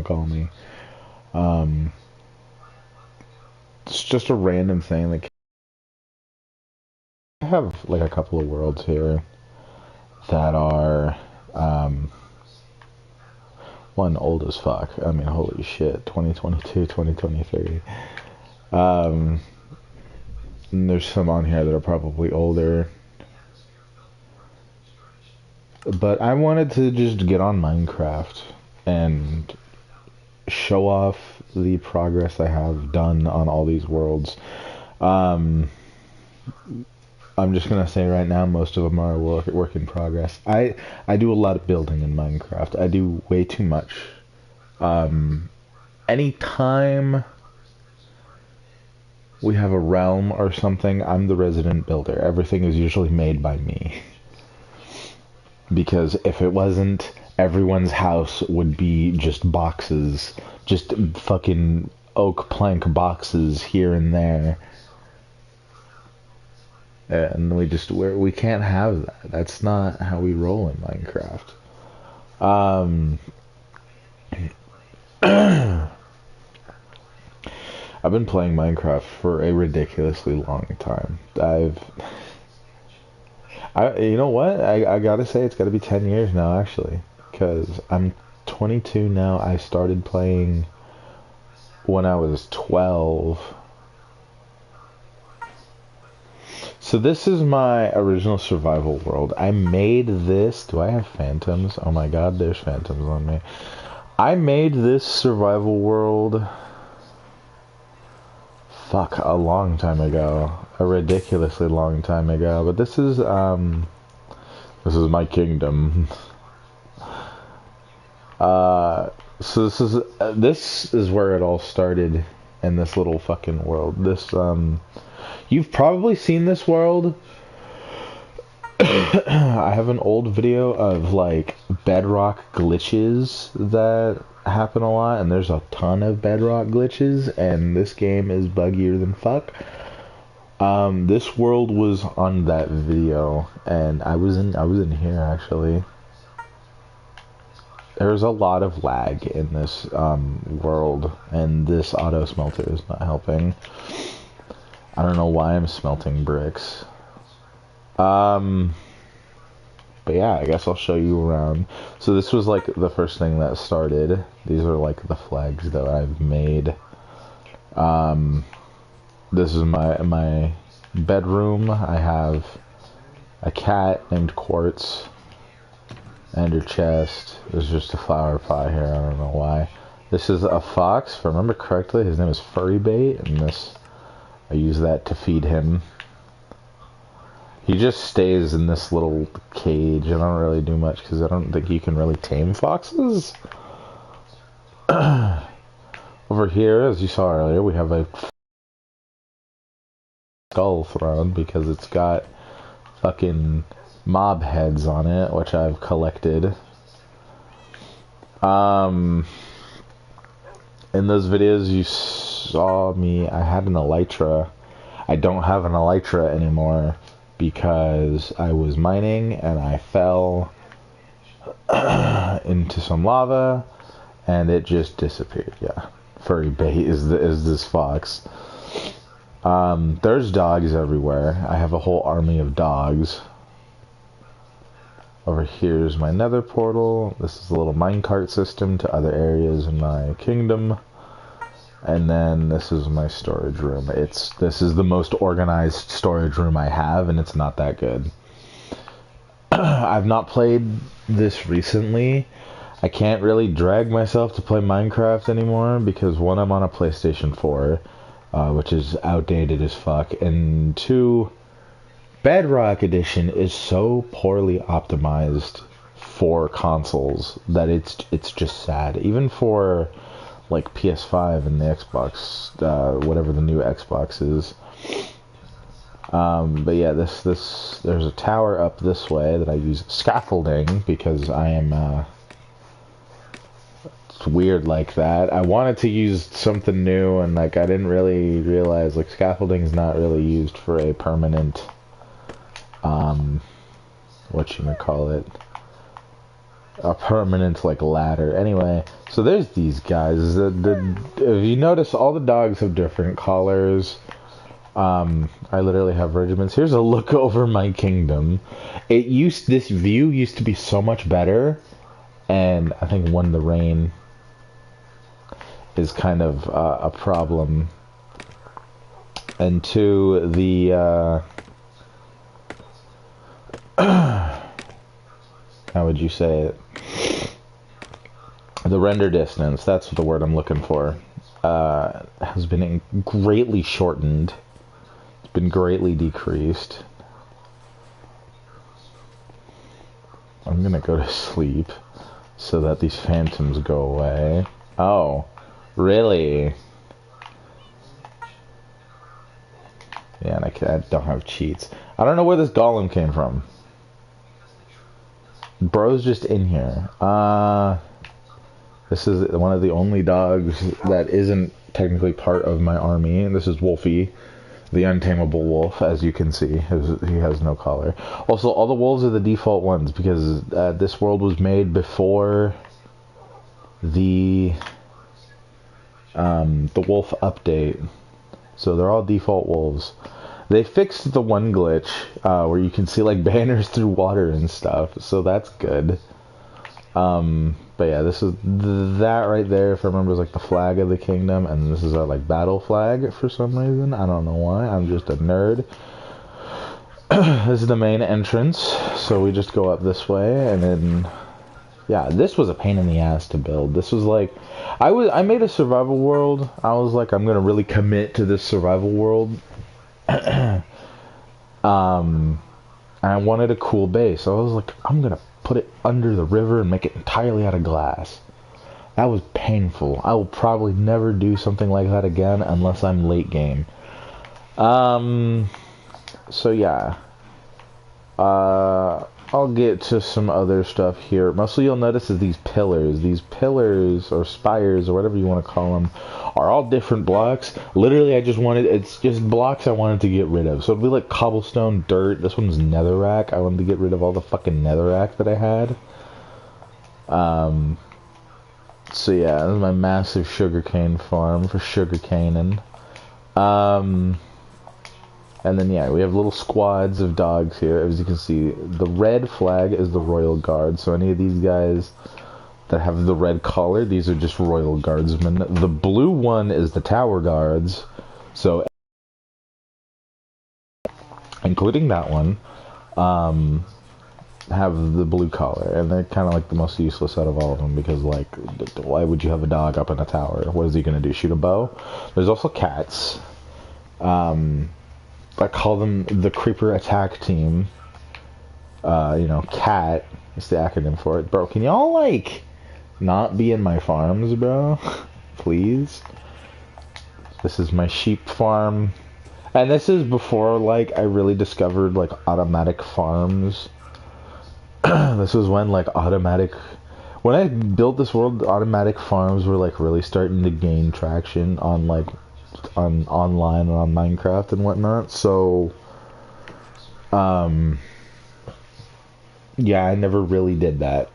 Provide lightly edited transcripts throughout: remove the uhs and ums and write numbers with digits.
to call me. Um, it's just a random thing. Like, I have like a couple of worlds here that are one old as fuck. I mean, holy shit, 2022, 2023. Um, and there's some on here that are probably older. But I wanted to just get on Minecraft and show off the progress I have done on all these worlds. Um, I'm just gonna say right now, most of them are work in progress. I do a lot of building in Minecraft. I do way too much. Anytime we have a realm or something, I'm the resident builder. Everything is usually made by me. Because if it wasn't, everyone's house would be just boxes. Just fucking oak plank boxes here and there. And we can't have that. That's not how we roll in Minecraft. I've been playing Minecraft for a ridiculously long time. You know what? I gotta say it's gotta be 10 years now, actually. Because I'm 22 now. I started playing when I was 12. So this is my original survival world. I made this. Do I have phantoms? Oh my god, there's phantoms on me. I made this survival world, fuck, a long time ago. A ridiculously long time ago. But this is my kingdom. So this is where it all started in this little fucking world. You've probably seen this world. I have an old video of like bedrock glitches that happen a lot, and there's a ton of bedrock glitches, and this game is buggier than fuck. This world was on that video, and I was in here actually. There's a lot of lag in this world, and this auto smelter is not helping. I don't know why I'm smelting bricks. But yeah, I guess I'll show you around. So this was like the first thing that started. These are like the flags that I've made. This is my bedroom. I have a cat named Quartz. And your chest. There's just a flower pot here. I don't know why. This is a fox. If I remember correctly, his name is Furry Bait, and I use that to feed him. He just stays in this little cage. I don't really do much because I don't think you can really tame foxes. Over here, as you saw earlier, we have a skull throne because it's got fucking mob heads on it, which I've collected. In those videos you saw me, I had an elytra. I don't have an elytra anymore because I was mining and I fell into some lava and it just disappeared. Yeah, Furry Bait is this fox. There's dogs everywhere. I have a whole army of dogs. Over here is my nether portal. This is a little minecart system to other areas in my kingdom. And then this is my storage room. This is the most organized storage room I have, and it's not that good. I've not played this recently. I can't really drag myself to play Minecraft anymore because one, I'm on a PlayStation 4, which is outdated as fuck, and two, Bedrock Edition is so poorly optimized for consoles that it's just sad. Even for like PS5 and the Xbox, whatever the new Xbox is. But yeah, there's a tower up this way that I use scaffolding because I am it's weird like that. I wanted to use something new, and like I didn't really realize like scaffolding is not really used for a permanent whatchamacallit, a permanent like ladder. Anyway, so there's these guys. If you notice, all the dogs have different colors. I literally have regiments. Here's a look over my kingdom. This view used to be so much better, and I think one, the rain is kind of a problem, and two, the how would you say it? The render distance, that's the word I'm looking for, has been greatly shortened. It's been greatly decreased. I'm gonna go to sleep so that these phantoms go away. Oh, really? Yeah, and I don't have cheats. I don't know where this golem came from. Bro's just in here. This is one of the only dogs that isn't technically part of my army. And this is Wolfie, the untamable wolf, as you can see. He has no collar. Also, all the wolves are the default ones because this world was made before the wolf update. So they're all default wolves. They fixed the one glitch where you can see like banners through water and stuff, so that's good. But yeah, this is that right there. If I remember, is like the flag of the kingdom, and this is our like battle flag for some reason. I don't know why. I'm just a nerd. This is the main entrance, so we just go up this way, and then yeah, this was a pain in the ass to build. This was like I made a survival world. I was like, I'm gonna really commit to this survival world. And I wanted a cool base, so I was like, I'm gonna put it under the river and make it entirely out of glass. That was painful. I will probably never do something like that again unless I'm late game. So yeah, I'll get to some other stuff here. Mostly you'll notice is these pillars or spires or whatever you want to call them are all different blocks. Literally, it's just blocks I wanted to get rid of. So it'd be like cobblestone, dirt. This one's netherrack. I wanted to get rid of all the fucking netherrack that I had. So yeah, this is my massive sugarcane farm for sugarcaning. And then, yeah, we have little squads of dogs here. As you can see, the red flag is the Royal Guard. So any of these guys that have the red collar, these are just Royal Guardsmen. The blue one is the Tower Guards. So, including that one, have the blue collar. And they're kind of like the most useless out of all of them. Because, like, why would you have a dog up in a tower? What is he going to do? Shoot a bow? There's also cats. I call them the Creeper Attack Team. CAT is the acronym for it. Bro, can y'all, like, not be in my farms, bro? Please? This is my sheep farm. And this is before, like, I really discovered, like, automatic farms. This was when, like, when I built this world, automatic farms were, like, really starting to gain traction on, like, on online and on Minecraft and whatnot. So yeah, I never really did that.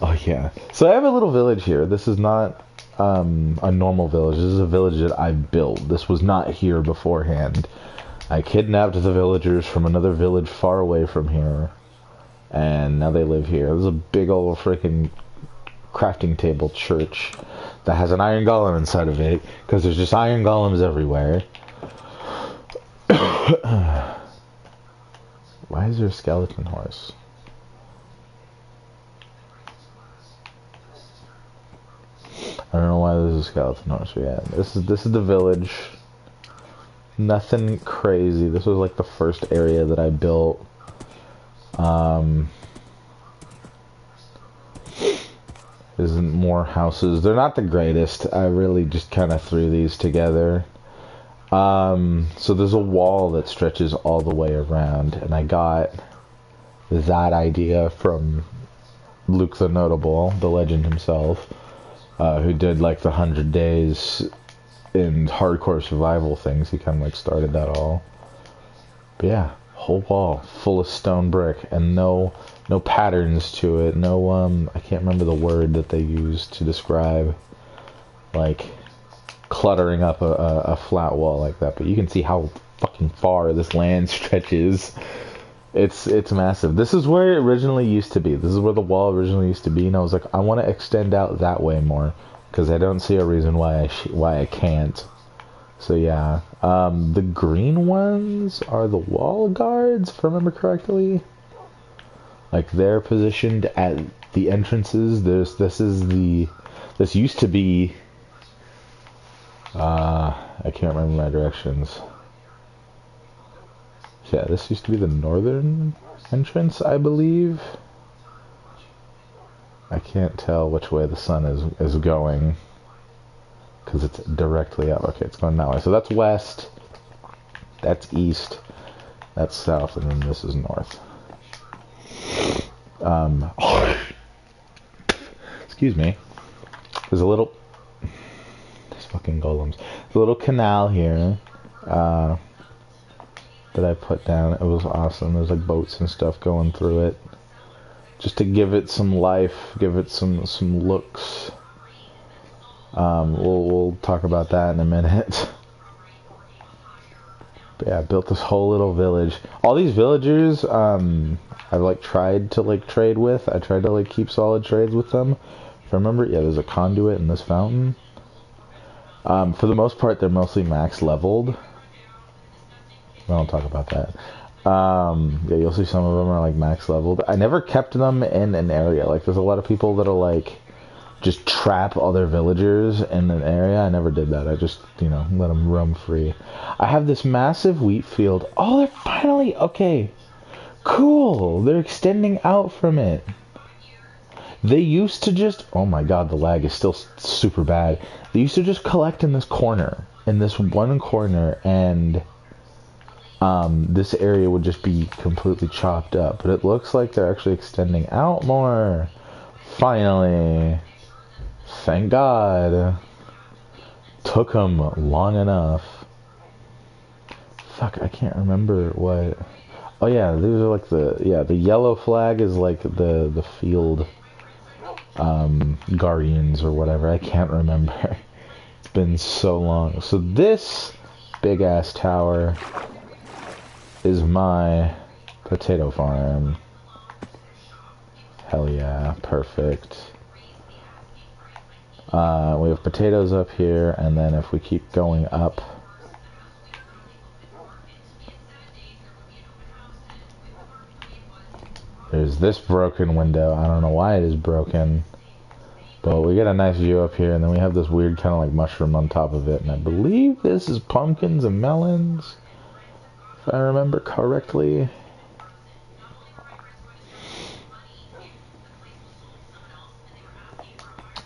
Oh yeah, so I have a little village here. This is not a normal village. This is a village that I built. This was not here beforehand. I kidnapped the villagers from another village far away from here, and now they live here. There's a big old freaking crafting table church that has an iron golem inside of it, because there's just iron golems everywhere. Why is there a skeleton horse? I don't know why there's a skeleton horse, but yeah, this is the village. Nothing crazy. This was like the first area that I built. Isn't more houses. They're not the greatest. I really just kind of threw these together. So there's a wall that stretches all the way around, and I got that idea from Luke the Notable, the legend himself, who did like the 100 days in hardcore survival things. He kind of like started that all. But yeah, whole wall full of stone brick and no patterns to it. No, I can't remember the word that they use to describe, like, cluttering up a flat wall like that. But you can see how fucking far this land stretches. It's massive. This is where it originally used to be. This is where the wall originally used to be, and I was like, I want to extend out that way more, because I don't see a reason why I can't. So yeah, the green ones are the wall guards, if I remember correctly. Like, they're positioned at the entrances. This used to be, I can't remember my directions. Yeah, this used to be the northern entrance, I believe. I can't tell which way the sun is going, because it's directly up. Okay, it's going that way. So that's west, that's east, that's south, and then this is north. Excuse me. There's a little... These fucking golems. There's a little canal here that I put down. It was awesome. There's like boats and stuff going through it, just to give it some life, give it some looks. We'll talk about that in a minute. But yeah, I built this whole little village. All these villagers, I've like tried to like trade with. I tried to like keep solid trades with them. If I remember, yeah, there's a conduit in this fountain. For the most part, they're mostly max leveled. I won't talk about that. Yeah, you'll see some of them are like max leveled. I never kept them in an area. Like, there's a lot of people that'll like just trap other villagers in an area. I never did that. I just, let them roam free. I have this massive wheat field. Oh, they're finally... Okay. Cool. They're extending out from it. They used to just... Oh my god, the lag is still super bad. They used to just collect in this corner. In this one corner, and... this area would just be completely chopped up. But it looks like they're actually extending out more. Finally. Thank God. Took them long enough. Fuck, I can't remember what... Oh yeah, these are like the yellow flag is like the field guardians or whatever. I can't remember. It's been so long. So this big ass tower is my potato farm. Hell yeah, perfect. We have potatoes up here, and then if we keep going up, there's this broken window. I don't know why it is broken, but we get a nice view up here, and then we have this weird kind of like mushroom on top of it, and I believe this is pumpkins and melons, if I remember correctly.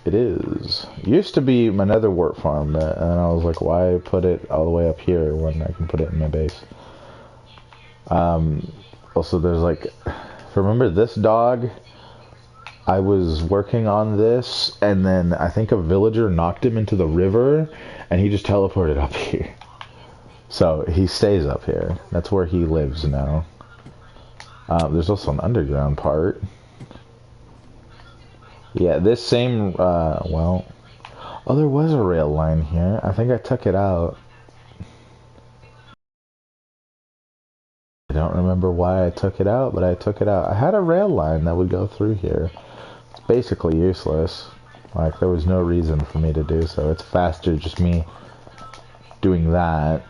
It is. It used to be my nether wart farm, and I was like, why put it all the way up here when I can put it in my base? Also, there's like, if I remember this dog, I was working on this, and then I think a villager knocked him into the river, and he just teleported up here. So he stays up here. That's where he lives now. There's also an underground part. Yeah, this same, well... Oh, there was a rail line here. I think I took it out. I don't remember why I took it out, but I took it out. I had a rail line that would go through here. It's basically useless. Like, there was no reason for me to do so. It's faster just me doing that.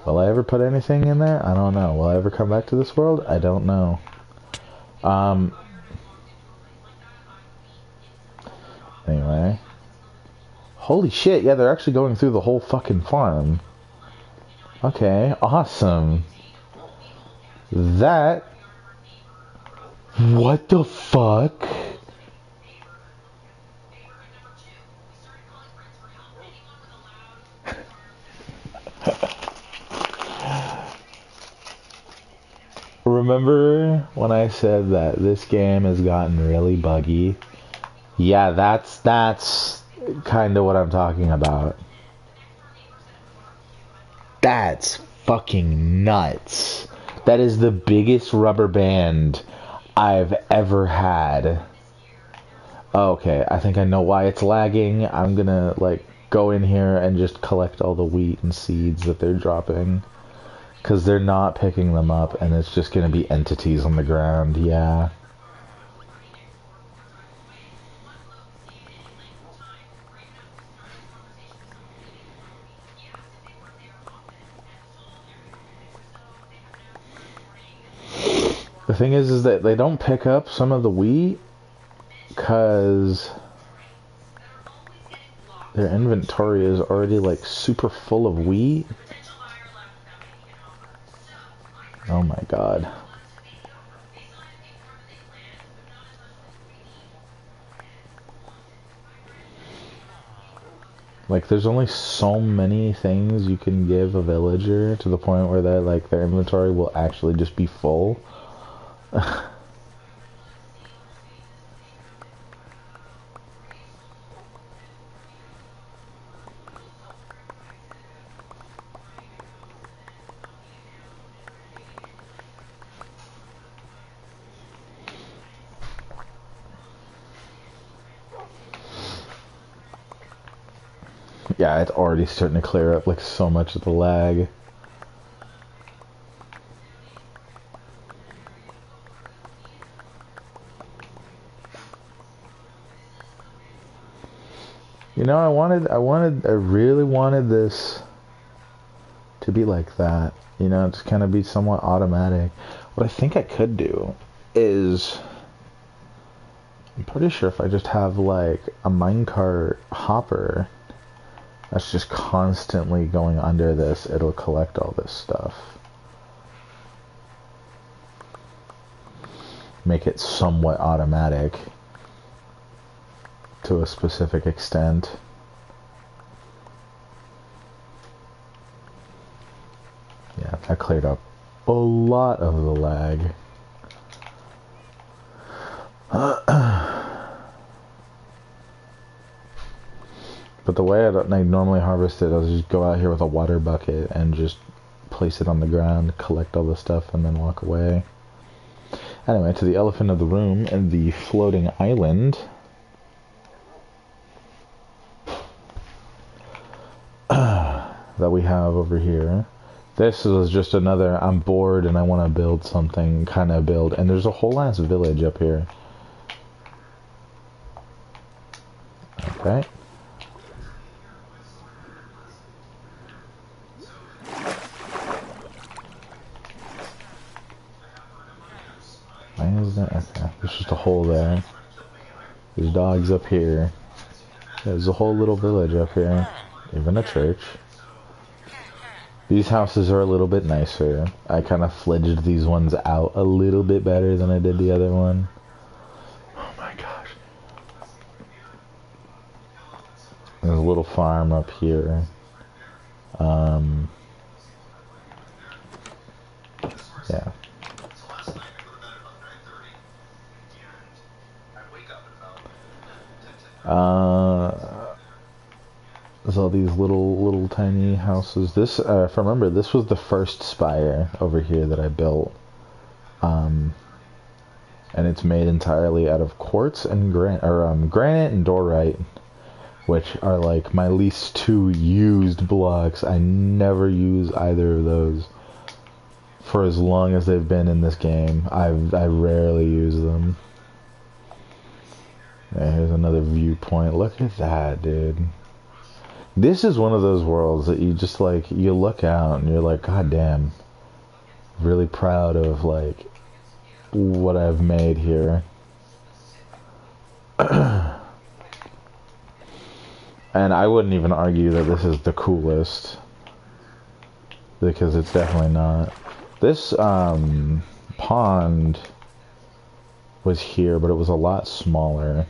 Will I ever put anything in there? I don't know. Will I ever come back to this world? I don't know. Anyway. Holy shit, yeah, they're actually going through the whole fucking farm. Okay, awesome. That... What the fuck? Remember when I said that this game has gotten really buggy? Yeah, that's kind of what I'm talking about. That's fucking nuts. That is the biggest rubber band I've ever had. Okay, I think I know why it's lagging. I'm gonna, like, go in here and just collect all the wheat and seeds that they're dropping. Because they're not picking them up, and it's just gonna be entities on the ground, yeah. The thing is that they don't pick up some of the wheat because their inventory is already like super full of wheat. Oh my god. Like, there's only so many things you can give a villager to the point where that, like, their inventory will actually just be full. Yeah, it's already starting to clear up, like, so much of the lag. You know, I really wanted this to be like that. You know, to kind of be somewhat automatic. What I think I could do is, I'm pretty sure if I just have, like, a minecart hopper that's just constantly going under this, it'll collect all this stuff. Make it somewhat automatic to a specific extent. Yeah, that cleared up a lot of the lag. But the way I normally harvest it, I'll just go out here with a water bucket and just place it on the ground, collect all the stuff, and then walk away. Anyway, to the elephant of the room and the floating island. That we have over here. This is just another, I'm bored and I want to build something kind of build. And there's a whole ass village up here. Okay. Why is that? Okay. There's just a hole there. There's dogs up here. There's a whole little village up here. Even a church. These houses are a little bit nicer. I kind of fledged these ones out a little bit better than I did the other one. Oh my gosh. There's a little farm up here. Yeah. There's all these little tiny houses. This, if I remember, this was the first spire over here that I built. And it's made entirely out of quartz and granite and dorite, which are like my least two used blocks. I never use either of those for as long as they've been in this game. I rarely use them. Yeah, here's another viewpoint. Look at that, dude. This is one of those worlds that you just, like, you look out and you're like, God damn. Really proud of, like, what I've made here. And I wouldn't even argue that this is the coolest. Because it's definitely not. This, pond was here, but it was a lot smaller.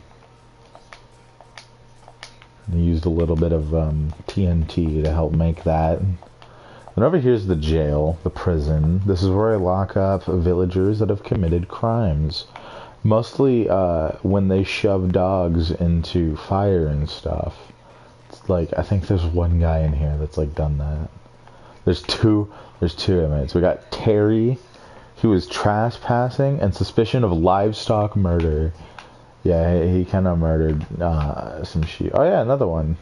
I used a little bit of TNT to help make that. And over here's the jail, the prison. This is where I lock up villagers that have committed crimes. Mostly when they shove dogs into fire and stuff. It's like, I think there's one guy in here that's like done that. There's two inmates. We got Terry. He was trespassing and suspicion of livestock murder. Yeah, he kind of murdered some sheep. Oh yeah, another one.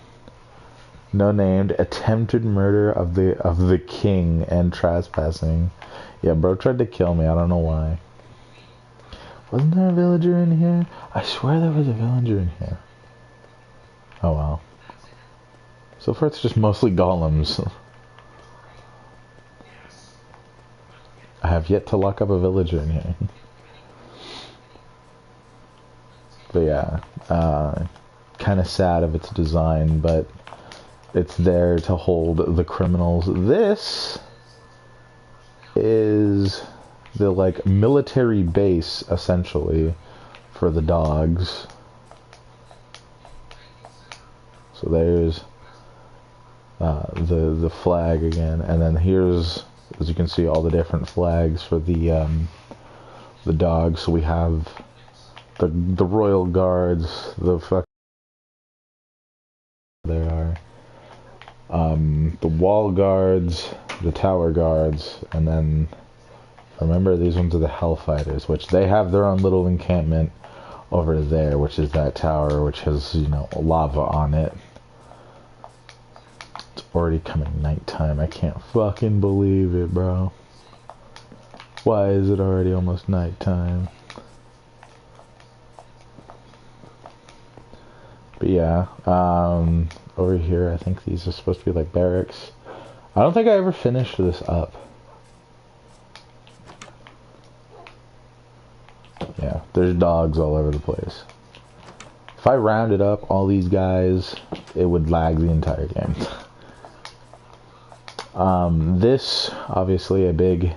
No named, attempted murder of the king and trespassing. Yeah, bro tried to kill me. I don't know why. Wasn't there a villager in here? I swear there was a villager in here. Oh well. So far it's just mostly golems. I have yet to lock up a villager in here. But yeah, kind of sad of its design, but it's there to hold the criminals. This is the like military base essentially for the dogs. So there's the flag again, and then here's, as you can see, all the different flags for the dogs. So we have the royal guards, the fuck there are, the wall guards, the tower guards, and then remember these ones are the Hellfighters, which they have their own little encampment over there, which is that tower, which has, you know, lava on it. It's already coming nighttime. I can't fucking believe it, bro. Why is it already almost nighttime? But yeah, over here, I think these are supposed to be like barracks. I don't think I ever finished this up. Yeah, there's dogs all over the place. If I rounded up all these guys, it would lag the entire game. This, obviously a big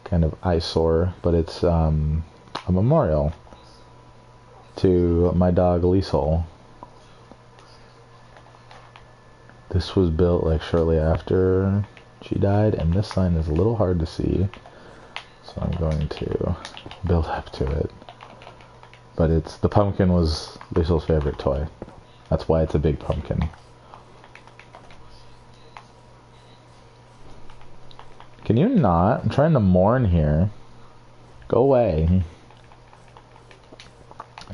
kind of eyesore, but it's a memorial to my dog Liesel. This was built like shortly after she died, and this sign is a little hard to see, so I'm going to build up to it. But it's, the pumpkin was Liesel's favorite toy. That's why it's a big pumpkin. Can you not? I'm trying to mourn here. Go away.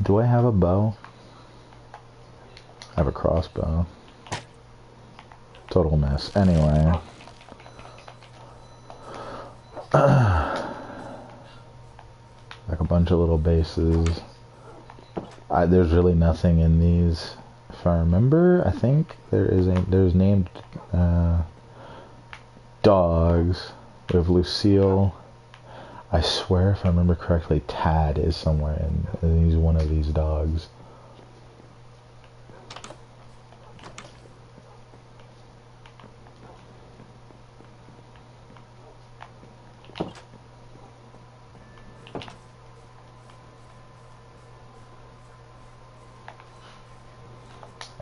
Do I have a bow? I have a crossbow. Total mess. Anyway. Like a bunch of little bases. There's really nothing in these. If I remember, I think there's named dogs. We have Lucille. I swear, if I remember correctly, Tad is somewhere in he's one of these dogs.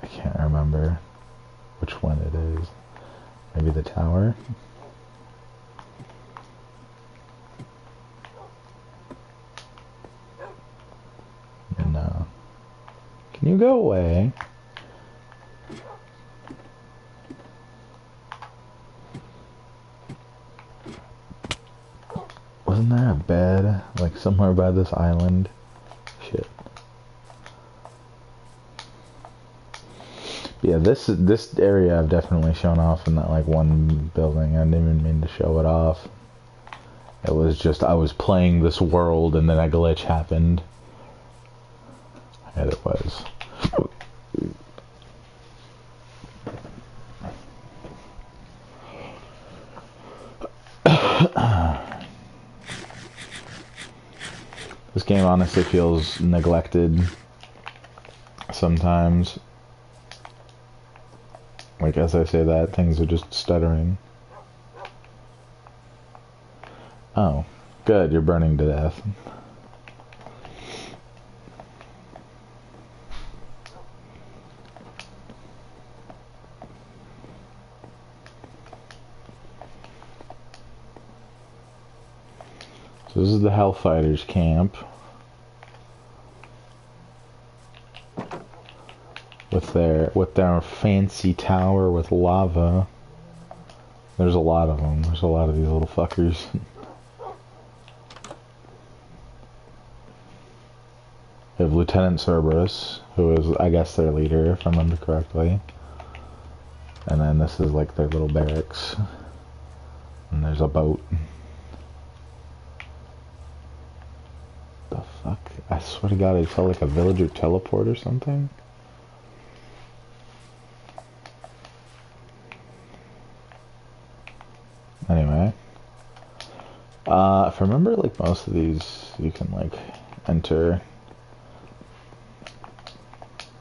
I can't remember which one it is. Maybe the tower? No. Can you go away? Wasn't there a bed, like, somewhere by this island? Shit. Yeah, this area I've definitely shown off in that, like, one building. I didn't even mean to show it off. It was just, I was playing this world and then a glitch happened. And it was. This game honestly feels neglected sometimes. Like, as I say that, things are just stuttering. Oh, good, you're burning to death. So this is the Hellfighters camp. With their fancy tower with lava. There's a lot of them. There's a lot of these little fuckers. We have Lieutenant Cerberus, who is, I guess, their leader, if I remember correctly. And then this is like their little barracks. And there's a boat. The fuck? I swear to God, I felt like a villager teleport or something. Anyway. If I remember, like, most of these, you can, like, enter...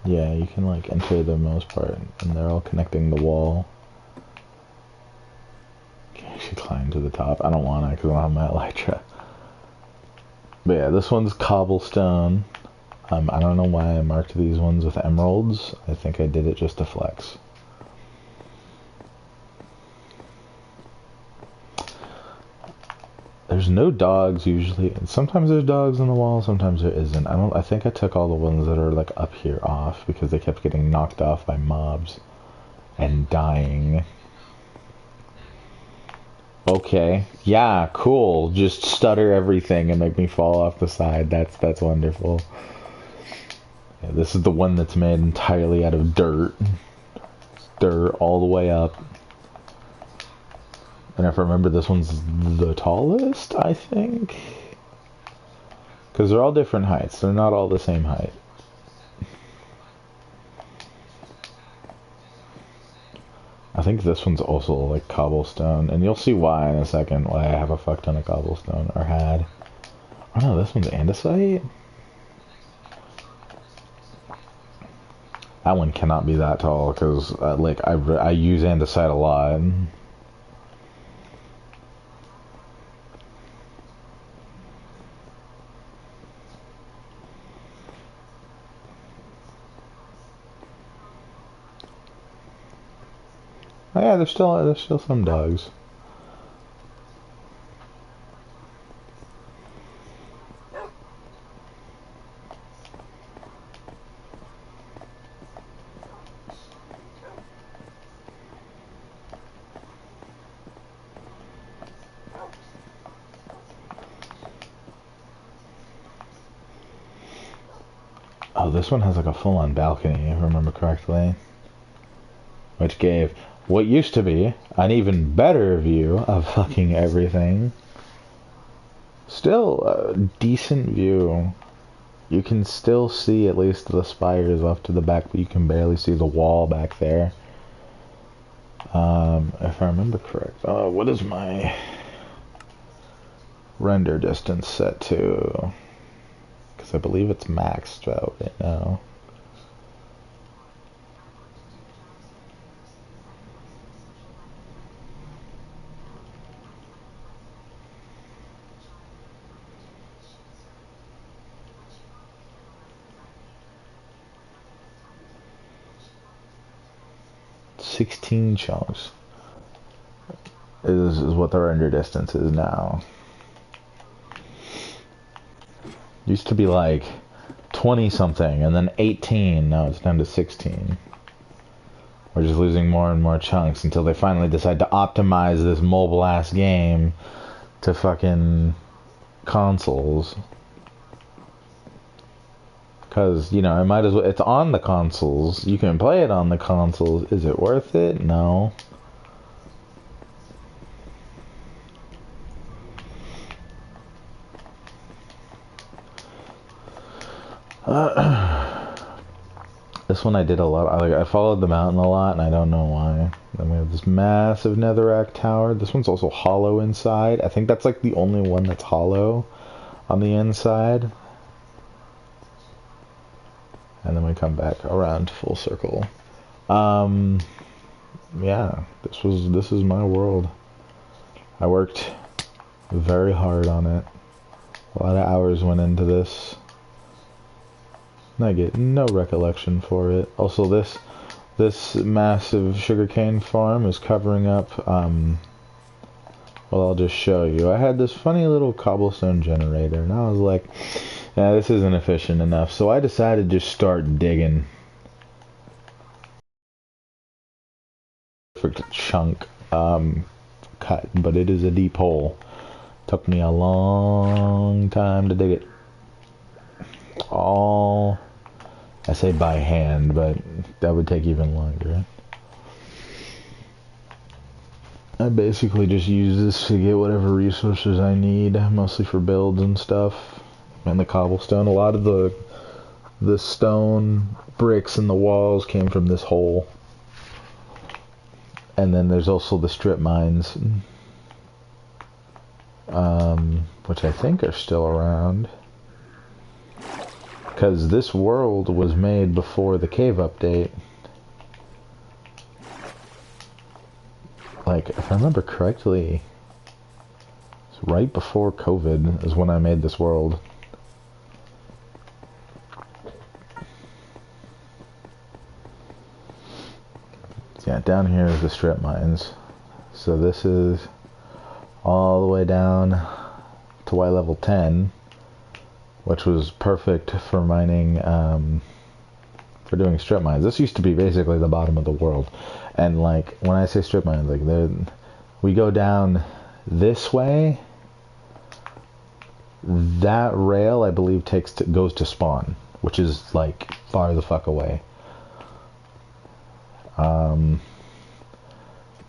Yeah, you can, like, enter the most part, and they're all connecting the wall. Okay, I should climb to the top. I don't want to, because I don't have my elytra. But yeah, this one's cobblestone. I don't know why I marked these ones with emeralds. I think I did it just to flex. There's no dogs usually. Sometimes there's dogs on the wall, sometimes there isn't. I think I took all the ones that are like up here off because they kept getting knocked off by mobs and dying. Okay. Yeah, cool. Just stutter everything and make me fall off the side. That's wonderful. Yeah, this is the one that's made entirely out of dirt. Dirt all the way up. And if I remember, this one's the tallest, I think? Because they're all different heights. They're not all the same height. I think this one's also like cobblestone. And you'll see why in a second, why I have a fuck ton of cobblestone, or had. Oh no, this one's andesite? That one cannot be that tall, because like, I use andesite a lot. Oh yeah, there's still some dogs. Oh, this one has like a full-on balcony, if I remember correctly. Which gave what used to be an even better view of fucking everything. Still a decent view. You can still see at least the spires off to the back, but you can barely see the wall back there. If I remember correct. What is my render distance set to? Because I believe it's maxed out right now. $16 chunks is what the render distance is now. Used to be like 20 something and then 18, now it's down to 16. We're just losing more and more chunks until they finally decide to optimize this mobile ass game to fucking consoles. Because, you know, it might as well, it's on the consoles. You can play it on the consoles. Is it worth it? No. This one I did a lot. I followed the mountain a lot, and I don't know why. Then we have this massive netherrack tower. This one's also hollow inside. I think that's like the only one that's hollow on the inside. And then we come back around full circle. Yeah, this is my world. I worked very hard on it. A lot of hours went into this. And I get no recollection for it. Also, this massive sugarcane farm is covering up, well, I'll just show you. I had this funny little cobblestone generator, and I was like, yeah, this isn't efficient enough, so I decided to just start digging. Perfect chunk. cut, but it is a deep hole. Took me a long time to dig it. All, I say by hand, but that would take even longer. I basically just use this to get whatever resources I need, mostly for builds and stuff. And the cobblestone, a lot of the stone bricks in the walls came from this hole. And then there's also the strip mines, which I think are still around. Because this world was made before the cave update. Like, if I remember correctly, it's right before COVID is when I made this world. Yeah, down here is the strip mines. So this is all the way down to Y level 10, which was perfect for mining, for doing strip mines. This used to be basically the bottom of the world. And like, when I say strip mines, like we go down this way, that rail, I believe, goes to spawn, which is like far the fuck away.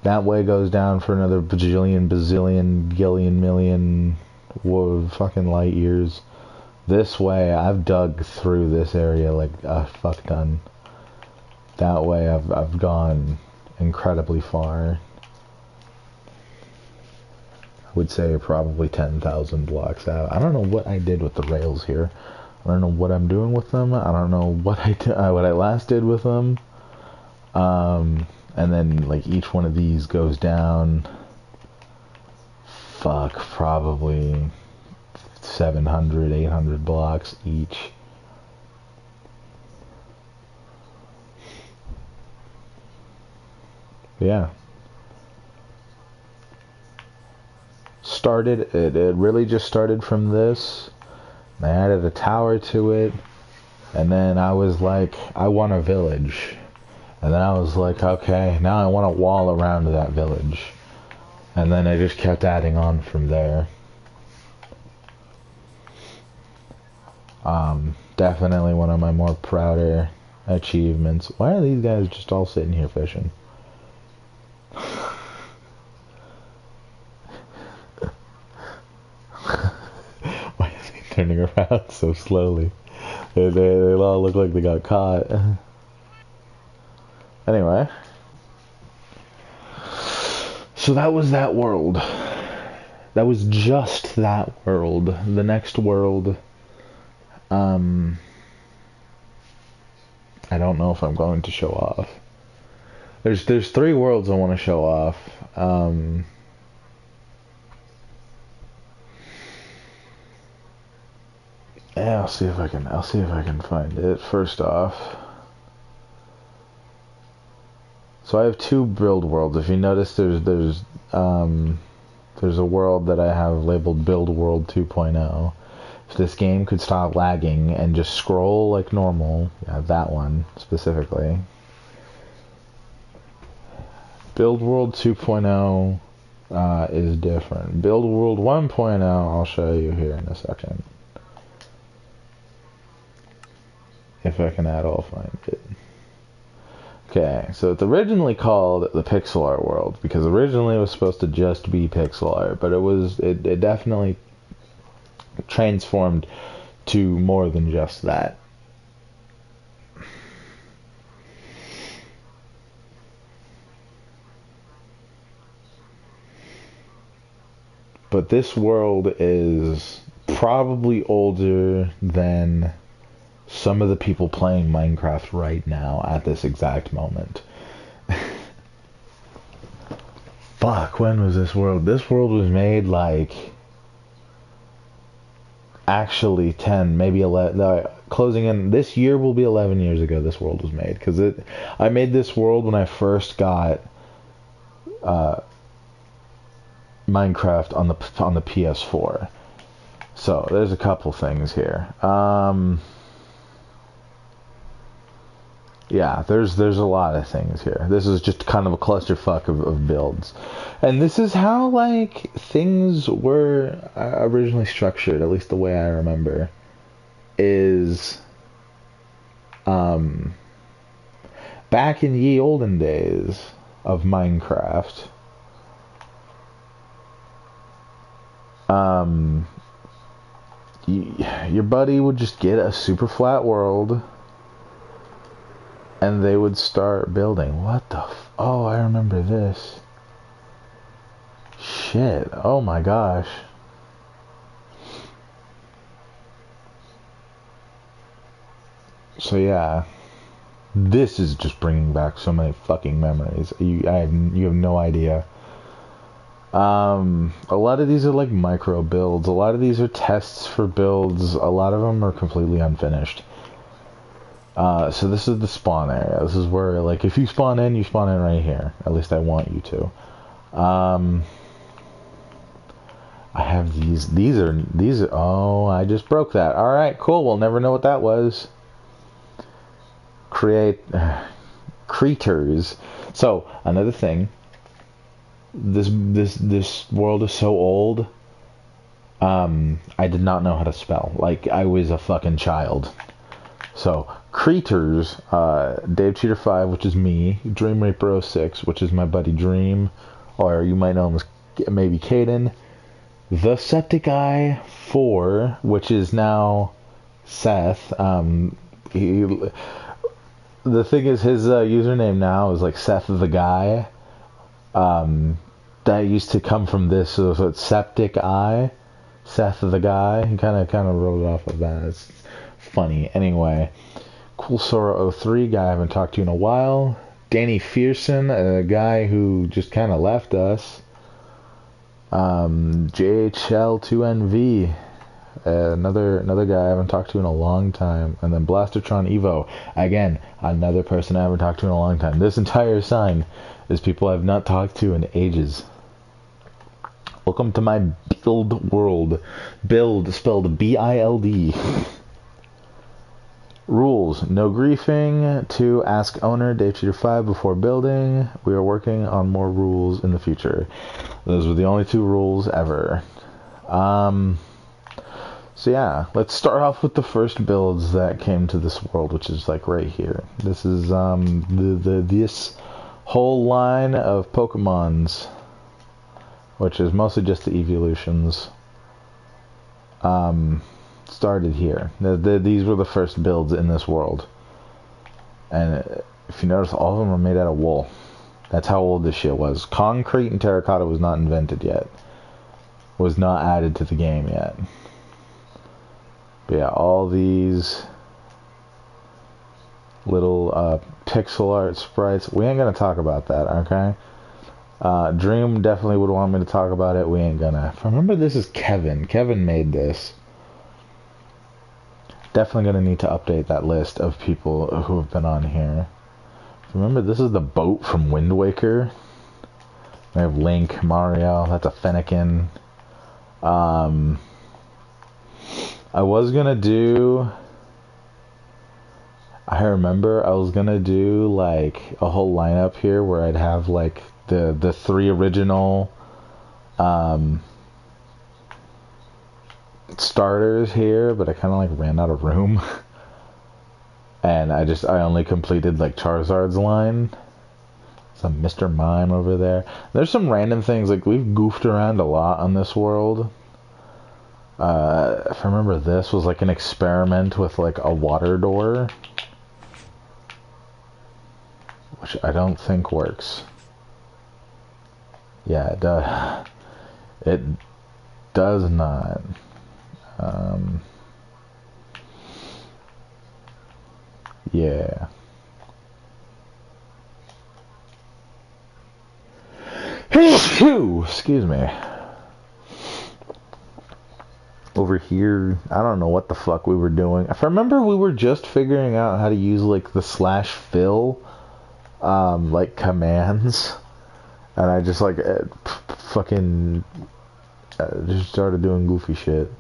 That way goes down for another bajillion, bazillion, gillion, million, fucking light years. This way, I've dug through this area like a fuck ton. That way, I've gone incredibly far. I would say probably 10,000 blocks out. I don't know what I did with the rails here. I don't know what I'm doing with them. I don't know what I last did with them. And then like each one of these goes down, probably 700, 800 blocks each. Yeah. It really just started from this. I added a tower to it, and then I was like, I want a village. And then I was like, okay, now I want a wall around that village. And then I just kept adding on from there. Definitely one of my more prouder achievements. Why are these guys just all sitting here fishing? Why is he turning around so slowly? They all look like they got caught. Anyway, so that was that world. That was just that world. The next world, I don't know if I'm going to show off. There's 3 worlds I want to show off. Yeah, I'll see if I can find it. First off. So I have 2 build worlds. If you notice, there's a world that I have labeled Build World 2.0. If this game could stop lagging and just scroll like normal, yeah, that one specifically. Build World 2.0 is different. Build World 1.0, I'll show you here in a second. If I can I'll find it. Okay, so it's originally called the Pixel Art World, because originally it was supposed to just be pixel art, but it definitely transformed to more than just that. But this world is probably older than some of the people playing Minecraft right now at this exact moment. Fuck, when was this world? This world was made like actually 10, maybe 11, closing in, this year will be 11 years ago this world was made, because I made this world when I first got Minecraft on the PS4. So there's a couple things here. Yeah, there's a lot of things here. This is just kind of a clusterfuck of builds. And this is how, like, things were originally structured, at least the way I remember, is, um, back in ye olden days of Minecraft, um, your buddy would just get a super flat world, and they would start building. What the oh, I remember this. Shit. Oh my gosh. So yeah, this is just bringing back so many fucking memories. You have no idea. A lot of these are like micro builds. A lot of these are tests for builds. A lot of them are completely unfinished. So this is the spawn area. This is where, like, if you spawn in right here. At least I want you to. I have these. These are. Oh, I just broke that. All right, cool. We'll never know what that was. Create creatures. So another thing. This world is so old. I did not know how to spell. Like, I was a fucking child. So creatures. Dave Cheater 5, which is me. Dream Reaper 06, which is my buddy Dream, or you might know him as maybe Caden. The Septic Eye 4, which is now Seth. The thing is, his username now is like Seth the Guy. That used to come from this, so it's Septic Eye, Seth the Guy. He kind of wrote it off of that. It's funny. Anyway, Cool Sora 03, guy I haven't talked to in a while. Danny Fearson, a guy who just kind of left us. JHL2NV, another guy I haven't talked to in a long time. And then Blastertron Evo, again, another person I haven't talked to in a long time. This entire sign is people I've not talked to in ages. Welcome to my build world. Build spelled B-I-L-D. Rules: no griefing. 2. Ask owner Dave Cheater 5 before building. We are working on more rules in the future. Those were the only 2 rules ever. So yeah, let's start off with the first builds that came to this world, which is like right here. This is this whole line of Pokemons, which is mostly just the evolutions. Started here. These were the first builds in this world, and if you notice, all of them are made out of wool. That's how old this shit was. Concrete and terracotta was not invented yet. Was not added to the game yet. But yeah, all these little pixel art sprites. We ain't gonna talk about that, okay? Dream definitely would want me to talk about it. We ain't gonna. Remember, this is Kevin. Kevin made this. Definitely gonna need to update that list of people who have been on here. Remember, this is the boat from Wind Waker. We have Link, Mario. That's a Fennekin. I was gonna do. I remember I was gonna do like a whole lineup here where I'd have like the 3 original starters here, but I kind of like ran out of room. And I only completed like Charizard's line. Some Mr. Mime over there. There's some random things, like we've goofed around a lot on this world. If I remember, this was like an experiment with like a water door, which I don't think works. Yeah, it does. It does not. Yeah. Excuse me. Over here, I don't know what the fuck we were doing. If I remember, we were just figuring out how to use like the /fill like commands, and I just like fucking just started doing goofy shit.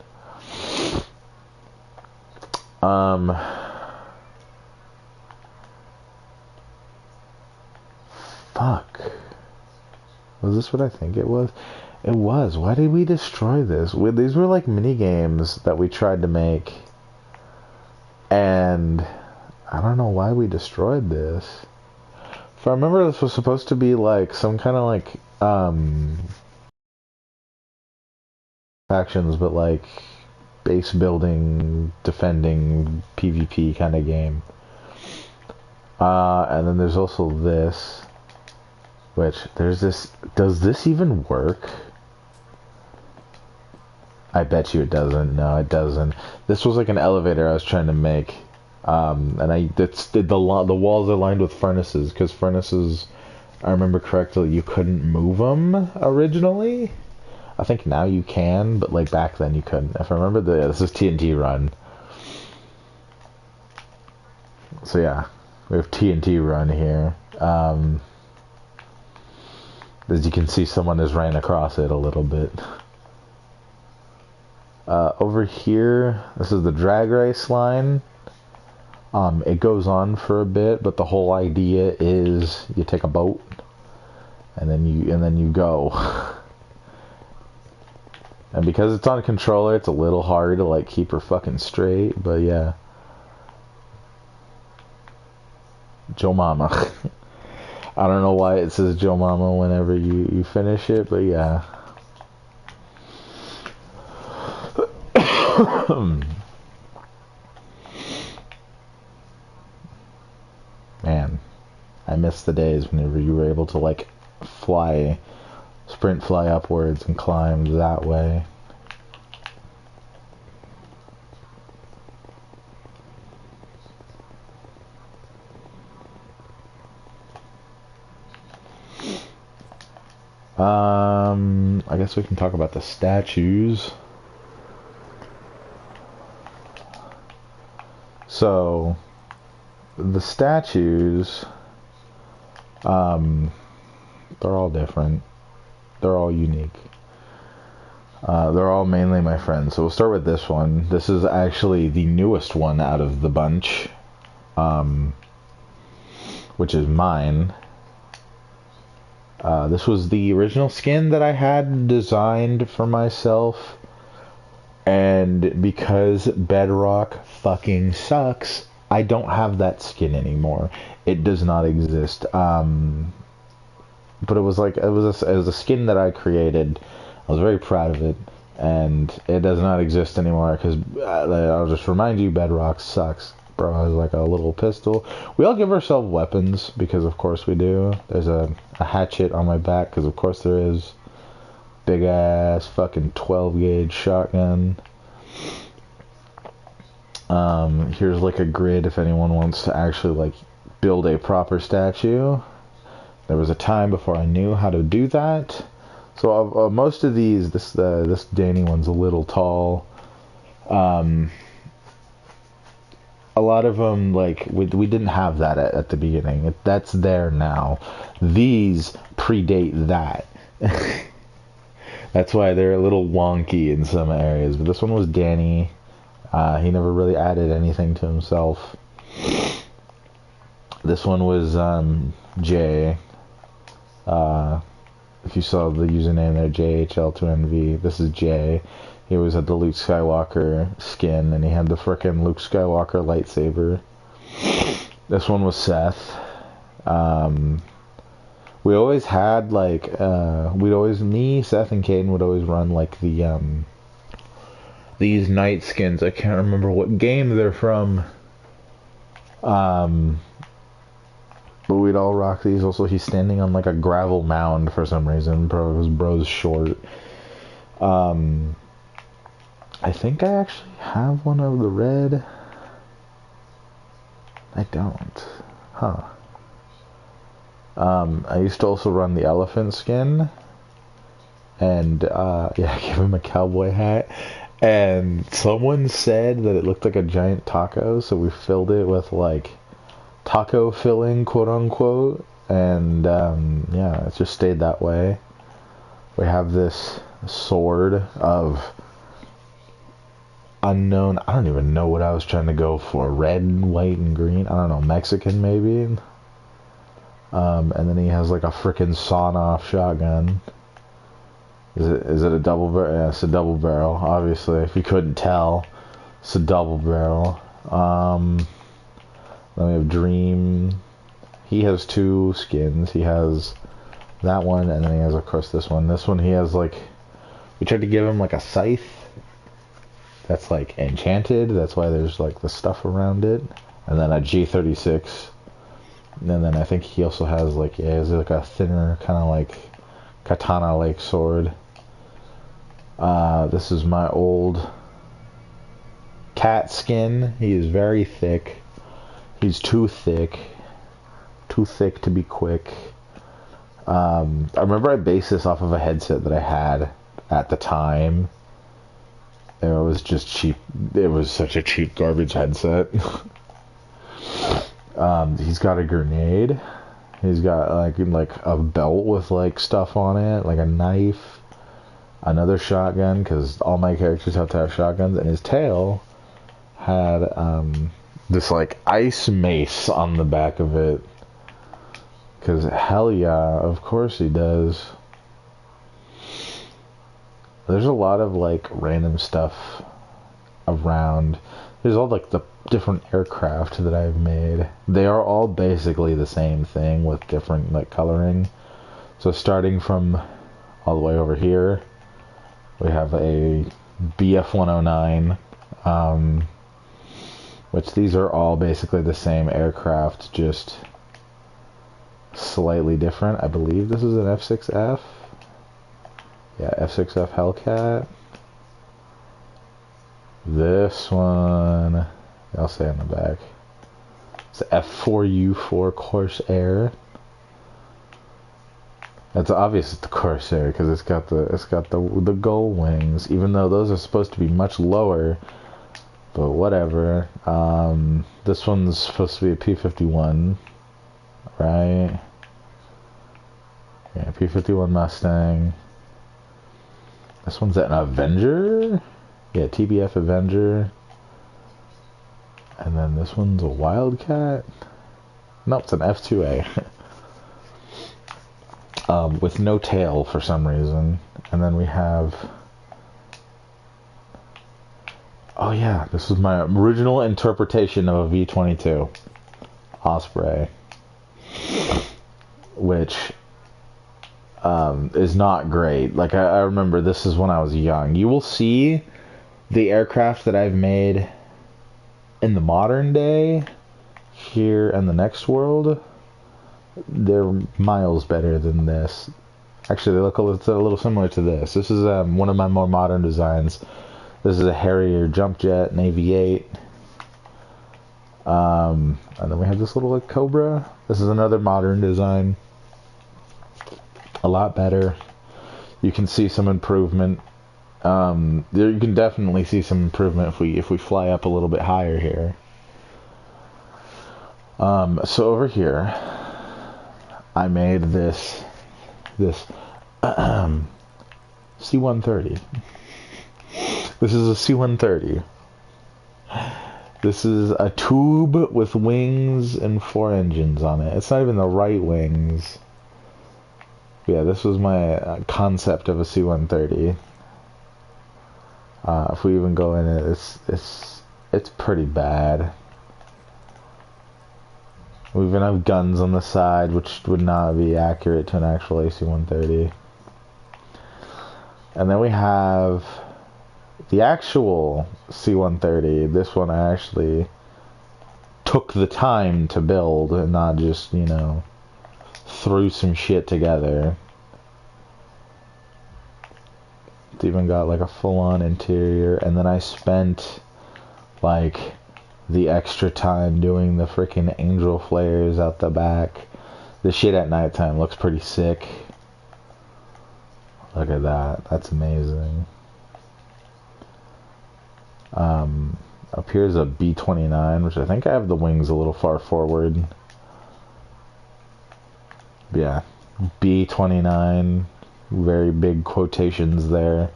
Was this what I think it was? It was. Why did we destroy this? These were like mini games that we tried to make. And I don't know why we destroyed this. If I remember, this was supposed to be like some kind of like factions, but like base building, defending, PvP kind of game. And then there's also this, which there's this. Does this even work? I bet you it doesn't. No, it doesn't. This was like an elevator I was trying to make, and the walls are lined with furnaces because furnaces, I remember correctly, you couldn't move them originally. I think now you can, but like back then you couldn't. If I remember, this is TNT Run. So yeah, we have TNT Run here. As you can see, someone has ran across it a little bit. Over here, this is the drag race line. It goes on for a bit, but the whole idea is you take a boat and then you go. And because it's on a controller, it's a little hard to like keep her fucking straight, but yeah. Joe Mama. I don't know why it says Joe Mama whenever you finish it, but yeah. Man, I miss the days whenever you were able to like sprint fly upwards and climb that way. I guess we can talk about the statues. So, the statues, they're all different. They're all unique. They're all mainly my friends. So we'll start with this one. This is actually the newest one out of the bunch, which is mine. This was the original skin that I had designed for myself, and because Bedrock fucking sucks, I don't have that skin anymore. It does not exist. But it was a skin that I created. I was very proud of it, and it does not exist anymore because I'll just remind you, Bedrock sucks. Bro, I was like a little pistol. We all give ourselves weapons because of course we do. There's a hatchet on my back because of course there is. Big ass fucking 12 gauge shotgun. Here's like a grid if anyone wants to actually like build a proper statue. There was a time before I knew how to do that. So most of these, this Danny one's a little tall. A lot of them, like, we didn't have that at the beginning. That's there now. These predate that. That's why they're a little wonky in some areas. But this one was Danny. He never really added anything to himself. This one was Jay. If you saw the username there, JHL2NV. This is Jay. He always had the Luke Skywalker skin, and he had the frickin' Luke Skywalker lightsaber. This one was Seth. We always had, like, me, Seth, and Caden would always run, like, these night skins. I can't remember what game they're from. But we'd all rock these. Also, he's standing on, like, a gravel mound for some reason. Bro's short. I think I actually have one of the red. I don't. Huh. I used to also run the elephant skin. And, yeah, I gave him a cowboy hat. And someone said that it looked like a giant taco, so we filled it with, like, taco filling, quote unquote. And, yeah, it just stayed that way. We have this sword of unknown, I don't even know what I was trying to go for. Red, white, and green. I don't know, Mexican maybe? And then he has like a frickin' sawn-off shotgun. Is it a double barrel? Yeah, it's a double barrel. Obviously, if you couldn't tell, it's a double barrel. Then we have Dream. He has two skins. He has that one, and then he has, of course, this one. This one, he has like, we tried to give him like a scythe that's like enchanted. That's why there's like the stuff around it. And then a G36. And then I think he also has like, yeah, it's like a thinner kind of like katana-like sword. This is my old cat skin. He is very thick. He's too thick to be quick. I remember I based this off of a headset that I had at the time. It was just cheap. It was such a cheap garbage headset. He's got a grenade. He's got like a belt with like stuff on it, like a knife, another shotgun, because all my characters have to have shotguns, and his tail had this like ice mace on the back of it. Because hell yeah, of course he does. There's a lot of like random stuff around. There's all like the different aircraft that I've made. They are all basically the same thing with different like coloring. So starting from all the way over here, we have a BF-109, which these are all basically the same aircraft, just slightly different. I believe this is an F6F. Yeah, F6F Hellcat. This one, I'll say on the back, it's F4U4 Corsair. It's obvious it's the Corsair because it's got the gull wings, even though those are supposed to be much lower. But whatever. This one's supposed to be a P-51, right? Yeah, P-51 Mustang. This one's an Avenger. Yeah, TBF Avenger. And then this one's a Wildcat. Nope, it's an F2A. With no tail for some reason. And then we have... Oh yeah, this is my original interpretation of a V-22 Osprey. Which is not great. Like, I remember this is when I was young. You will see the aircraft that I've made in the modern day here in the next world. They're miles better than this. Actually, they look a little similar to this. This is one of my more modern designs. This is a Harrier jump jet, Navy 8. And then we have this little like Cobra. This is another modern design. A lot better. You can see some improvement. You can definitely see some improvement if we fly up a little bit higher here. So over here, I made this C-130. This is a C-130. This is a tube with wings and 4 engines on it. It's not even the right wings. Yeah, this was my concept of a C-130. If we even go in it, it's pretty bad. We even have guns on the side, which would not be accurate to an actual AC-130. And then we have the actual C-130. This one I actually took the time to build and not just, you know, threw some shit together. It's even got like a full-on interior, and then I spent like the extra time doing the freaking angel flares out the back. The shit at nighttime looks pretty sick. Look at that. That's amazing. Up here's a B-29, which I think I have the wings a little far forward. Yeah, B-29, very big quotations there.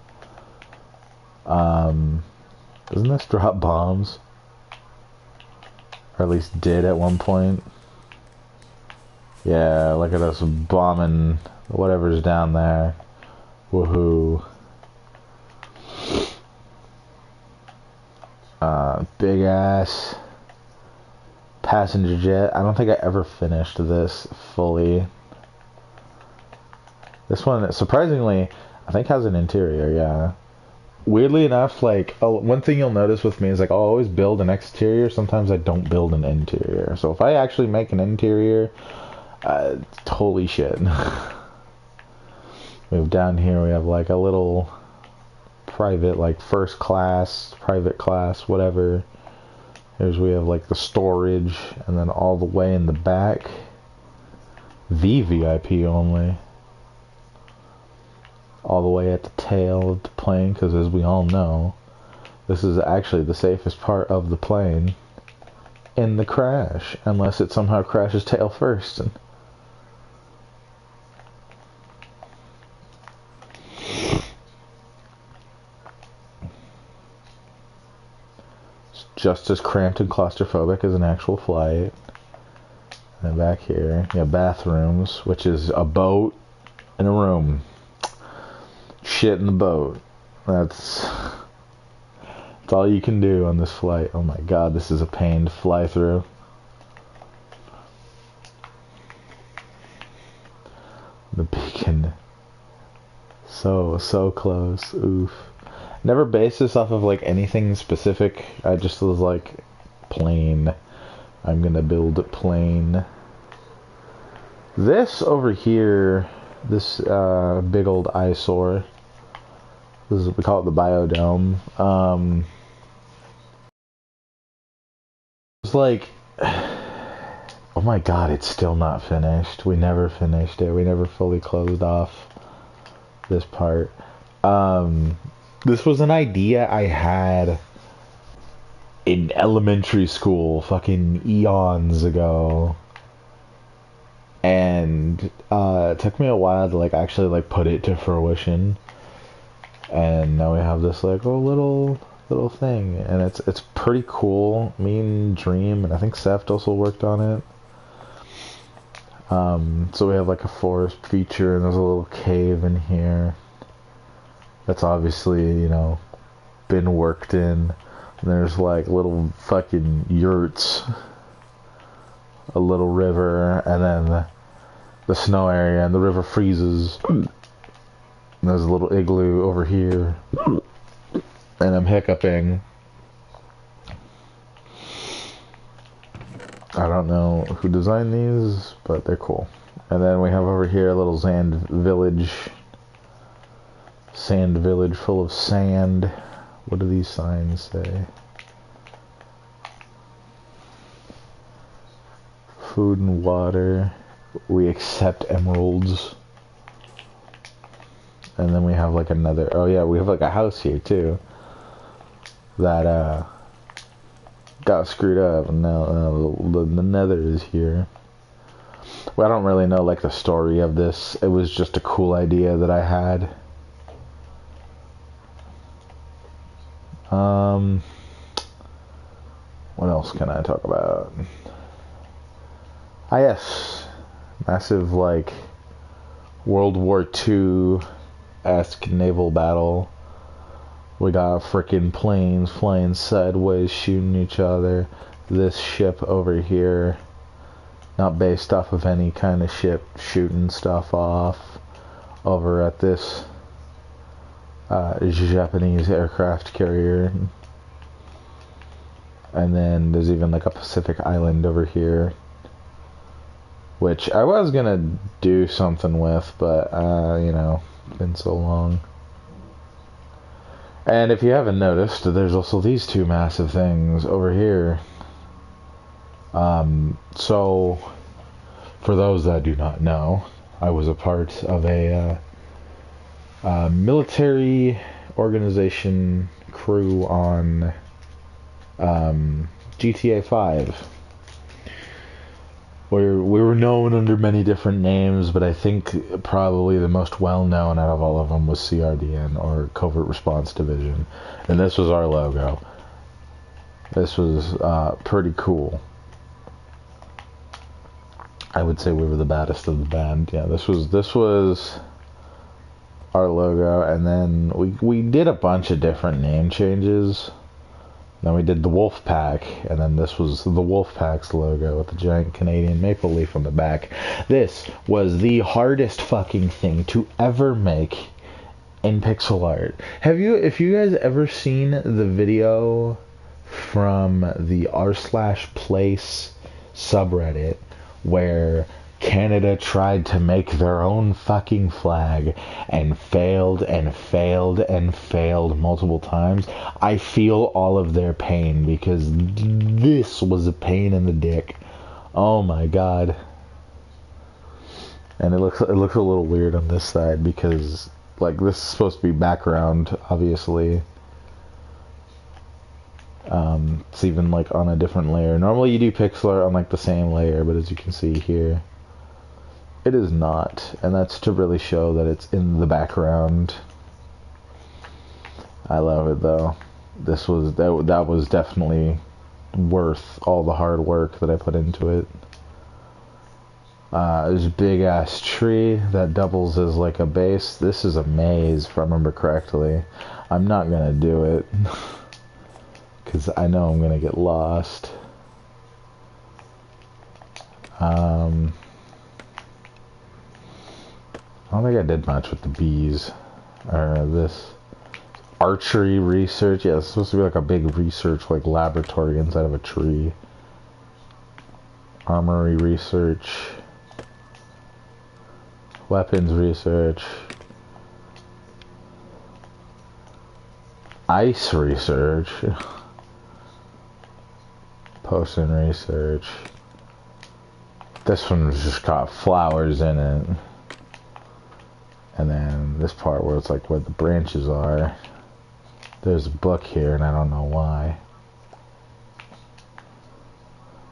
Doesn't this drop bombs? Or at least did at one point. Yeah, look at us bombing whatever's down there. Woohoo. Big ass passenger jet. I don't think I ever finished this fully. This one, surprisingly, I think has an interior, yeah. Weirdly enough, like, one thing you'll notice with me is, like, I'll always build an exterior. Sometimes I don't build an interior. So if I actually make an interior, holy shit. Move down here, we have, like, a little private, like, first class, private class, whatever. Here's we have, like, the storage, and then all the way in the back, VVIP only. All the way at the tail of the plane, because as we all know, this is actually the safest part of the plane in the crash, unless it somehow crashes tail first. And it's just as cramped and claustrophobic as an actual flight. And back here, you have bathrooms, which is a boat and a room. Shit in the boat. That's all you can do on this flight. Oh my god, this is a pain to fly through. The beacon. So close. Oof. Never based this off of like anything specific. I just was like, plane. I'm gonna build a plane. This over here, this big old eyesore. This is, we call it the biodome. It's like, oh my god, it's still not finished. We never finished it. We never fully closed off this part. This was an idea I had in elementary school, fucking eons ago. And it took me a while to like actually like put it to fruition. And now we have this like little thing, and it's pretty cool. Me and Dream, and I think Seft also worked on it. So we have like a forest feature, and there's a little cave in here. That's obviously, you know, been worked in. And there's like little fucking yurts, a little river, and then the snow area, and the river freezes. And there's a little igloo over here. And I'm hiccuping. I don't know who designed these, but they're cool. And then we have over here a little sand village. Sand village full of sand. What do these signs say? Food and water. We accept emeralds. And then we have like another, oh yeah, we have like a house here too. That got screwed up, and now the nether is here. Well, I don't really know like the story of this. It was just a cool idea that I had. What else can I talk about? Yes, massive like World War II-esque naval battle. We got frickin' planes flying sideways, shooting each other. This ship over here, not based off of any kind of ship, shooting stuff off. Over at this Japanese aircraft carrier. And then there's even like a Pacific island over here, which I was gonna do something with, but you know, been so long. And if you haven't noticed, there's also these two massive things over here. So, for those that do not know, I was a part of a military organization crew on GTA 5. We were known under many different names, but I think probably the most well-known out of all of them was CRDN, or Covert Response Division. And this was our logo. This was pretty cool. I would say we were the baddest of the band. Yeah, this was our logo, and then we did a bunch of different name changes. Then we did the Wolfpack, and then this was the Wolfpack's logo with the giant Canadian maple leaf on the back. This was the hardest fucking thing to ever make in pixel art. If you guys ever seen the video from the r/place subreddit where Canada tried to make their own fucking flag and failed and failed and failed multiple times, I feel all of their pain, because this was a pain in the dick. Oh my god. And it looks a little weird on this side because, like, this is supposed to be background, obviously. It's even like on a different layer. Normally you do pixel art on like the same layer, but as you can see here, it is not, and that's to really show that it's in the background. I love it though. That was definitely worth all the hard work that I put into it. There's a big ass tree that doubles as like a base. This is a maze, if I remember correctly. I'm not gonna do it because I know I'm gonna get lost. I don't think I did much with the bees. Or this archery research. Yeah, it's supposed to be like a big research, like laboratory inside of a tree. Armory research. Weapons research. Ice research. Potion research. This one's just got flowers in it. And then this part where it's like where the branches are, there's a book here and I don't know why.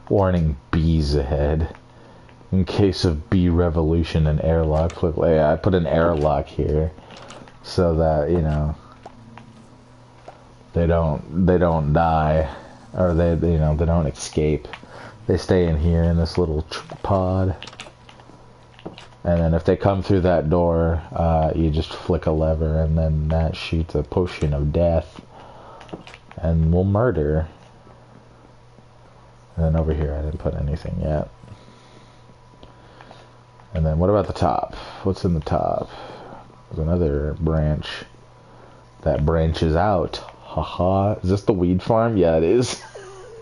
Warning, bees ahead. In case of bee revolution and airlock. Look, I put an airlock here so that, you know, they don't die, or they don't escape. They stay in here in this little pod. And then if they come through that door, you just flick a lever, and then that shoots a potion of death, and will murder. And then over here, I didn't put anything yet. And then what about the top? What's in the top? There's another branch that branches out. Haha. Is this the weed farm? Yeah, it is.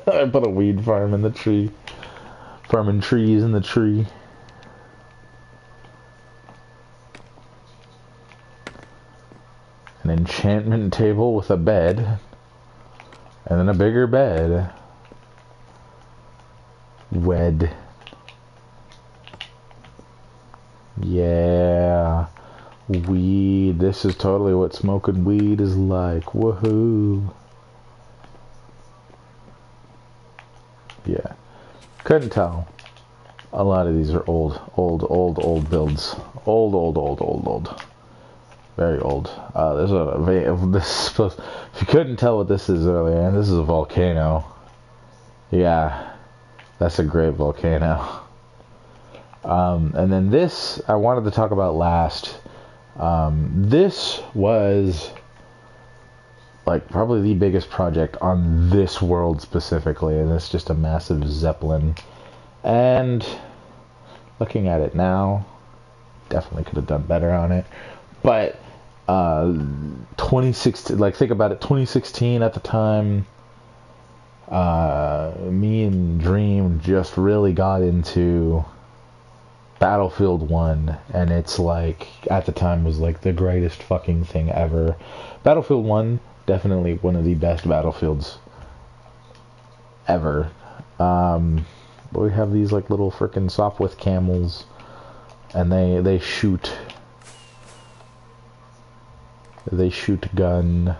I put a weed farm in the tree. Farming trees in the tree. An enchantment table with a bed, and then a bigger bed. Wed. Yeah. Weed. This is totally what smoking weed is like. Woohoo. Yeah. Couldn't tell. A lot of these are old builds. Old. Very old. If you couldn't tell what this is earlier, this is a volcano. Yeah, that's a great volcano. And then this, I wanted to talk about last. This was like probably the biggest project on this world specifically, and it's just a massive Zeppelin. And looking at it now, definitely could have done better on it. But 2016, like think about it, 2016 at the time, me and Dream just really got into Battlefield 1, and it's like, at the time was like the greatest fucking thing ever. Battlefield 1, definitely one of the best Battlefields ever. But we have these like little frickin' Sopwith camels, and they shoot gun.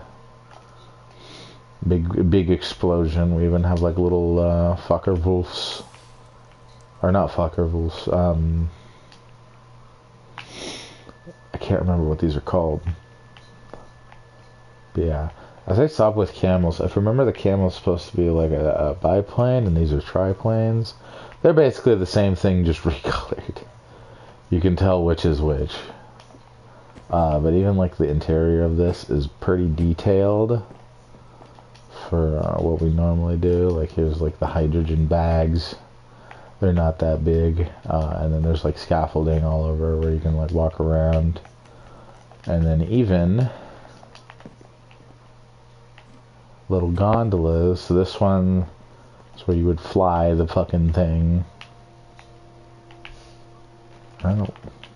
Big explosion. We even have like little Focke-Wulfs. Or not Focke-Wulfs. I can't remember what these are called. But yeah. I say Sopwith camels. If I remember, the camel is supposed to be like a biplane, and these are triplanes. They're basically the same thing, just recolored. You can tell which is which. But even like the interior of this is pretty detailed for what we normally do. Like here's like the hydrogen bags. They're not that big. And then there's like scaffolding all over where you can like walk around. And then even little gondolas. So this one is where you would fly the fucking thing. I don't.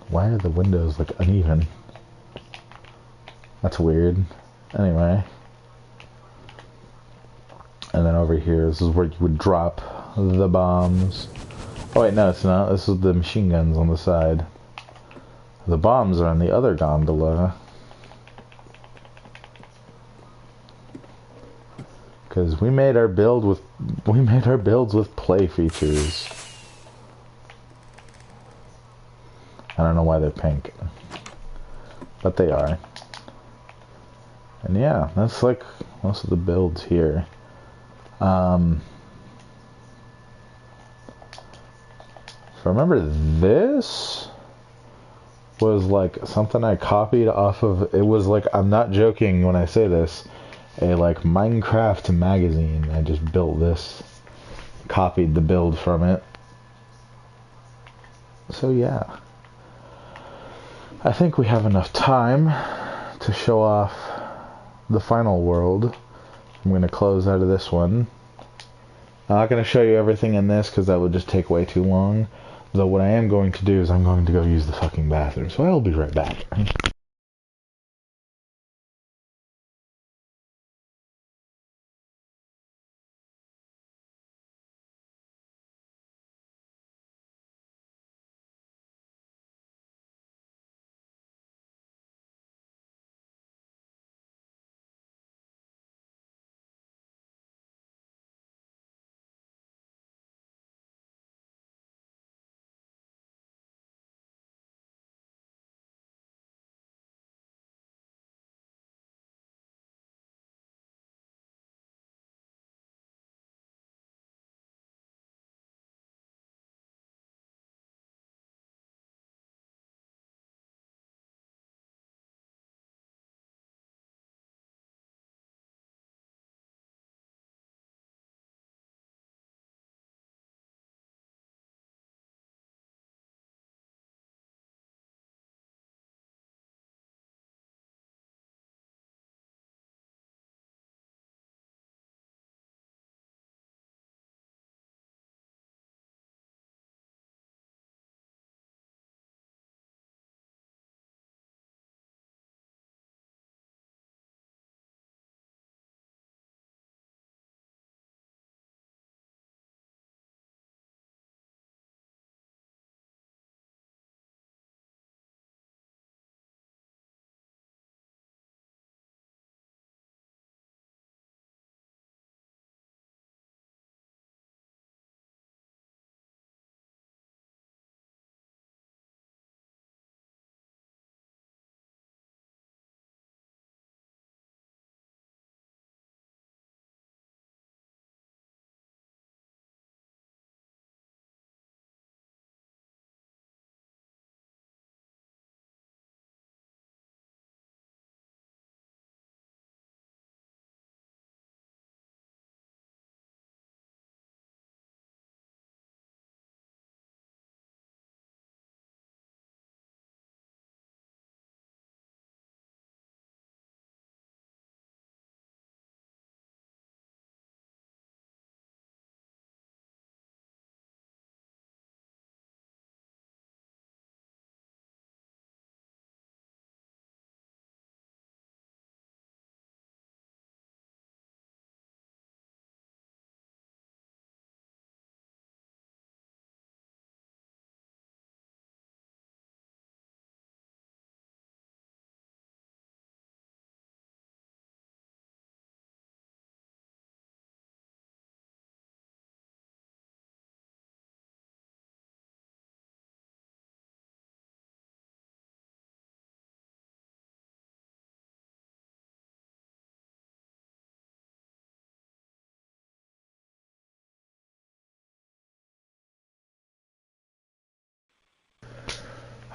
Why are the windows like uneven? That's weird. Anyway. And then over here, this is where you would drop the bombs. Oh wait, no, it's not. This is the machine guns on the side. The bombs are on the other gondola. Because we made our builds with play features. I don't know why they're pink, but they are. And yeah, that's like most of the builds here. So remember this was like something I copied off of. It was like, I'm not joking when I say this, a like Minecraft magazine. I just built this, copied the build from it. So yeah, I think we have enough time to show off the final world. I'm going to close out of this one. I'm not going to show you everything in this because that would just take way too long. Though what I am going to do is I'm going to go use the fucking bathroom. So I'll be right back.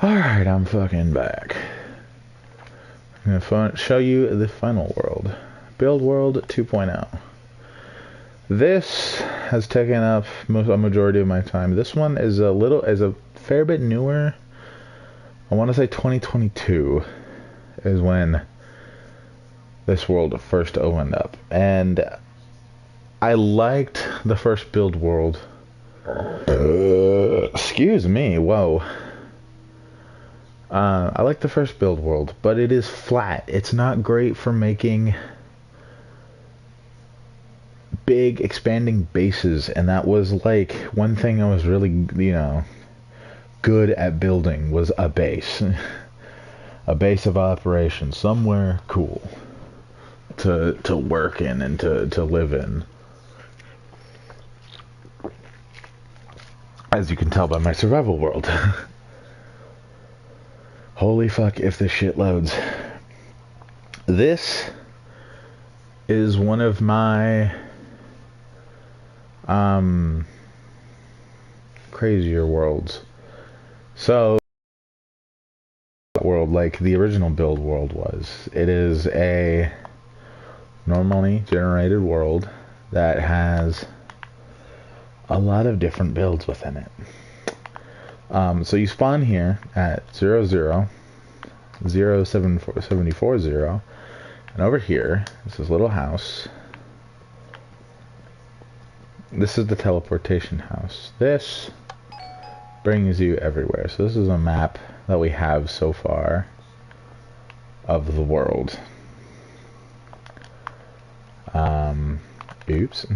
Alright, I'm fucking back. I'm gonna show you the final world. Build World 2.0. This has taken up a majority of my time. This one is a fair bit newer. I want to say 2022 is when this world first opened up. And I liked the first Build World. Excuse me, whoa. I like the first Build World, but it is flat. It's not great for making big expanding bases, and that was like one thing I was really, good at building was a base. A base of operations, somewhere cool to work in and to live in. As you can tell by my survival world. Holy fuck if this shit loads. This is one of my crazier worlds. So world like the original Build World was. It is a normally generated world that has a lot of different builds within it. So you spawn here at 00740, and over here is this little house. This is the teleportation house. This brings you everywhere. So this is a map that we have so far of the world. Oops.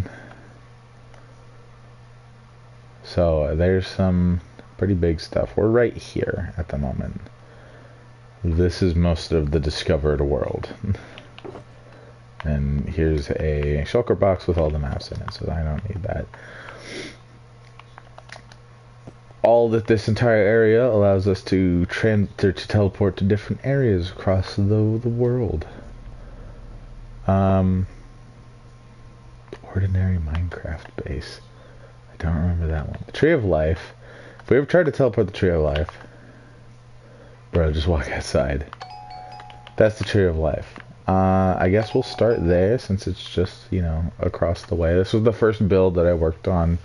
So there's some pretty big stuff. We're right here at the moment. This is most of the discovered world. And here's a shulker box with all the maps in it, so I don't need that. All that this entire area allows us to teleport to different areas across the world. Ordinary Minecraft base. I don't remember that one. The Tree of Life. If we ever tried to teleport the Tree of Life, bro, just walk outside. That's the Tree of Life. I guess we'll start there since it's just, across the way. This was the first build that I worked on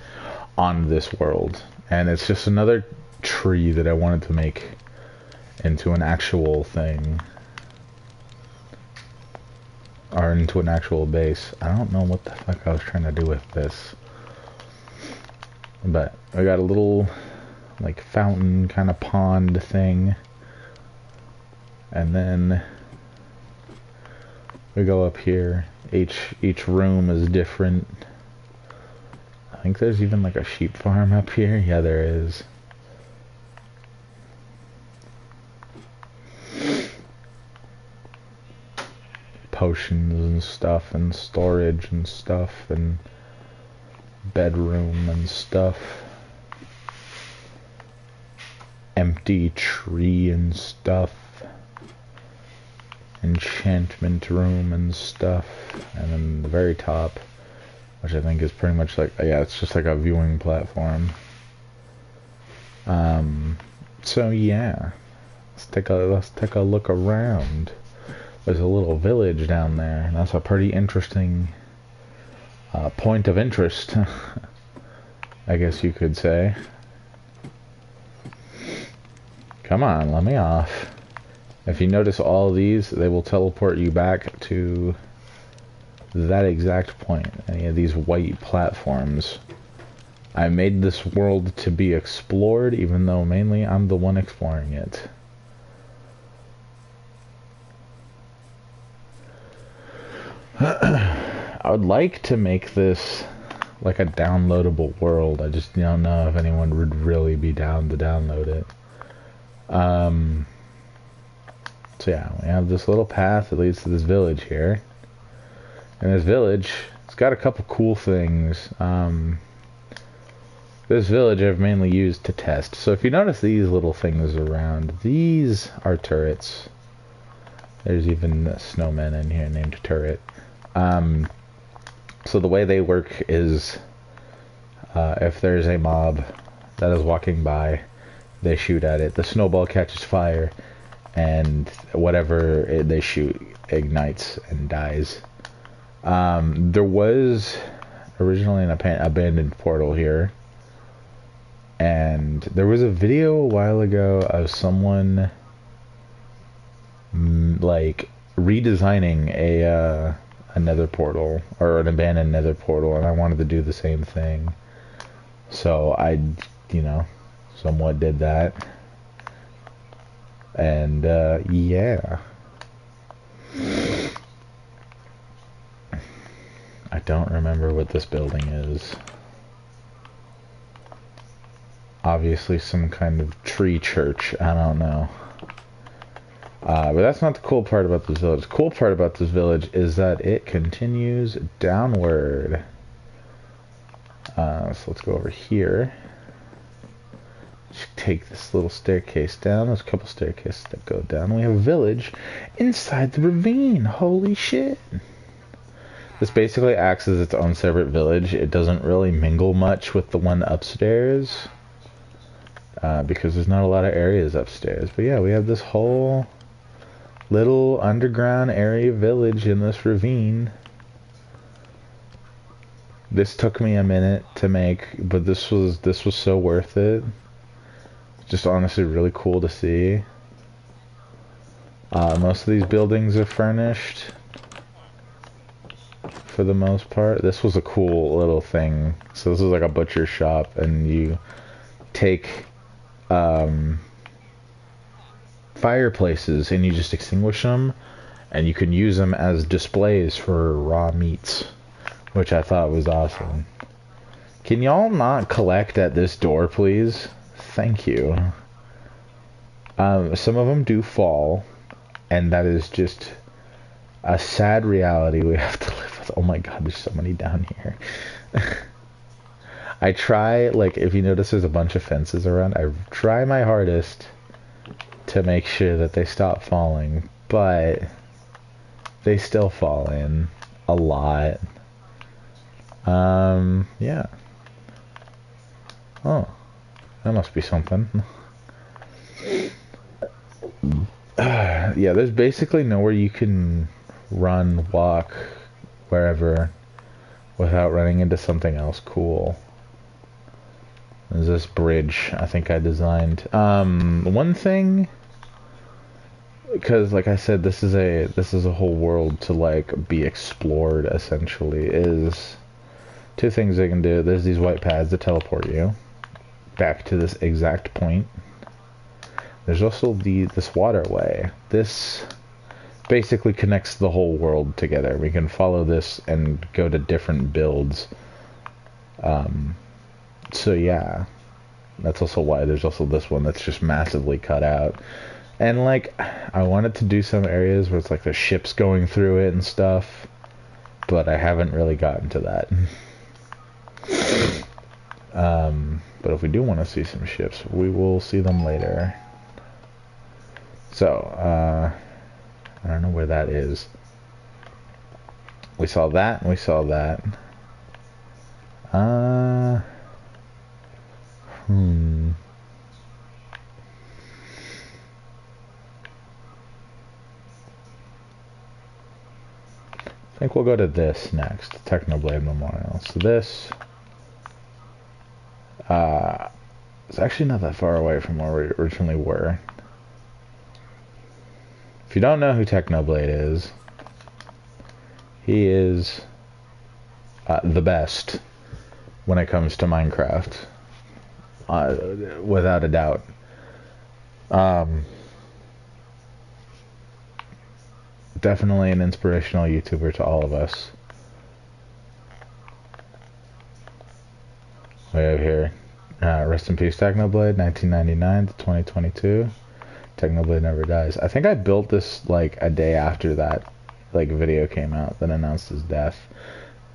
this world. And it's just another tree that I wanted to make into an actual thing. Or into an actual base. I don't know what the fuck I was trying to do with this. But I got a little, like, fountain kind of pond thing. And then we go up here. Each room is different. I think there's even like a sheep farm up here. Yeah, there is. Potions and stuff, and storage and stuff, and bedroom and stuff. Empty tree and stuff. Enchantment room and stuff. And then the very top, which I think is pretty much like, yeah, it's just like a viewing platform. So yeah, let's take a look around. There's a little village down there, and that's a pretty interesting point of interest, I guess you could say. Come on, let me off. If you notice all these, they will teleport you back to that exact point. Any of these white platforms. I made this world to be explored, even though mainly I'm the one exploring it. I would like to make this like a downloadable world. I just don't know if anyone would really be down to download it. So yeah, we have this little path that leads to this village here. And this village, it's got a couple cool things. This village I've mainly used to test. So if you notice these little things around, these are turrets. There's even a snowman in here named Turret. So the way they work is if there's a mob that is walking by, they shoot at it. The snowball catches fire, and whatever they shoot ignites and dies. There was originally an abandoned portal here, and there was a video a while ago of someone like redesigning a nether portal, or an abandoned nether portal, and I wanted to do the same thing, so I, you know, somewhat did that. And yeah, I don't remember what this building is. Obviously some kind of tree church, I don't know. But that's not the cool part about this village. The cool part about this village is that it continues downward. So let's go over here. Take this little staircase down. There's a couple staircases that go down. We have a village inside the ravine. Holy shit. This basically acts as its own separate village. It doesn't really mingle much with the one upstairs, because there's not a lot of areas upstairs. But yeah, we have this whole little underground area village in this ravine. This took me a minute to make, but this was so worth it. Just honestly really cool to see. Most of these buildings are furnished for the most part. This was a cool little thing. So this is like a butcher shop, and you take fireplaces and you just extinguish them, and you can use them as displays for raw meats, which I thought was awesome. Can y'all not collect at this door, please? Thank you. Some of them do fall, and that is just a sad reality we have to live with. Oh my god, there's so many down here. I try, like, if you notice there's a bunch of fences around, I try my hardest to make sure that they stop falling, but they still fall in a lot. Yeah. Oh. That must be something. Yeah, there's basically nowhere you can run, walk, wherever, without running into something else cool. There's this bridge I think I designed. One thing, because like I said, this is a whole world to like be explored essentially, is two things they can do. There's these white pads that teleport you back to this exact point. There's also this waterway. This basically connects the whole world together. We can follow this and go to different builds. So yeah, that's also why there's also this one that's just massively cut out. And like, I wanted to do some areas where it's like the ships going through it and stuff, but I haven't really gotten to that. But if we do want to see some ships, we will see them later. So, I don't know where that is. We saw that, and we saw that. I think we'll go to this next, Technoblade Memorial. So this, it's actually not that far away from where we originally were. If you don't know who Technoblade is, he is the best when it comes to Minecraft, without a doubt. Definitely an inspirational YouTuber to all of us. We have here, rest in peace Technoblade, 1999 to 2022. Technoblade never dies. I think I built this like a day after that like video came out that announced his death.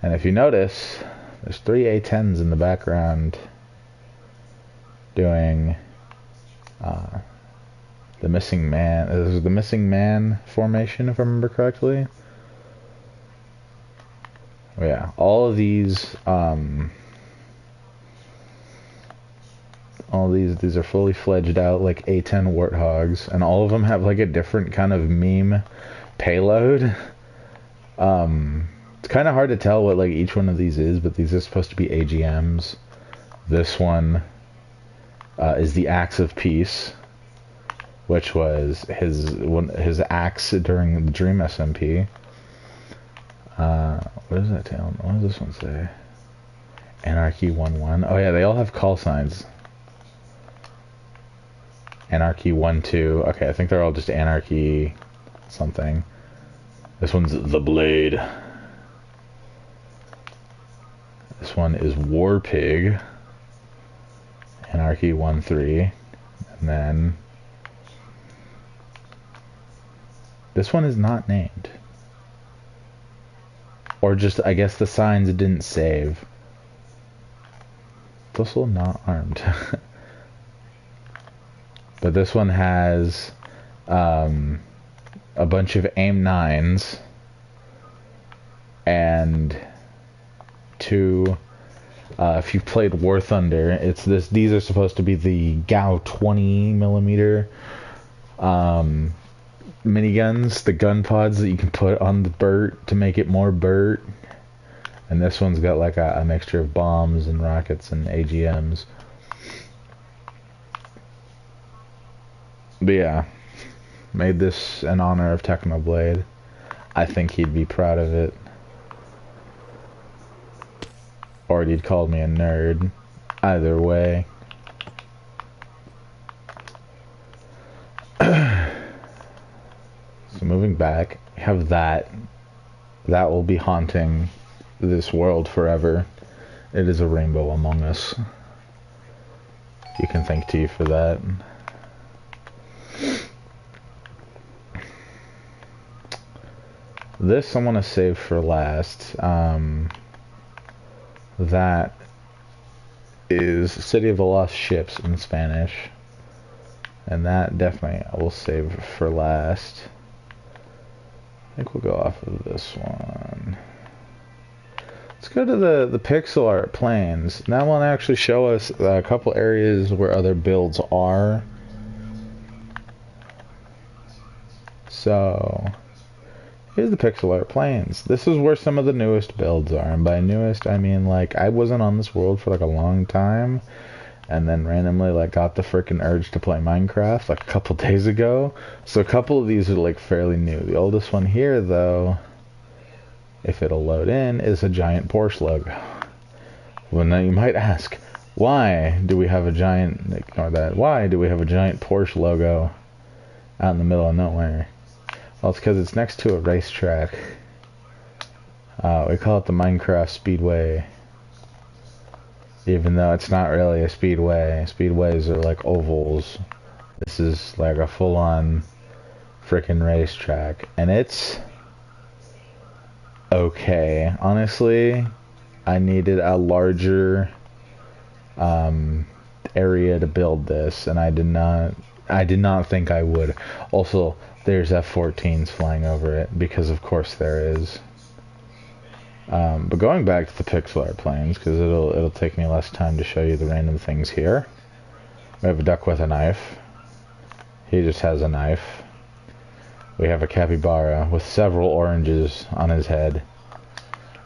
And if you notice, there's 3 A10s in the background doing the missing man. This is the missing man formation, if I remember correctly. Oh, yeah, all of these All these are fully fledged out, like A10 warthogs, and all of them have like a different kind of meme payload. It's kind of hard to tell what like each one of these is, but these are supposed to be AGMs. This one is the Axe of Peace, which was his axe during the Dream SMP. What does that tell? What does this one say? Anarchy 1-1. Oh yeah, they all have call signs. Anarchy 1-2. Okay, I think they're all just Anarchy something. This one's the Blade. This one is War Pig. Anarchy 1-3. And then this one is not named. Or just, I guess the signs didn't save. Also not armed. But this one has a bunch of aim 9s and two. If you've played War Thunder, it's this. These are supposed to be the Gao 20mm miniguns, the gun pods that you can put on the Burt to make it more Burt. And this one's got like a mixture of bombs and rockets and AGMs. But yeah, made this in honor of Technoblade. I think he'd be proud of it. Or he'd call me a nerd. Either way. So moving back, we have that. That will be haunting this world forever. It is a rainbow among us. You can thank T for that. This I want to save for last. That is City of the Lost Ships in Spanish. And that definitely I will save for last. I think we'll go off of this one. Let's go to the pixel art planes. That will actually show us a couple areas where other builds are. So here's the pixel art planes. This is where some of the newest builds are, and by newest I mean like I wasn't on this world for like a long time, and then randomly like got the freaking urge to play Minecraft like a couple days ago. So a couple of these are like fairly new. The oldest one here though, if it'll load in, is a giant Porsche logo. Well, now you might ask, why do we have a giant, ignore that, why do we have a giant Porsche logo out in the middle of nowhere? Well, it's because it's next to a racetrack. We call it the Minecraft Speedway. Even though it's not really a speedway. Speedways are like ovals. This is like a full-on freaking racetrack. And it's okay. Honestly, I needed a larger area to build this, and I did not think I would. Also, there's F-14s flying over it, because of course there is. But going back to the pixel art planes, because it'll take me less time to show you the random things here. We have a duck with a knife. He just has a knife. We have a capybara with several oranges on his head.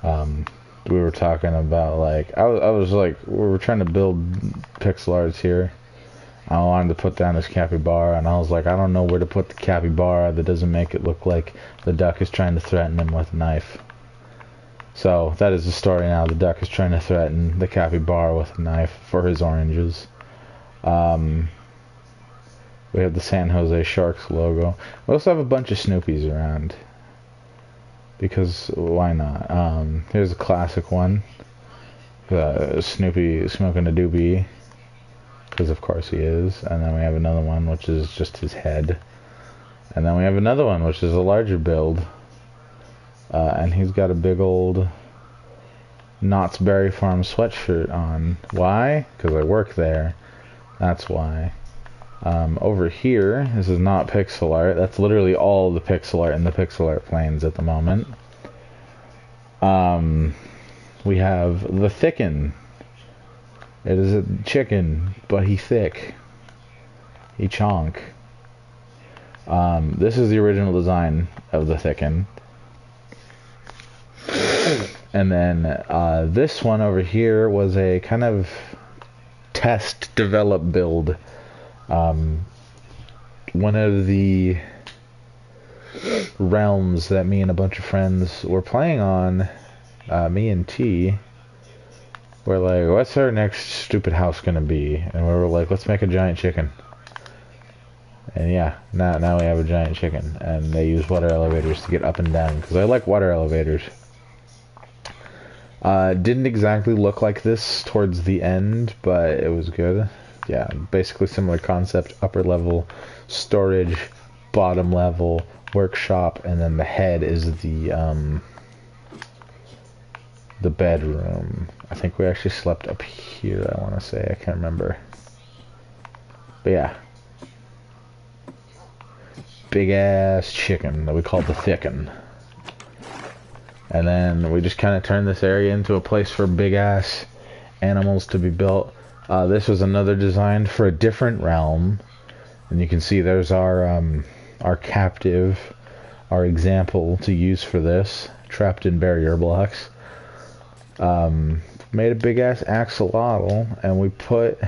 We were talking about like I was like, we were trying to build pixel arts here. I wanted to put down this capybara, and I was like, I don't know where to put the capybara that doesn't make it look like the duck is trying to threaten him with a knife. So that is the story now. The duck is trying to threaten the capybara with a knife for his oranges. We have the San Jose Sharks logo. We also have a bunch of Snoopies around, because why not? Here's a classic one. Snoopy smoking a doobie, because of course he is. And then we have another one which is just his head. And then we have another one which is a larger build. And he's got a big old Knott's Berry Farm sweatshirt on. Why? Because I work there. That's why. Over here, this is not pixel art. That's literally all the pixel art in the pixel art planes at the moment. We have the Thicken, It is a chicken, but he thick. He chonk. This is the original design of the thicken. And then this one over here was a kind of test, develop, build. One of the realms that me and a bunch of friends were playing on, me and T, were like, what's our next stupid house gonna be? And we were like, let's make a giant chicken. And yeah, now we have a giant chicken. And they use water elevators to get up and down, because I like water elevators. Didn't exactly look like this towards the end, but it was good. Yeah, basically similar concept, upper level storage, bottom level workshop, and then the head is the bedroom. I think we actually slept up here, I want to say. I can't remember. But yeah. Big ass chicken that we call the thicken. And then we just kind of turned this area into a place for big ass animals to be built. This was another design for a different realm. And you can see there's our captive, our example to use for this, trapped in barrier blocks. Made a big ass axolotl, and we put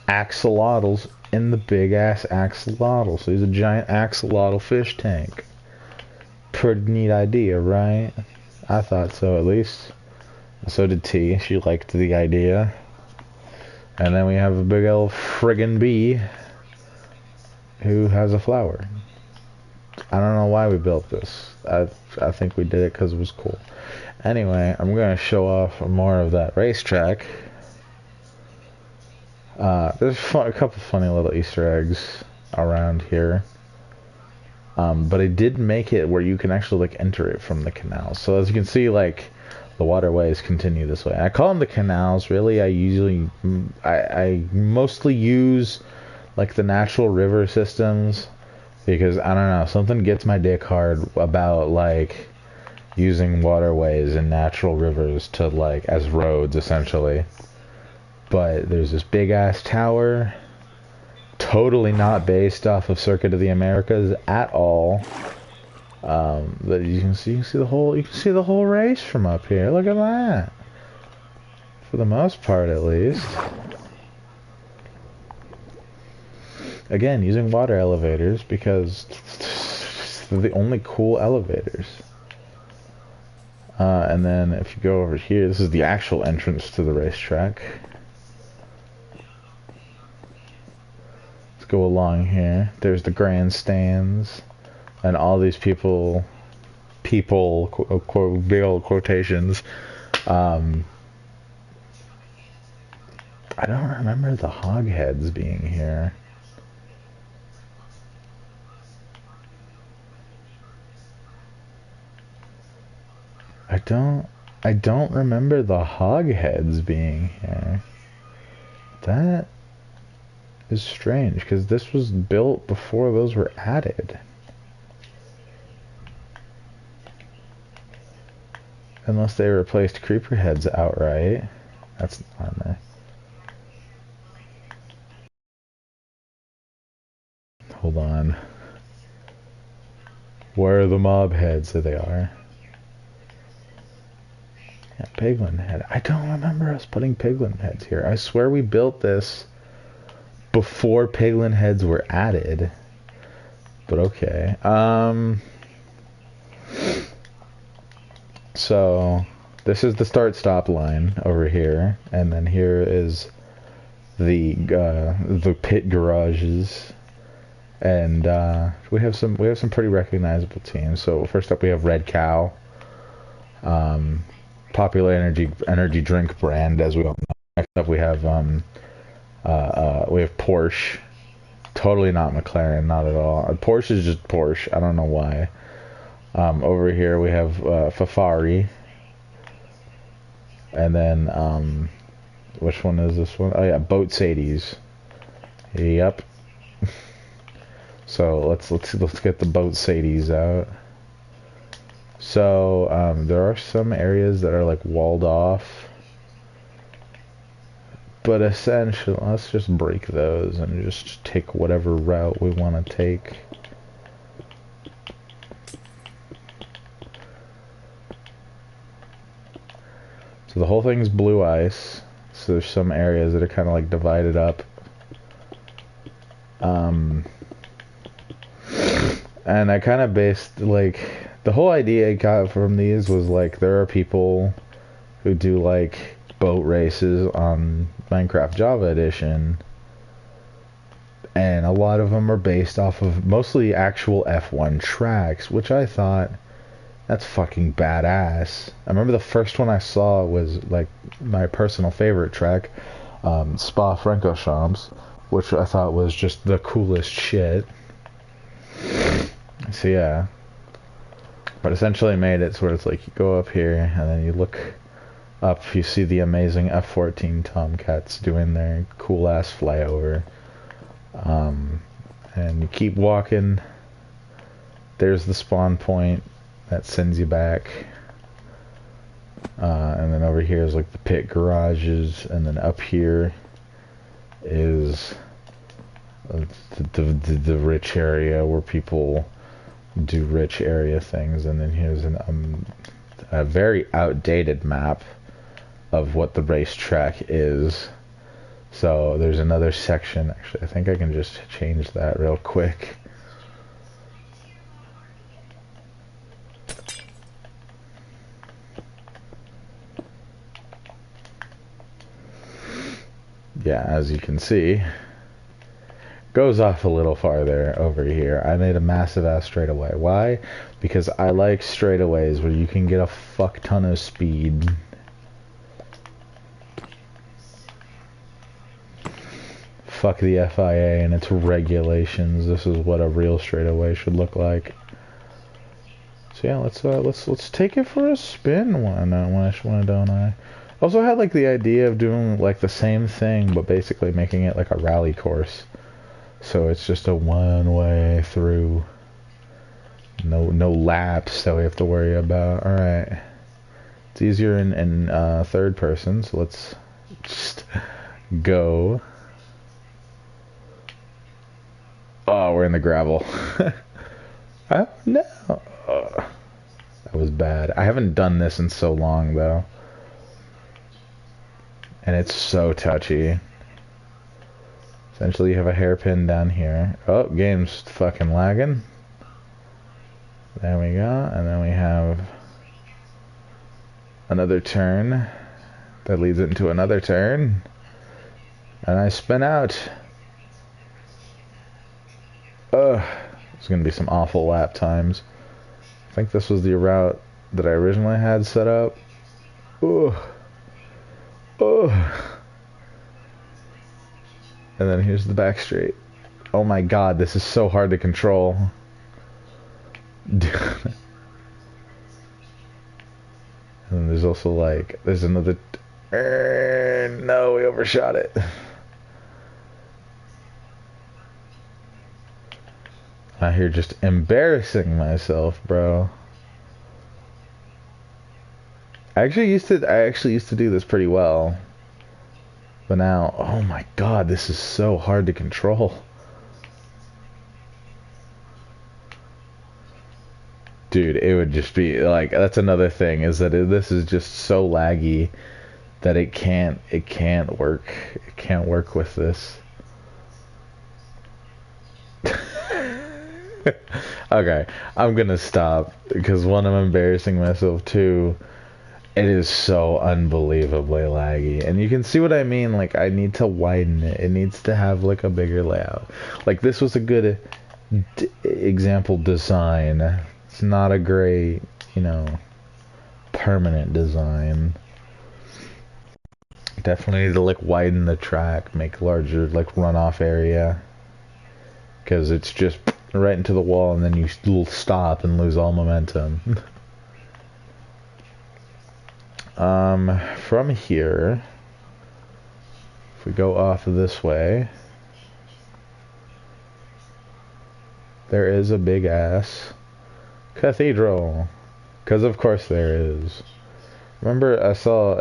axolotls in the big ass axolotl. So he's a giant axolotl fish tank. Pretty neat idea, right? I thought so, at least. So did T. She liked the idea. And then we have a big old friggin' bee who has a flower. I don't know why we built this. I think we did it because it was cool. Anyway, I'm going to show off more of that racetrack. There's a couple funny little Easter eggs around here. But I did make it where you can actually like enter it from the canals. So as you can see, like the waterways continue this way. I call them the canals. Really, I mostly use like the natural river systems because I don't know, something gets my dick hard about like using waterways and natural rivers to like as roads essentially. But there's this big ass tower. Totally not based off of Circuit of the Americas at all. That you can see the whole race from up here. Look at that. For the most part, at least. Again, using water elevators because they're the only cool elevators. And then if you go over here, this is the actual entrance to the racetrack. Go along here. There's the grandstands and all these people quote, big old quotations. I don't remember the hog heads being here. I don't remember the hog heads being here. That is strange because this was built before those were added. Unless they replaced creeper heads outright. That's not there. Hold on. Where are the mob heads? There they are. Yeah, piglin head. I don't remember us putting piglin heads here. I swear we built this before piglin heads were added. But okay. So this is the start-stop line over here, and then here is the pit garages, and we have some pretty recognizable teams. So first up we have Red Cow, popular energy drink brand, as we all know. Next up we have Porsche. Totally not McLaren, not at all. Porsche is just Porsche. I don't know why. Over here we have Fafari. And then, which one is this one? Oh yeah, Boat Sadies. Yep. So let's get the Boat Sadies out. So there are some areas that are like walled off. But essentially, let's just break those and just take whatever route we want to take. So the whole thing's blue ice. So there's some areas that are kind of like divided up. And I kind of based, like, the whole idea I got from these was, like, there are people who do, like, boat races on Minecraft Java Edition. And a lot of them are based off of mostly actual F1 tracks, which I thought, that's fucking badass. I remember the first one I saw was, like, my personal favorite track, Spa-Francorchamps, which I thought was just the coolest shit. So yeah, but essentially made it so it's like you go up here and then you look up, you see the amazing F-14 Tomcats doing their cool ass flyover, and you keep walking. There's the spawn point that sends you back, and then over here is like the pit garages, and then up here is the rich area where people do rich area things, and then here's a very outdated map of what the racetrack is. So there's another section. Actually, I think I can just change that real quick. Yeah, as you can see, goes off a little farther over here. I made a massive ass straightaway. Why? Because I like straightaways where you can get a fuck ton of speed. Fuck the FIA and its regulations. This is what a real straightaway should look like. So yeah, let's take it for a spin. Why don't I? Also had like the idea of doing like the same thing, but basically making it like a rally course. So it's just a one-way through. No laps that we have to worry about. Alright. It's easier in third person, so let's just go. Oh, we're in the gravel. Oh, no. That was bad. I haven't done this in so long, though. And it's so touchy. Essentially, you have a hairpin down here. Oh, game's fucking lagging. There we go. And then we have another turn that leads into another turn. And I spin out. Ugh. There's going to be some awful lap times. I think this was the route that I originally had set up. Ugh. Ugh. And then here's the back straight. Oh my god, this is so hard to control. And then there's also like, there's another... No, we overshot it. Out here just embarrassing myself, bro. I actually used to do this pretty well. But now, oh my god, this is so hard to control. Dude, it would just be like, that's another thing, is that this is just so laggy that it can't work. It can't work with this. Okay, I'm gonna stop because one, I'm embarrassing myself, two, it is so unbelievably laggy. And you can see what I mean, like I need to widen it. It needs to have like a bigger layout. Like this was a good example design. It's not a great, permanent design. Definitely need to like widen the track, make larger like runoff area. Because it's just right into the wall and then you stop and lose all momentum. From here, if we go off of this way, there is a big ass cathedral. Because of course there is. Remember I saw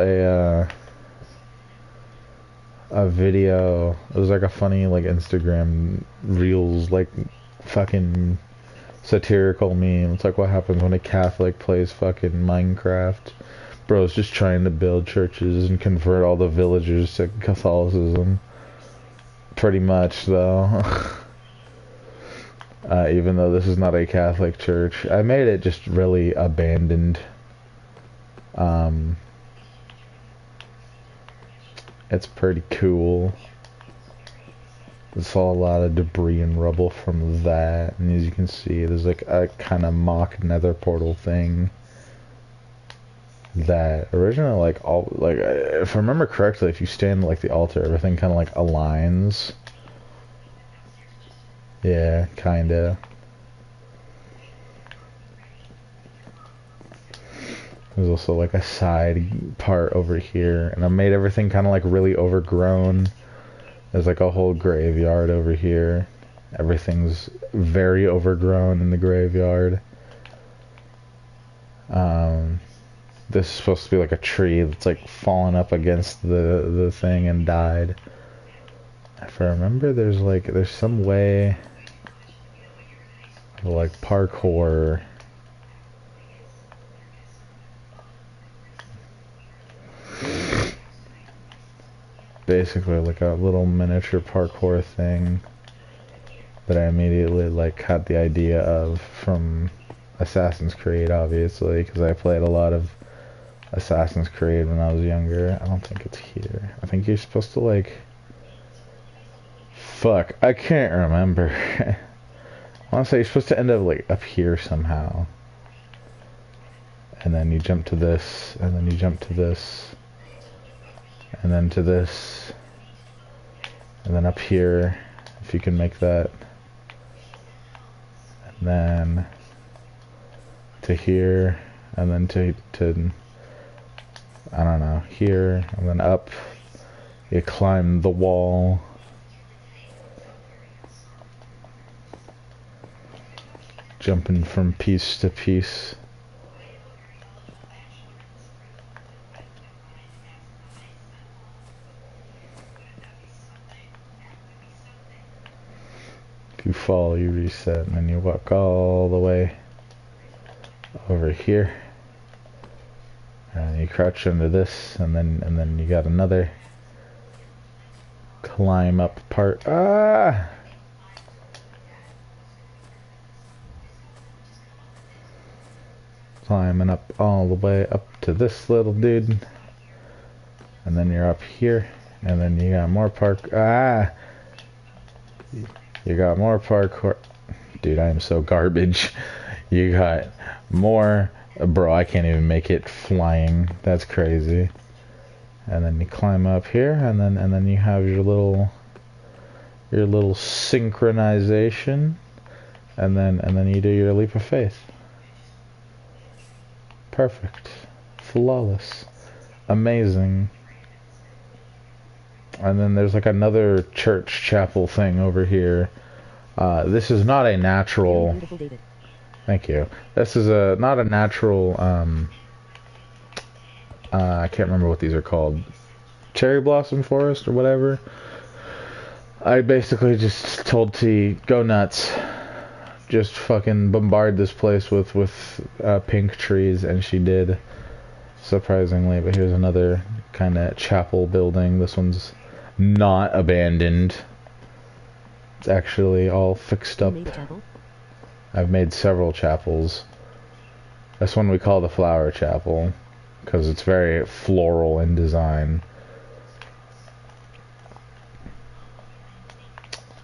a video. It was like a funny like Instagram reels like fucking satirical meme. It's like what happens when a Catholic plays fucking Minecraft. Bro's just trying to build churches and convert all the villagers to Catholicism. Pretty much, though. Even though this is not a Catholic church. I made it just really abandoned. It's pretty cool. I saw a lot of debris and rubble from that, and as you can see, there's like a kind of mock nether portal thing that originally, like, all, like, if I remember correctly, if you stand like the altar, everything kind of like aligns. Yeah, kinda. There's also like a side part over here, and I made everything kind of like really overgrown. There's like a whole graveyard over here. Everything's very overgrown in the graveyard. This is supposed to be like a tree that's like fallen up against the thing and died. If I remember, there's some way of like parkour. Basically like a little miniature parkour thing that I immediately like had the idea of from Assassin's Creed, obviously, because I played a lot of Assassin's Creed when I was younger. I don't think it's here. I think you're supposed to like... Fuck, I can't remember. I want to say you're supposed to end up like up here somehow. And then you jump to this, and then you jump to this, and then to this, and then up here, if you can make that, and then to here, and then to I don't know, here, and then up. You climb the wall. Jumping from piece to piece. If you fall, you reset, and then you walk all the way over here, and you crouch under this, and then you got another climb up part. Ah! Climbing up all the way up to this little dude, and then you're up here, and then you got more parkour. You got more parkour. Dude, I am so garbage. You got more. Bro, I can't even make it flying. That's crazy. And then you climb up here, and then you have your little synchronization, and then you do your leap of faith. Perfect. Flawless. Amazing. And then there's like another church chapel thing over here. This is not a natural... Thank you. This is not a natural... I can't remember what these are called. Cherry blossom forest or whatever. I basically just told T, go nuts. Just fucking bombard this place with pink trees, and she did, surprisingly. But here's another kind of chapel building. This one's not abandoned. It's actually all fixed up. I've made several chapels. This one we call the flower chapel because it's very floral in design.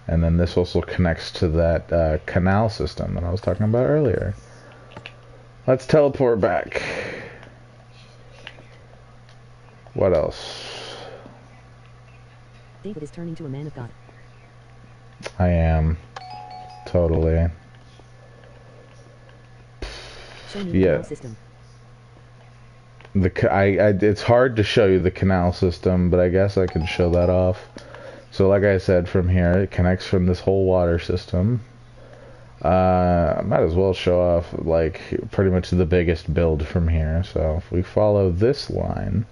And then this also connects to that canal system that I was talking about earlier. Let's teleport back. What else? David is turning to a man of God. I am. Totally. Show me the canal system. It's hard to show you the canal system, but I guess I can show that off. So like I said, from here, it connects from this whole water system. I might as well show off, like, pretty much the biggest build from here. So if we follow this line,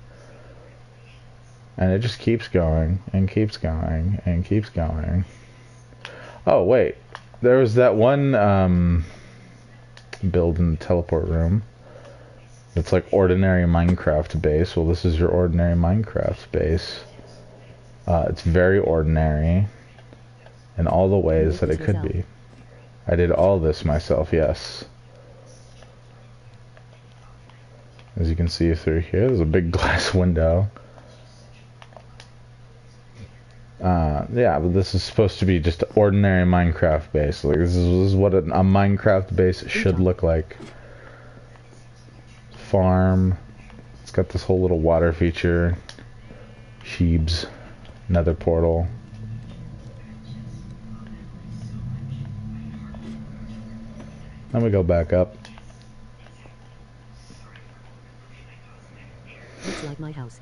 And it just keeps going, and keeps going, and keeps going. Oh, wait. There was that one, build in the teleport room. It's like ordinary Minecraft base. Well, this is your ordinary Minecraft base. It's very ordinary in all the ways that it could be. I did all this myself, yes. As you can see through here, there's a big glass window. Yeah, but this is supposed to be just an ordinary Minecraft base. Like this is what a Minecraft base should look like. Farm. It's got this whole little water feature. Sheebs. Nether portal. Then we go back up. Looks like my house.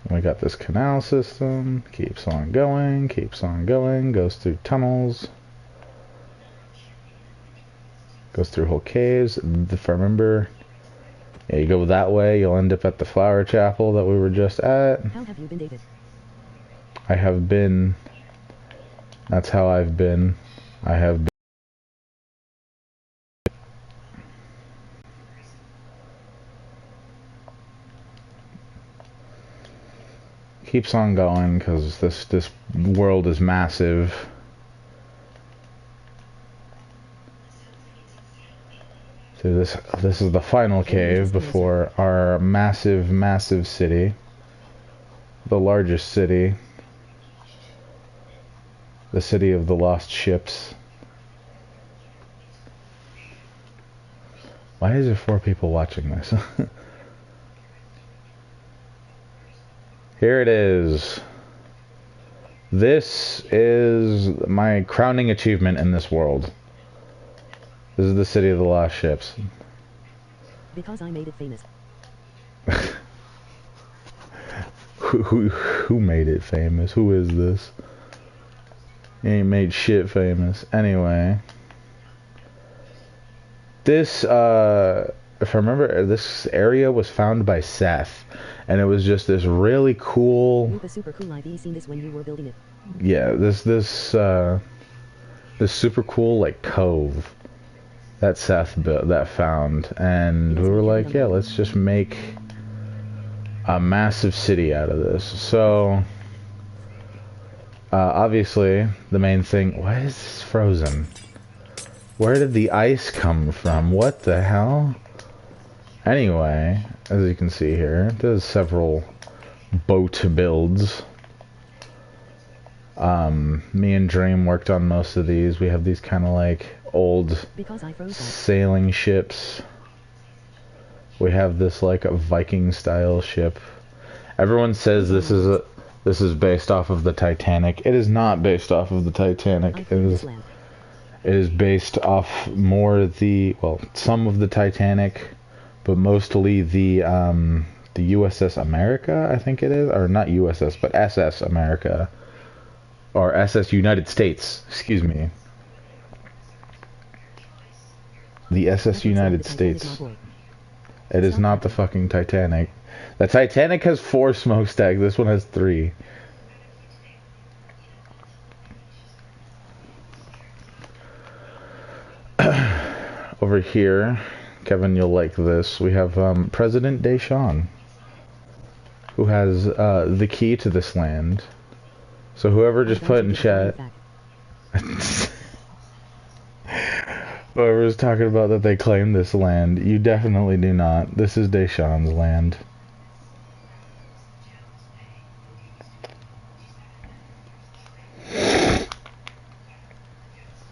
We got this canal system. Keeps on going, goes through tunnels. Goes through whole caves. If I remember, yeah, you go that way, you'll end up at the flower chapel that we were just at. How have you been, David? I have been. That's how I've been. I have been. Keeps on going because this world is massive. So this is the final cave before our massive city, the largest city, the city of the lost ships. Why is there 4 people watching this? Here it is. This is my crowning achievement in this world. This is the city of the lost ships. Because I made it famous. Who made it famous? Who is this? He ain't made shit famous. Anyway. This, if I remember, this area was found by Seth. And it was just this really cool... Super cool. I've seen this when you were building it. Yeah, this super cool, like, cove that Seth built, that found. And we were like, yeah, let's just make a massive city out of this. So, obviously, the main thing... Why is this frozen? Where did the ice come from? What the hell? Anyway, as you can see here, there's several boat builds. Me and Dream worked on most of these. We have these kind of like old sailing ships. We have this like a Viking style ship. Everyone says this is based off of the Titanic. It is not based off of the Titanic. It is based off more some of the Titanic. But mostly the USS America, I think it is, or not USS, but SS America, or SS United States, excuse me. The SS United States. It is not the fucking Titanic. The Titanic has 4 smokestacks, this one has 3. Over here... Kevin, you'll like this. We have President Deshawn, who has the key to this land. So whoever just put in chat, whoever's talking about that they claim this land, you definitely do not. This is Deshawn's land.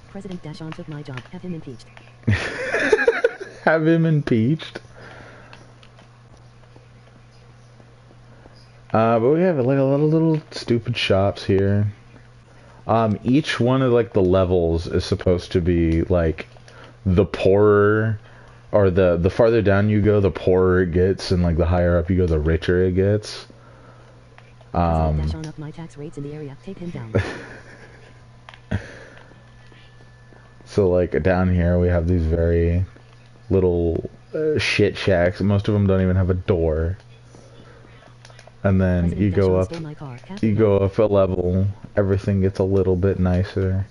President Deshawn took my job. Have him impeached. Have him impeached. But we have like a lot of little stupid shops here. Each one of like the levels is supposed to be like the poorer, or the farther down you go, the poorer it gets, and like the higher up you go, the richer it gets. Deshawn up my tax rates in the area. Take him down. So like down here we have these very little shit shacks. Most of them don't even have a door. And then President you go Deshaun up, stole my car. you go up a level, everything gets a little bit nicer.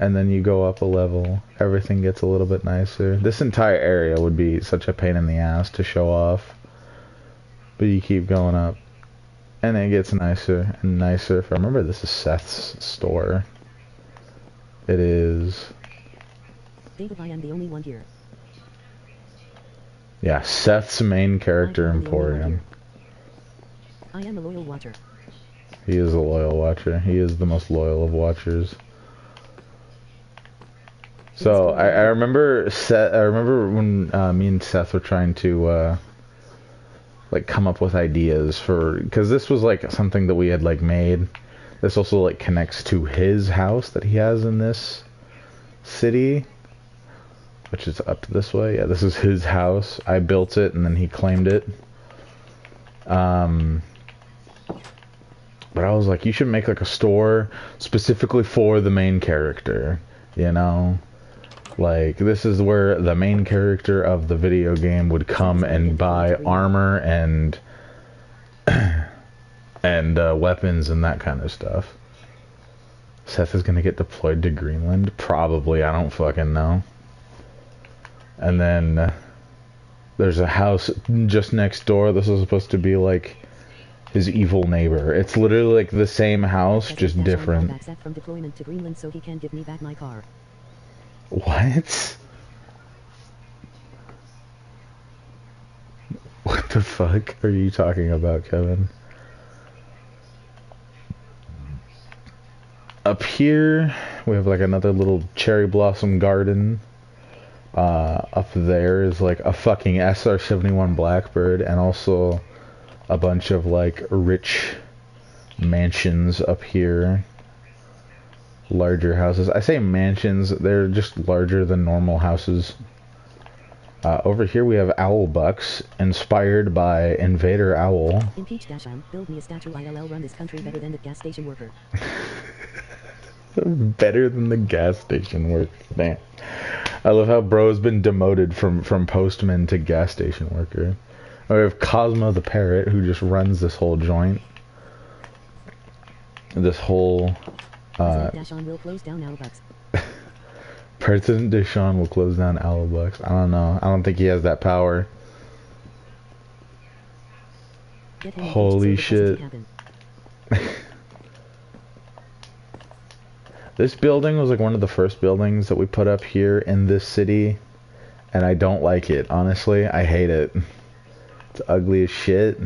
And then you go up a level, everything gets a little bit nicer. This entire area would be such a pain in the ass to show off. But you keep going up. And it gets nicer and nicer. If I remember, this is Seth's store. It is. David, I am the only one here. Yeah, Seth's main character I am the only one emporium. here. I am a loyal watcher. He is a loyal watcher. He is the most loyal of watchers. So I remember Seth. I remember when me and Seth were trying to like come up with ideas for, because this was like something that we had like made. This also like connects to his house that he has in this city, which is up this way. Yeah, this is his house. I built it and then he claimed it. But I was like, you should make like a store specifically for the main character, you know? Like, this is where the main character of the video game would come and buy armor and weapons and that kind of stuff. Seth is gonna get deployed to Greenland? Probably, I don't fucking know. And then there's a house just next door. This is supposed to be like his evil neighbor. It's literally like the same house, just President Deshaun different. brought back Seth from deployment to Greenland so he can give me back my car. What? What the fuck are you talking about, Kevin? Up here, we have like another little cherry blossom garden. Up there is like a fucking SR-71 Blackbird and also a bunch of like rich mansions up here. Larger houses. I say mansions, they're just larger than normal houses. Over here we have owl bucks, inspired by Invader Owl. Impeach Dashan, build me a statue. ILL run this country better than the gas station worker. Better than the gas station worker. Damn. I love how bro's been demoted from postman to gas station worker. We have Cosmo the Parrot, who just runs this whole joint. This whole... President Deshaun will close down Owlbucks. President Deshaun will close down Owlbucks. I don't know. I don't think he has that power. Get him Holy impeached so the shit. president happen. This building was like one of the first buildings that we put up here in this city. And I don't like it, honestly. I hate it. It's ugly as shit.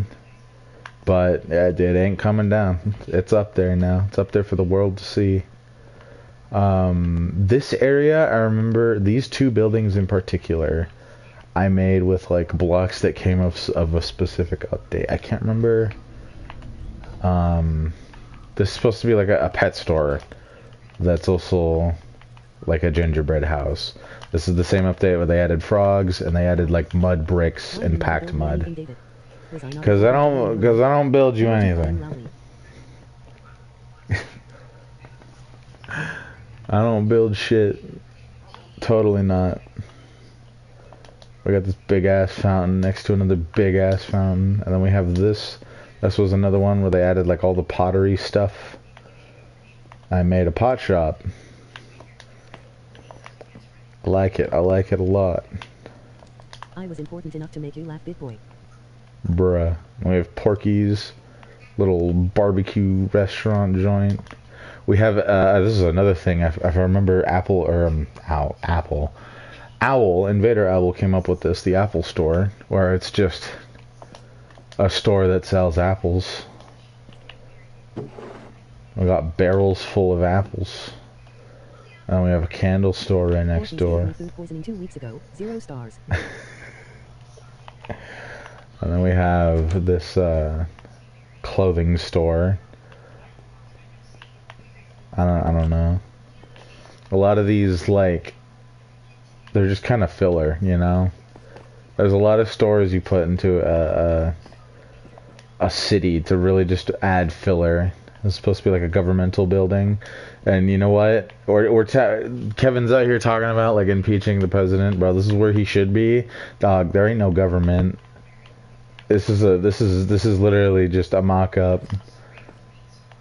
But it ain't coming down. It's up there now. It's up there for the world to see. This area, I remember these two buildings in particular, I made with like blocks that came of a specific update. I can't remember. This is supposed to be like a pet store. That's also like a gingerbread house. This is the same update where they added frogs and they added like mud bricks and packed mud. Cause I don't build you anything. I don't build shit. Totally not. We got this big ass fountain next to another big ass fountain, and then we have this. This was another one where they added like all the pottery stuff. I made a pot shop. I like it. I like it a lot. I was important enough to make you laugh, big boy. Bruh. We have Porky's little barbecue restaurant joint. We have, this is another thing, if I remember Owl, Invader Owl came up with this, the Apple Store, where it's just a store that sells apples. We got barrels full of apples. And we have a candle store right next door. Food poisoning 2 weeks ago, 0 stars. And then we have this clothing store. I don't know. A lot of these, like, they're just kind of filler, you know? There's a lot of stores you put into a city to really just add filler. It's supposed to be like a governmental building. And you know what? Kevin's out here talking about, like, impeaching the president. Bro, this is where he should be. Dog, there ain't no government. This is literally just a mock-up.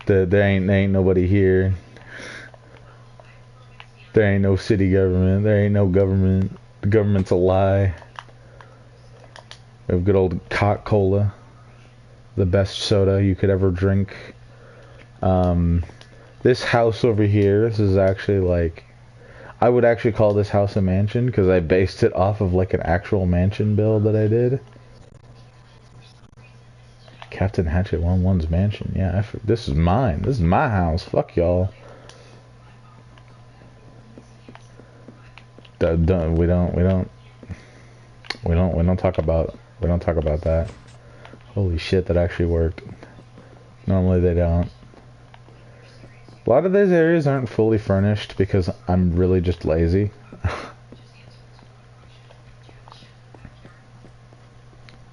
There ain't nobody here. There ain't no city government. There ain't no government. The government's a lie. We have good old Coca-Cola, the best soda you could ever drink. This house over here, this is actually like, I would actually call this house a mansion because I based it off of like an actual mansion build that I did. Captain Hatchet 1-1's mansion. Yeah, this is mine. This is my house. Fuck y'all. We don't talk about that. Holy shit, that actually worked. Normally they don't. A lot of these areas aren't fully furnished because I'm really just lazy.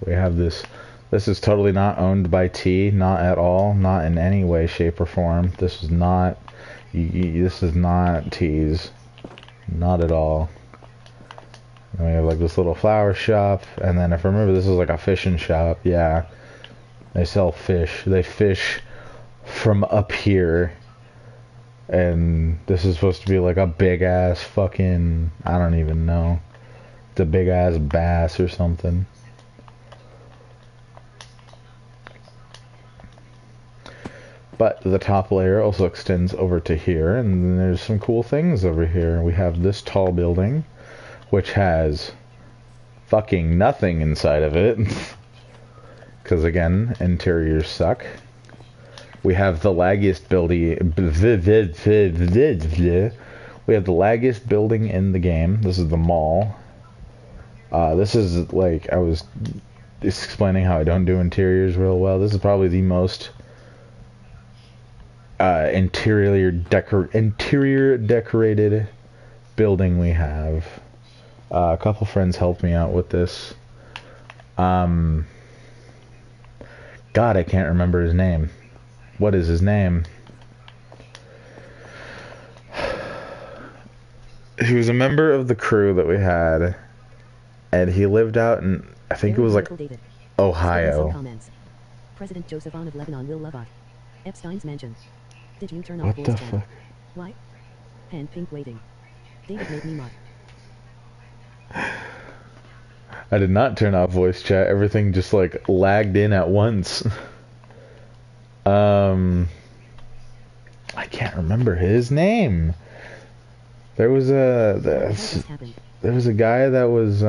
We have this. This is totally not owned by T, not at all, not in any way, shape, or form. This is not. This is not T's, not at all. And we have like this little flower shop, and then if I remember, this is like a fishing shop. Yeah, they sell fish. They fish from up here. And this is supposed to be like a big ass fucking, I don't even know. It's a big ass bass or something. But the top layer also extends over to here, and then there's some cool things over here. We have this tall building, which has fucking nothing inside of it. Because again, interiors suck. We have the laggiest building. We have the laggiest building in the game. This is the mall. This is like, I was explaining how I don't do interiors real well. This is probably the most interior decorated building we have. A couple friends helped me out with this. God, I can't remember his name. What is his name? He was a member of the crew that we had, and he lived out in, I think it was like Ohio. President Joseph On of Lebanon will love it. Epstein's mansion. Did you turn off What the voice chat? fuck? Why? Hand pink waiting. David made me mod. I did not turn off voice chat. Everything just like lagged in at once. I can't remember his name. There was a guy that was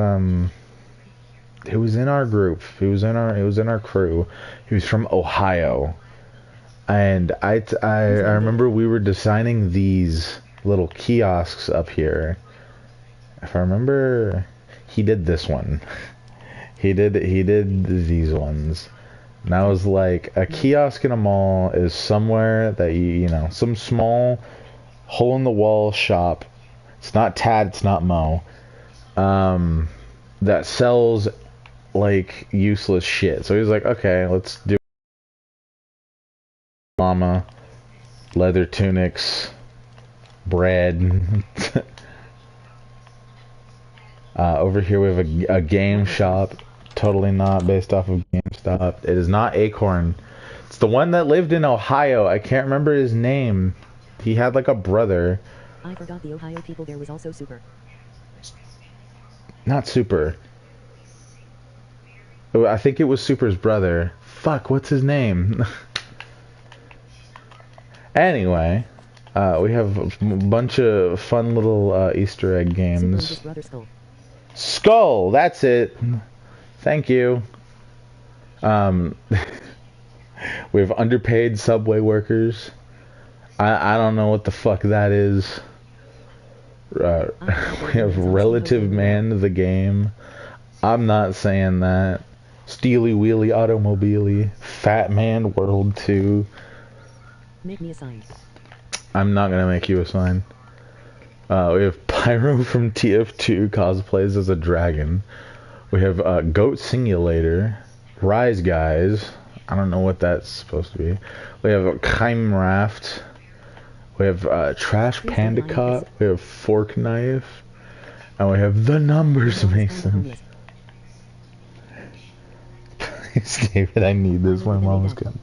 he was in our group. He was in our crew. He was from Ohio. And I remember we were designing these little kiosks up here. If I remember, he did this one. He did these ones. And I was like, a kiosk in a mall is somewhere that you know, some small hole in the wall shop. It's not Tad, it's not Mo. That sells like useless shit. So he's like, okay, let's do mama, leather tunics, bread. Over here we have a game shop. Totally not based off of GameStop. It is not Acorn. It's the one that lived in Ohio. I can't remember his name. He had like a brother. I forgot the Ohio people. There was also Super. Not Super. Oh, I think it was Super's brother. Fuck, what's his name? Anyway, we have a bunch of fun little Easter egg games. Skull, that's it. Thank you. We have underpaid subway workers. I don't know what the fuck that is. We have relative man of the game. I'm not saying that. Steely Wheelie Automobile. Fat Man World 2. Make me a sign. I'm not gonna make you a sign. We have Pyro from TF2 cosplays as a dragon. We have Goat Simulator, Rise Guys. I don't know what that's supposed to be. We have Keimraft. We have Trash Panda Cop. We have Fork Knife. And we have The Numbers Mason. David, I need this. My mom's coming.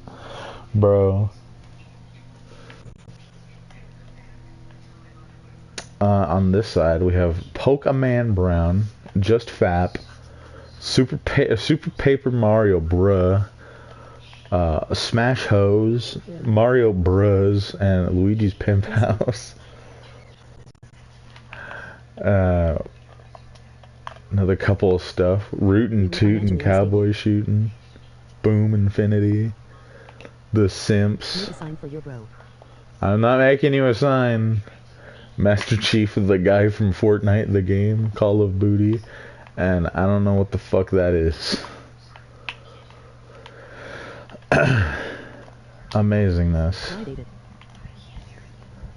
Bro. On this side, we have Pokemon Brown, Just Fap, Super Paper Mario Bruh, Smash Hose, Mario Bros, and Luigi's Pimp House. Another couple of stuff. Rootin' Tootin' Cowboy Shootin', Boom Infinity, The Simps. I'm not making you a sign. Master Chief is the guy from Fortnite, the game, Call of Booty, and I don't know what the fuck that is. Amazingness.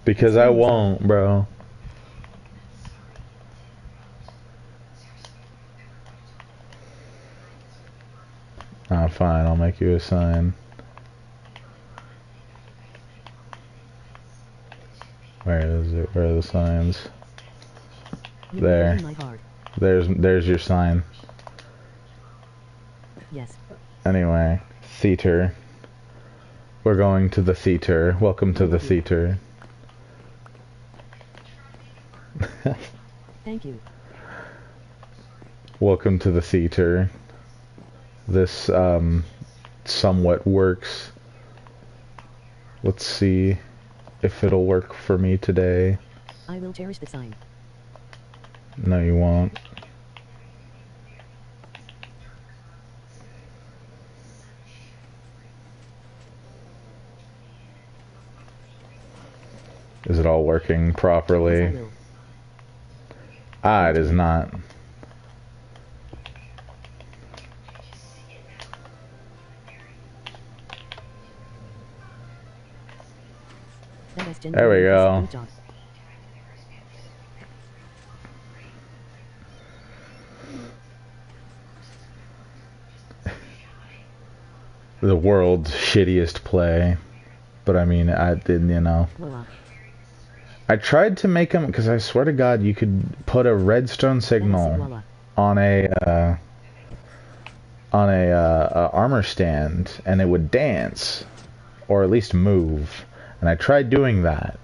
Because I won't, bro. Ah, fine, I'll make you a sign. Where is it? Where are the signs? There. There's your sign. Yes. Anyway, theater. We're going to the theater. Welcome to the theater. Thank you. Welcome to the theater. This somewhat works. Let's see if it'll work for me today. I will cherish the sign. No, you won't. Is it all working properly? Yes, I will. Ah, it is not. There we go. The world's shittiest play, but I mean, I didn't, you know. I tried to make them because I swear to God, you could put a redstone signal on a armor stand, and it would dance, or at least move. And I tried doing that.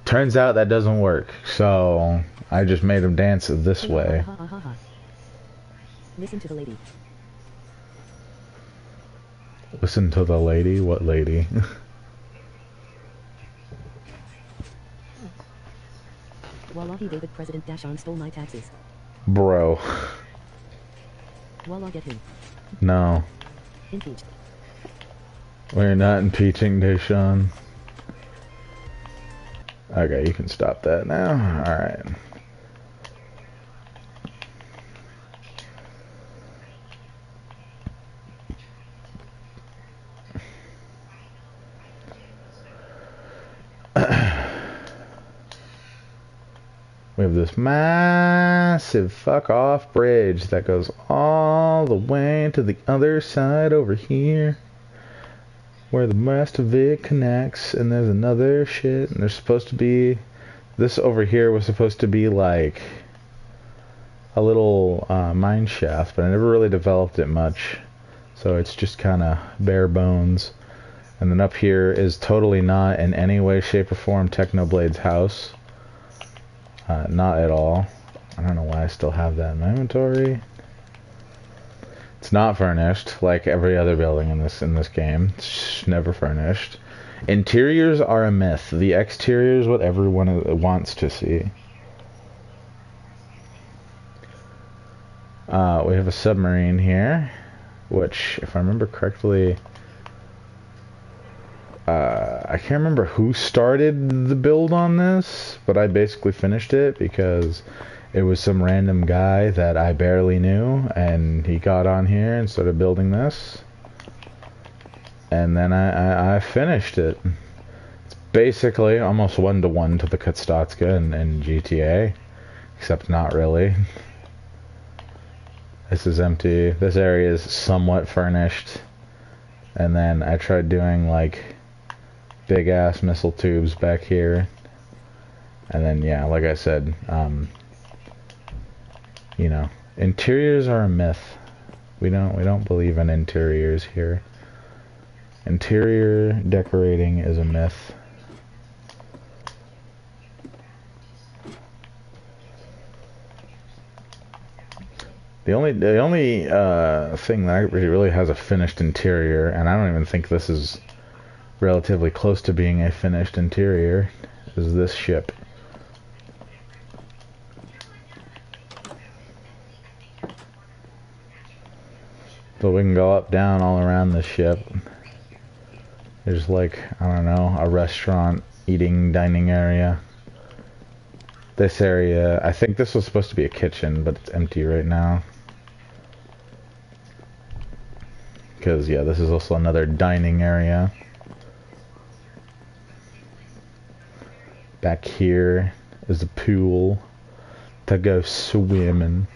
Turns out that doesn't work, so I just made him dance this way. Listen to the lady. Listen to the lady? What lady? Wallahi David President Dashon stole my taxes. Bro. Wallah get him. No. Impeached. We're not impeaching Deshaun. Okay, you can stop that now. Alright. We have this massive fuck off bridge that goes all the way to the other side over here, where the rest of it connects, and there's another shit, and there's supposed to be, this over here was supposed to be like a little mine shaft, but I never really developed it much, so it's just kind of bare bones. And then up here is totally not in any way, shape, or form Technoblade's house. Not at all. I don't know why I still have that in my inventory. It's not furnished, like every other building in this game. It's never furnished. Interiors are a myth. The exterior is what everyone wants to see. We have a submarine here, which, if I remember correctly, I can't remember who started the build on this, but I basically finished it because it was some random guy that I barely knew, and he got on here and started building this, and then I finished it. It's basically almost one-to-one to the Kostatska in GTA, except not really. This is empty. This area is somewhat furnished, and then I tried doing like big ass missile tubes back here, and then yeah, like I said, you know, interiors are a myth. We don't believe in interiors here. Interior decorating is a myth. The only thing that really has a finished interior, and I don't even think this is relatively close to being a finished interior, is this ship. So we can go up, down, all around the ship. There's like, I don't know, a restaurant, eating, dining area. This area, I think this was supposed to be a kitchen, but it's empty right now. Because, yeah, this is also another dining area. Back here is a pool to go swimming.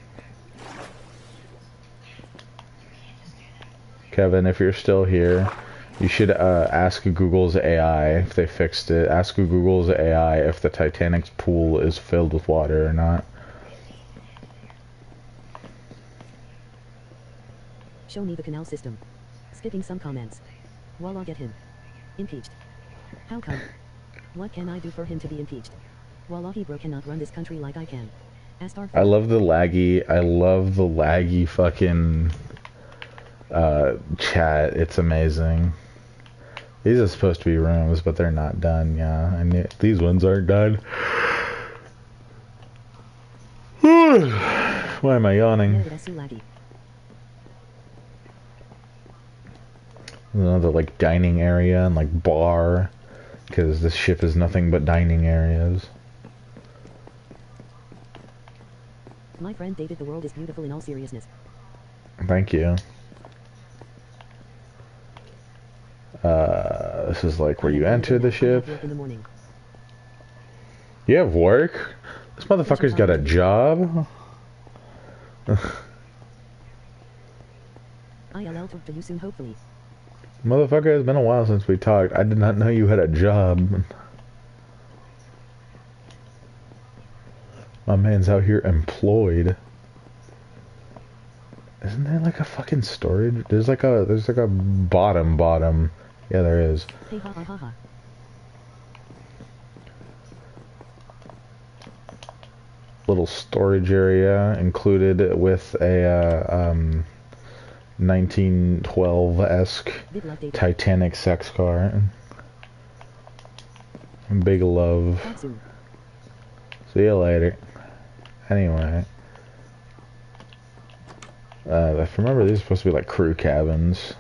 Kevin, if you're still here, you should ask Google's AI if they fixed it. Ask Google's AI if the Titanic's pool is filled with water or not. Show me the canal system. Skipping some comments. Walla get him. Impeached. How come? What can I do for him to be impeached? Wallahi bro cannot run this country like I can. I love the laggy fucking chat. It's amazing. These are supposed to be rooms, but they're not done. Yeah, and these ones aren't done. Why am I yawning? Another like dining area and like bar, because this ship is nothing but dining areas. My friend David, the world is beautiful in all seriousness. Thank you. This is like where you enter the ship. In the morning. You have work? This motherfucker's got a job? ILL talk to you soon, hopefully. Motherfucker, it's been a while since we talked. I did not know you had a job. My man's out here employed. Isn't there like a fucking storage? There's like a bottom. Yeah, there is. Hey, ha, ha, ha, ha. Little storage area included with a 1912-esque Titanic sex car. Big love. See you later. Anyway. If I remember, these are supposed to be like crew cabins.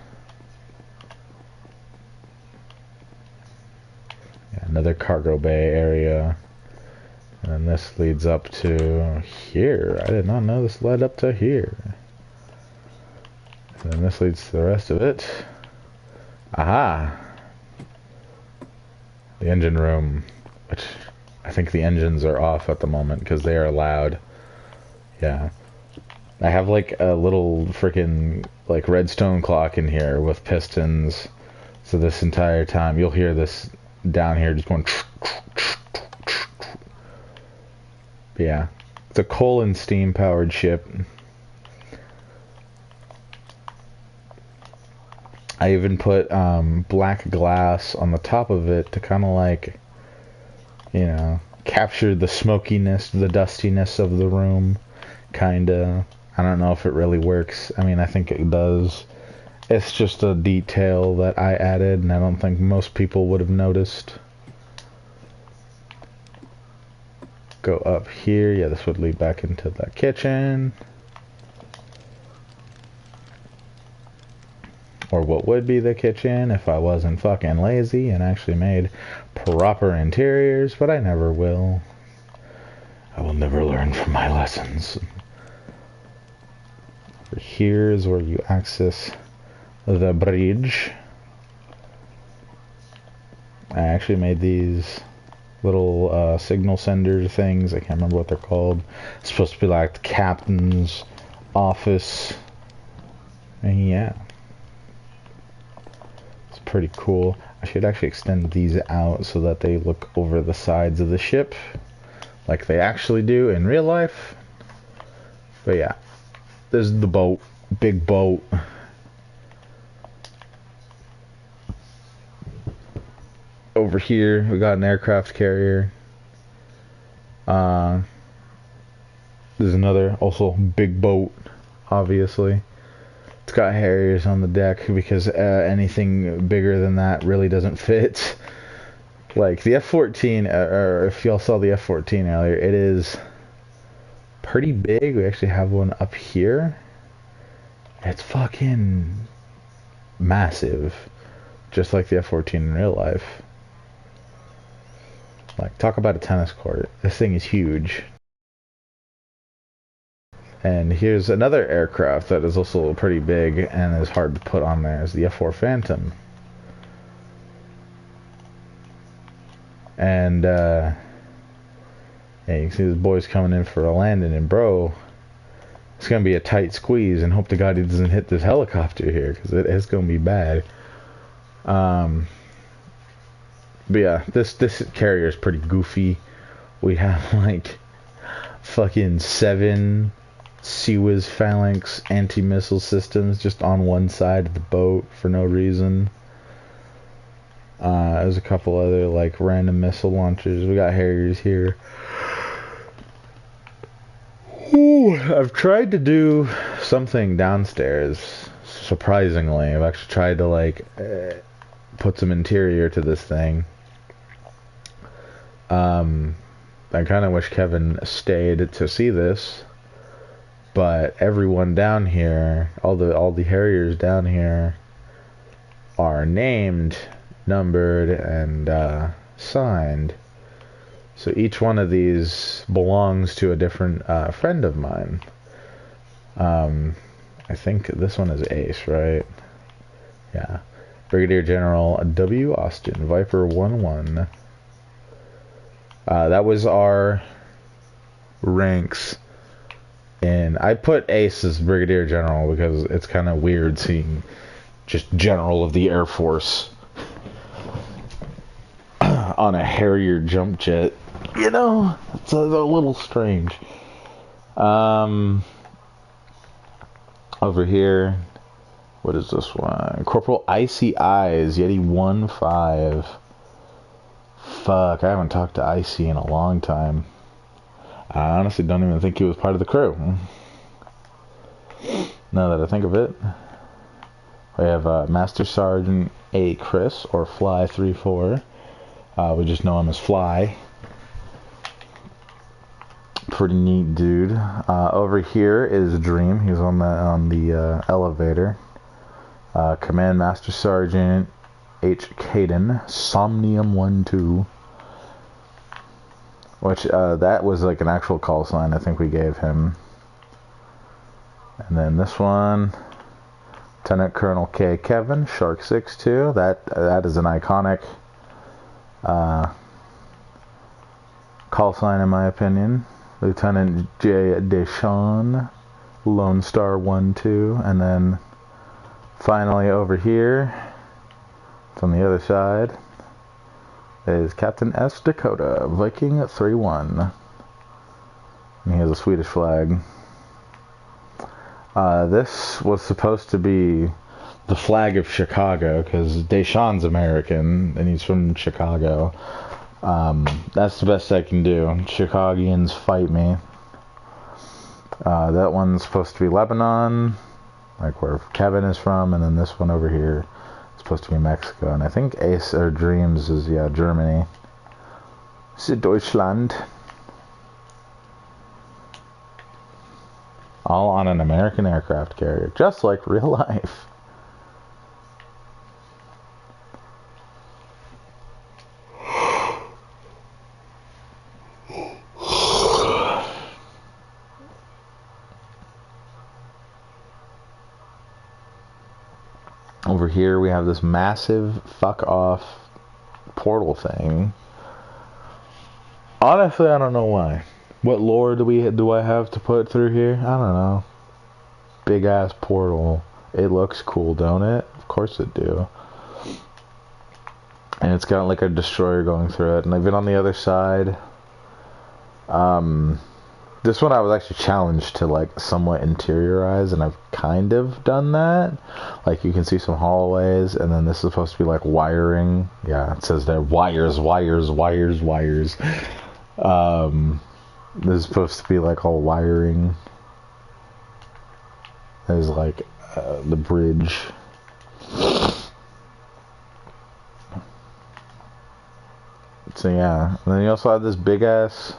Yeah, another cargo bay area. And then this leads up to here. I did not know this led up to here. And then this leads to the rest of it. Aha! The engine room. Which I think the engines are off at the moment because they are loud. Yeah. I have like a little freaking like redstone clock in here with pistons. So this entire time you'll hear this down here just going. But yeah, it's a coal and steam powered ship. I even put black glass on the top of it to kind of like, you know, capture the smokiness, the dustiness of the room, kinda. I don't know if it really works. I mean, I think it does. It's just a detail that I added, and I don't think most people would have noticed. Go up here. Yeah, this would lead back into the kitchen. Or what would be the kitchen if I wasn't fucking lazy and actually made proper interiors, but I never will. I will never learn from my lessons. Here's where you access the bridge. I actually made these little signal sender things. I can't remember what they're called. It's supposed to be like the captain's office. And yeah. It's pretty cool. I should actually extend these out so that they look over the sides of the ship like they actually do in real life. But yeah. This is the boat. big boat. Over here, we got an aircraft carrier. There's another, also big boat, obviously. It's got Harriers on the deck because anything bigger than that really doesn't fit. Like the F-14, or if y'all saw the F-14 earlier, it is pretty big. We actually have one up here. It's fucking massive, just like the F-14 in real life. Like, talk about a tennis court. This thing is huge. And here's another aircraft that is also pretty big and is hard to put on there, is the F-4 Phantom. And, yeah, you can see this boy's coming in for a landing, and bro, it's going to be a tight squeeze, and hope to God he doesn't hit this helicopter here, because it's going to be bad. But yeah, this carrier is pretty goofy. We have like fucking 7 Sea-Wiz Phalanx anti-missile systems just on one side of the boat for no reason. There's a couple other like random missile launchers. We got Harriers here. Ooh, I've tried to do something downstairs. Surprisingly, I've actually tried to like put some interior to this thing. I kind of wish Kevin stayed to see this, but everyone down here, all the Harriers down here, are named, numbered, and signed. So each one of these belongs to a different friend of mine. I think this one is Ace, right? Yeah. Brigadier General W. Austin, Viper 1-1. That was our ranks. And I put Ace as Brigadier General because it's kind of weird seeing just General of the Air Force on a Harrier jump jet. You know, it's a little strange. Over here, what is this one? Corporal Icy Eyes, Yeti 1-5. Fuck, I haven't talked to Icy in a long time. I honestly don't even think he was part of the crew. Now that I think of it. We have Master Sergeant A. Chris, or Fly 3-4. We just know him as Fly. Pretty neat dude. Over here is Dream. He's on the elevator. Command Master Sergeant H. Caden, Somnium 1-2. Which, that was like an actual call sign I think we gave him. And then this one, Lieutenant Colonel K. Kevin, Shark 6-2. That is an iconic call sign in my opinion. Lieutenant J. Deshawn, Lone Star 1-2. And then finally over here, from the other side, is Captain S. Dakota, Viking 3-1. And he has a Swedish flag. This was supposed to be the flag of Chicago, because Deshawn's American, and he's from Chicago. That's the best I can do. Chicagians fight me. That one's supposed to be Lebanon, like where Kevin is from, and then this one over here is supposed to be Mexico. And I think Ace or Dreams is, yeah, Germany. This is Deutschland. All on an American aircraft carrier, just like real life. Over here we have this massive fuck off portal thing. Honestly, I don't know why. What lore do I have to put through here? I don't know. Big ass portal. It looks cool, don't it? Of course it do. And it's got like a destroyer going through it. And even on the other side, This one I was actually challenged to like somewhat interiorize, and I've kind of done that. Like you can see some hallways, and then this is supposed to be like wiring. Yeah, it says there wires, wires, wires, wires. This is supposed to be like all wiring. There's like the bridge. So yeah, and then you also have this big ass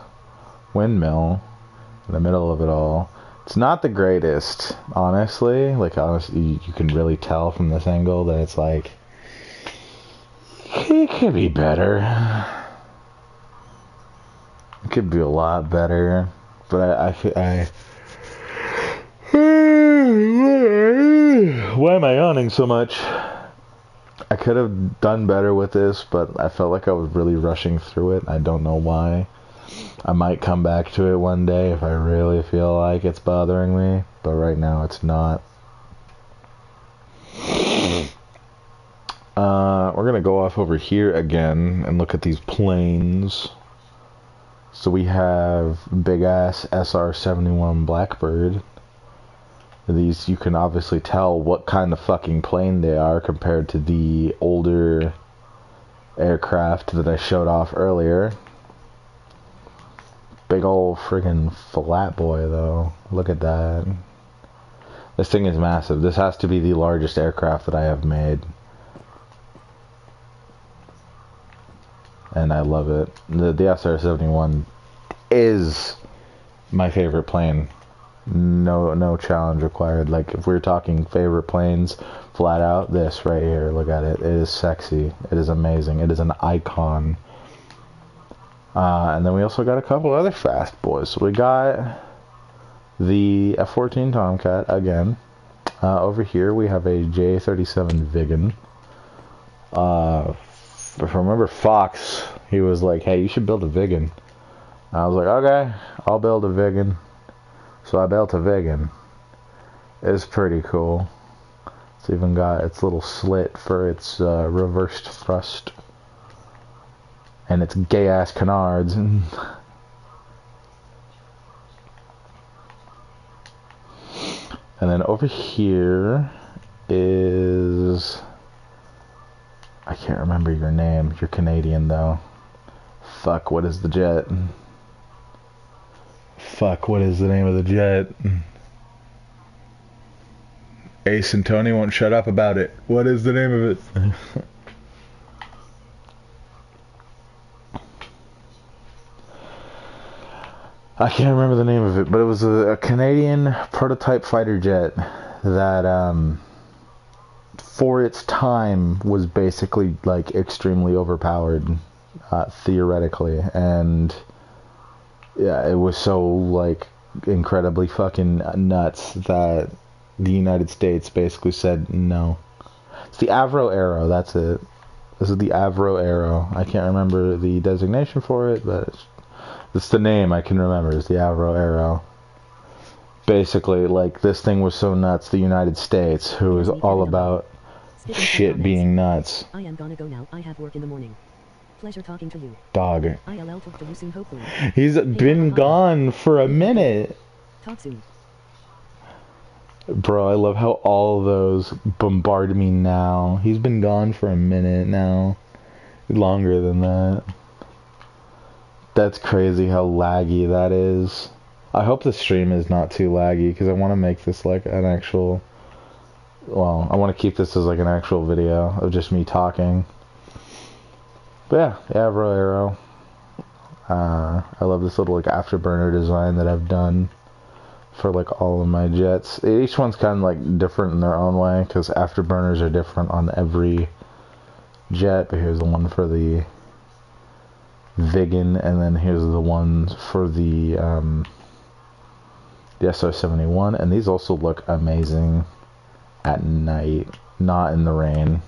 windmill in the middle of it all. It's not the greatest, honestly. Like honestly, you can really tell from this angle that it's like it could be better. It could be a lot better, but I why am I yawning so much? I could have done better with this, but I felt like I was really rushing through it. I don't know why. I might come back to it one day if I really feel like it's bothering me, but right now it's not. We're gonna go off over here again and look at these planes. So we have big ass SR-71 Blackbird. These, you can obviously tell what kind of fucking plane they are compared to the older aircraft that I showed off earlier. Big old friggin' flat boy though. Look at that. This thing is massive. This has to be the largest aircraft that I have made. And I love it. The SR-71 is my favorite plane. No challenge required. Like if we're talking favorite planes, flat out, this right here, look at it. It is sexy. It is amazing. It is an icon. And then we also got a couple other fast boys. So we got the F-14 Tomcat again. Over here we have a J-37 Viggen. If I remember Fox, he was like, hey, you should build a Viggen. I was like, okay, I'll build a Viggen. So I built a Viggen. It's pretty cool. It's even got its little slit for its reversed thrust. And its gay-ass canards. And then over here is... I can't remember your name. You're Canadian, though. Fuck, what is the jet? Fuck, what is the name of the jet? Ace and Tony won't shut up about it. What is the name of it? I can't remember the name of it, but it was a Canadian prototype fighter jet that, for its time, was basically, like, extremely overpowered, theoretically, and... yeah, it was so, like, incredibly fucking nuts that the United States basically said no. It's the Avro Arrow, that's it. This is the Avro Arrow. I can't remember the designation for it, but it's the name I can remember, is the Avro Arrow. Basically, like, this thing was so nuts, the United States, who was all about shit being nuts. I am gonna go now. I have work in the morning. Pleasure talking to you. Dog. ILL talk to you soon, hopefully. He's been gone for a minute. Talk soon. Bro, I love how all of those bombard me now. He's been gone for a minute now. Longer than that. That's crazy how laggy that is. I hope the stream is not too laggy, because I want to make this like an actual... well, I want to keep this as like an actual video of just me talking. But yeah, Avro Arrow. I love this little like afterburner design that I've done for like all of my jets. Each one's kind of like different in their own way, because afterburners are different on every jet. But here's the one for the Viggen, and then here's the ones for the SR-71, and these also look amazing at night, not in the rain.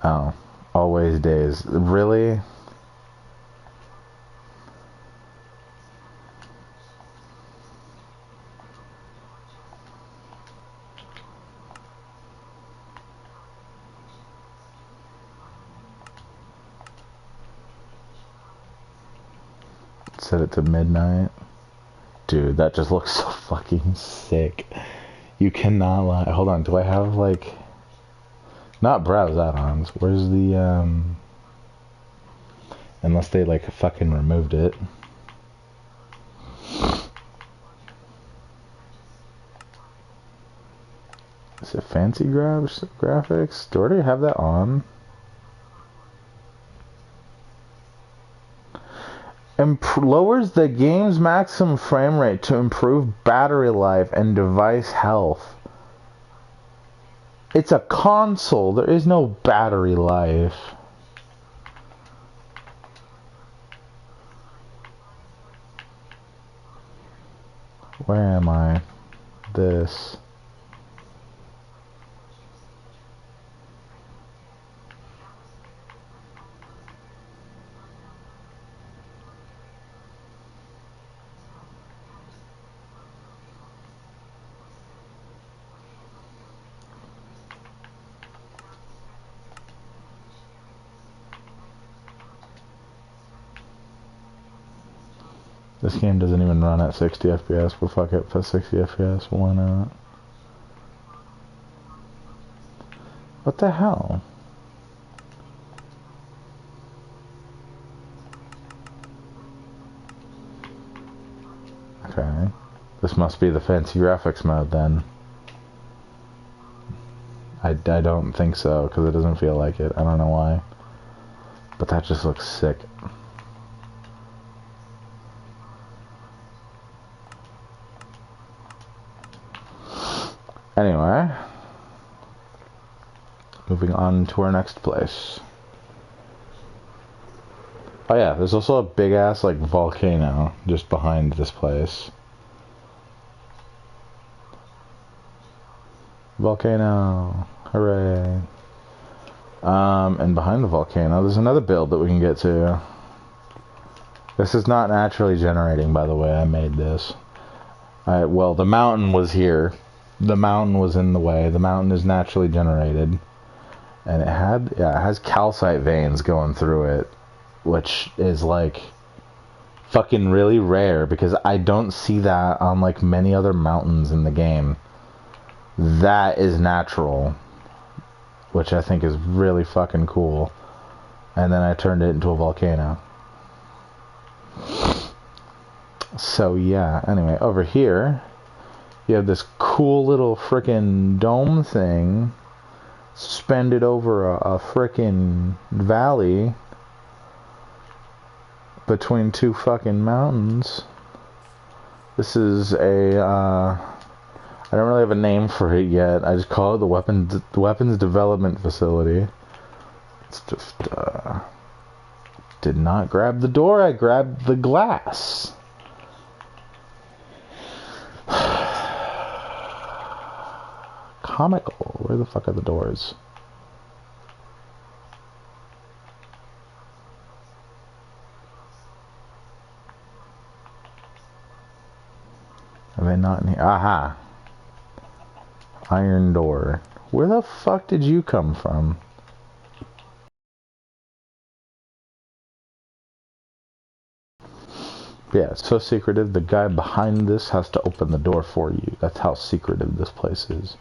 Oh, always days. Really? set it to midnight. Dude, that just looks so fucking sick. You cannot lie. Hold on, do I have like... Not browse add-ons. Where's the, Unless they like fucking removed it. Is it fancy graphics? Do I already have that on? Lowers the game's maximum frame rate to improve battery life and device health. It's a console. There is no battery life. Where am I? This. This game doesn't even run at 60 FPS, but fuck it, for 60 FPS, why not? What the hell? Okay, this must be the fancy graphics mode then. I don't think so, because it doesn't feel like it, I don't know why. But that just looks sick. Anyway, moving on to our next place. Oh yeah, there's also a big ass like volcano just behind this place. Volcano, hooray. And behind the volcano there's another build that we can get to. This is not naturally generating, by the way. I made this. Well, the mountain was here. The mountain was in the way. The mountain is naturally generated. And it has calcite veins going through it, which is like fucking really rare because I don't see that on like many other mountains in the game. That is natural, which I think is really fucking cool. And then I turned it into a volcano. So yeah, anyway, over here you have this cool little frickin' dome thing suspended over a frickin' valley between two fucking mountains. This is a, I don't really have a name for it yet. I just call it the weapons development facility. It's just, did not grab the door, I grabbed the glass. Comical. Where the fuck are the doors? Are they not in here? Aha! Iron door. Where the fuck did you come from? Yeah, it's so secretive, the guy behind this has to open the door for you. That's how secretive this place is.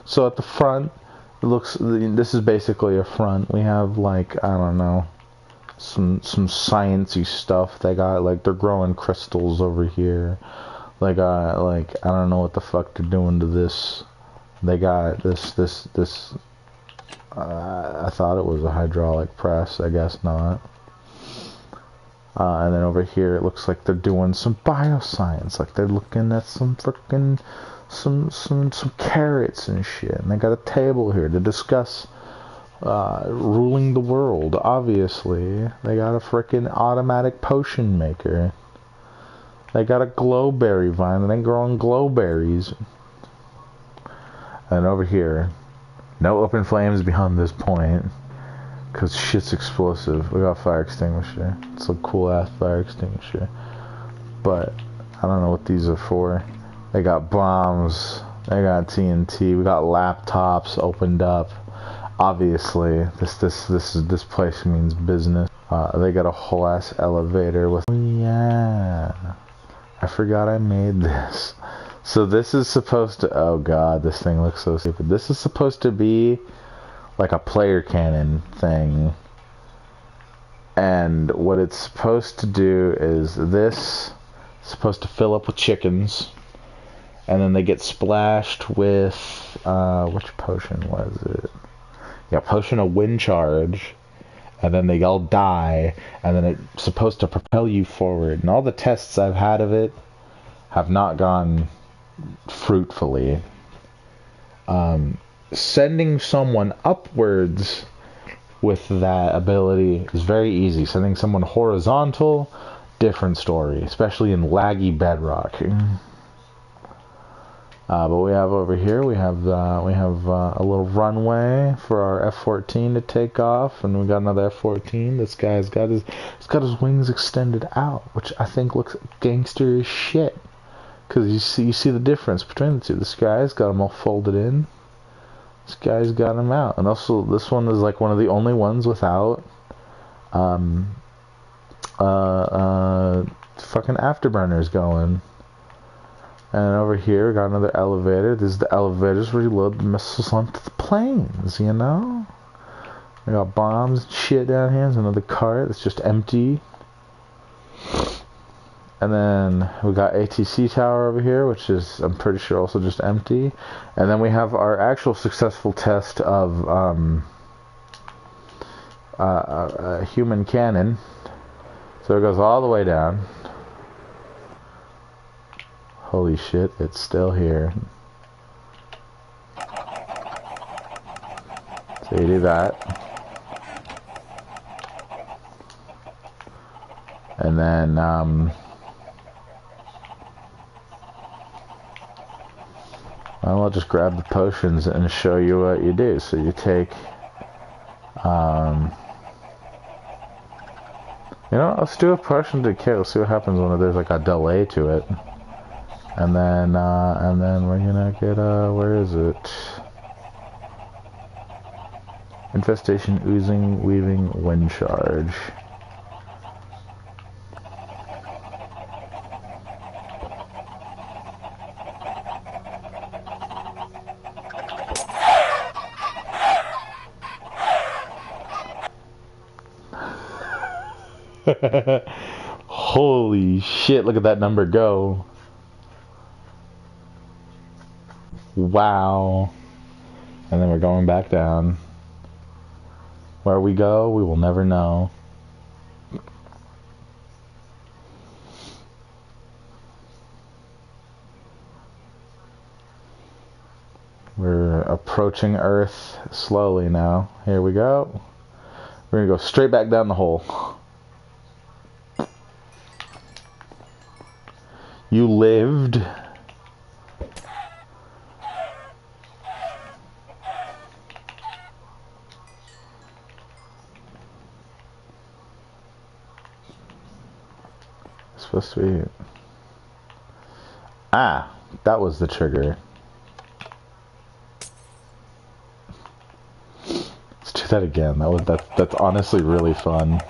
So at the front, it looks, this is basically a front. We have like, I don't know, some sciencey stuff. They got like, they're growing crystals over here. They got like, I don't know what the fuck they're doing to this. They got this, I thought it was a hydraulic press, I guess not. And then over here it looks like they're doing some bioscience, like they're looking at some frickin' some carrots and shit. And they got a table here to discuss ruling the world, obviously. They got a frickin' automatic potion maker. They got a glowberry vine and they're growing glowberries. And over here, no open flames beyond this point. Cause shit's explosive. We got fire extinguisher. It's a cool ass fire extinguisher. But I don't know what these are for. They got bombs. They got TNT. We got laptops opened up. Obviously, this place means business. They got a whole ass elevator with. Yeah, I forgot I made this. So this is supposed to. Oh god, this thing looks so stupid. This is supposed to be like a player cannon thing. And what it's supposed to do is this is supposed to fill up with chickens, and then they get splashed with which potion was it? Yeah, potion of wind charge, and then they all die, and then it's supposed to propel you forward. And all the tests I've had of it have not gone fruitfully. Sending someone upwards with that ability is very easy. Sending someone horizontal, different story, especially in laggy bedrock. But we have over here, we have a little runway for our F-14 to take off, and we got another F-14. This guy's got his wings extended out, which I think looks gangster as shit. Because you see the difference between the two. This guy's got them all folded in. This guy's got them out. And also, this one is like one of the only ones without fucking afterburners going. And over here, we got another elevator. This is the elevators where you load the missiles onto the planes, you know? We got bombs and shit down here. There's another cart that's just empty. And then we got ATC tower over here, which is, I'm pretty sure, also just empty. And then we have our actual successful test of a human cannon. So it goes all the way down. Holy shit, it's still here. So you do that. And then, I'll just grab the potions and show you what you do. So you take, you know, let's do a potion to kill. See what happens when there's like a delay to it. And then we're gonna get where is it? Infestation, oozing, weaving, wind charge. Holy shit, look at that number go. Wow. And then we're going back down. Where we go, we will never know. We're approaching Earth slowly now. Here we go. We're gonna go straight back down the hole. You lived. It's supposed to be. Ah, that was the trigger. Let's do that again. That's honestly really fun.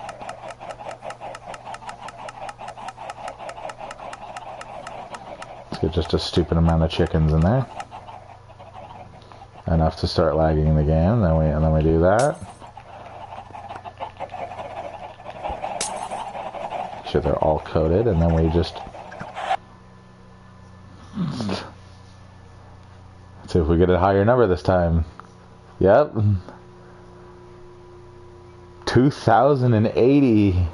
Get just a stupid amount of chickens in there, enough to start lagging the game. Then we do that. Make sure they're all coded, and then we just let's see if we get a higher number this time. Yep, 2,080.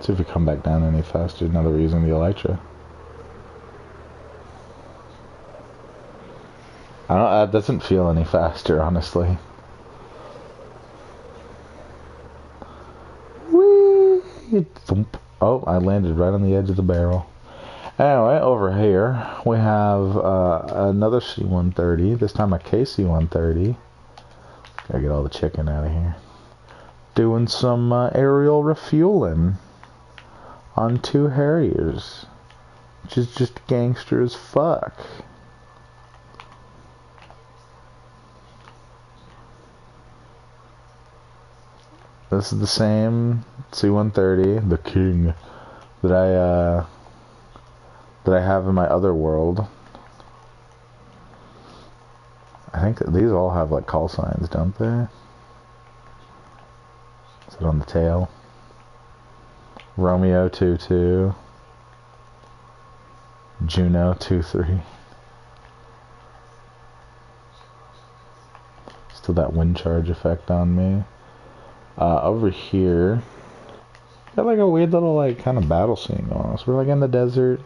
See if we come back down any faster now that we're using the Elytra. I don't know, that doesn't feel any faster, honestly. Whee! Thump. Oh, I landed right on the edge of the barrel. Anyway, over here we have another C-130, this time a KC-130. Gotta get all the chicken out of here. Doing some aerial refueling on 2 Harriers, which is just gangster as fuck. This is the same C-130, the King, that I have in my other world. I think that these all have like call signs, don't they? Is it on the tail? Romeo 22, Juno 23. Still that wind charge effect on me. Over here, got like a weird little like kind of battle scene going on. So we're like in the desert.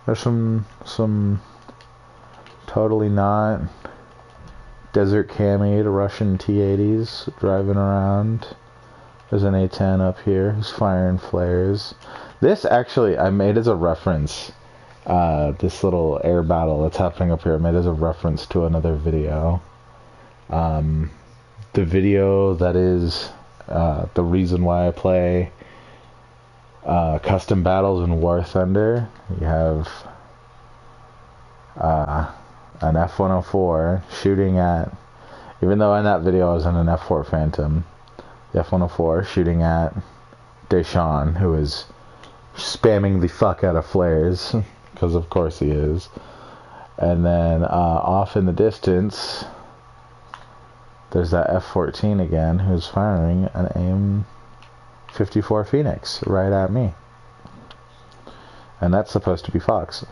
There's some totally not desert camied Russian T-80s driving around. There's an A-10 up here who's firing flares. This actually I made as a reference. This little air battle that's happening up here I made as a reference to another video. The video that is the reason why I play custom battles in War Thunder. You have an F-104 shooting at, even though in that video I was in an F-4 Phantom, the F-104 shooting at Deshawn, who is spamming the fuck out of flares, because of course he is. And then off in the distance, there's that F-14 again, who's firing an AIM-54 Phoenix right at me. And that's supposed to be Fox.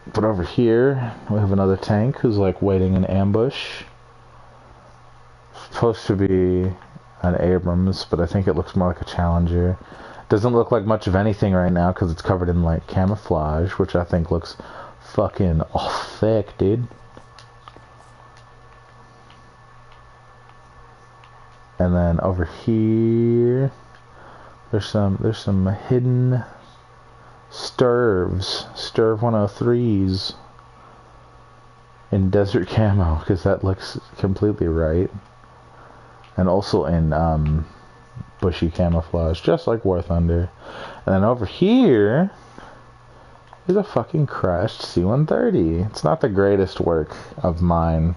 But over here, we have another tank who's like waiting in ambush. Supposed to be an Abrams, but I think it looks more like a Challenger. Doesn't look like much of anything right now because it's covered in like camouflage, which I think looks fucking thick, dude. And then over here, there's some hidden Sturv 103s in desert camo, because that looks completely right. And also in bushy camouflage, just like War Thunder. And then over here is a fucking crashed C-130. It's not the greatest work of mine,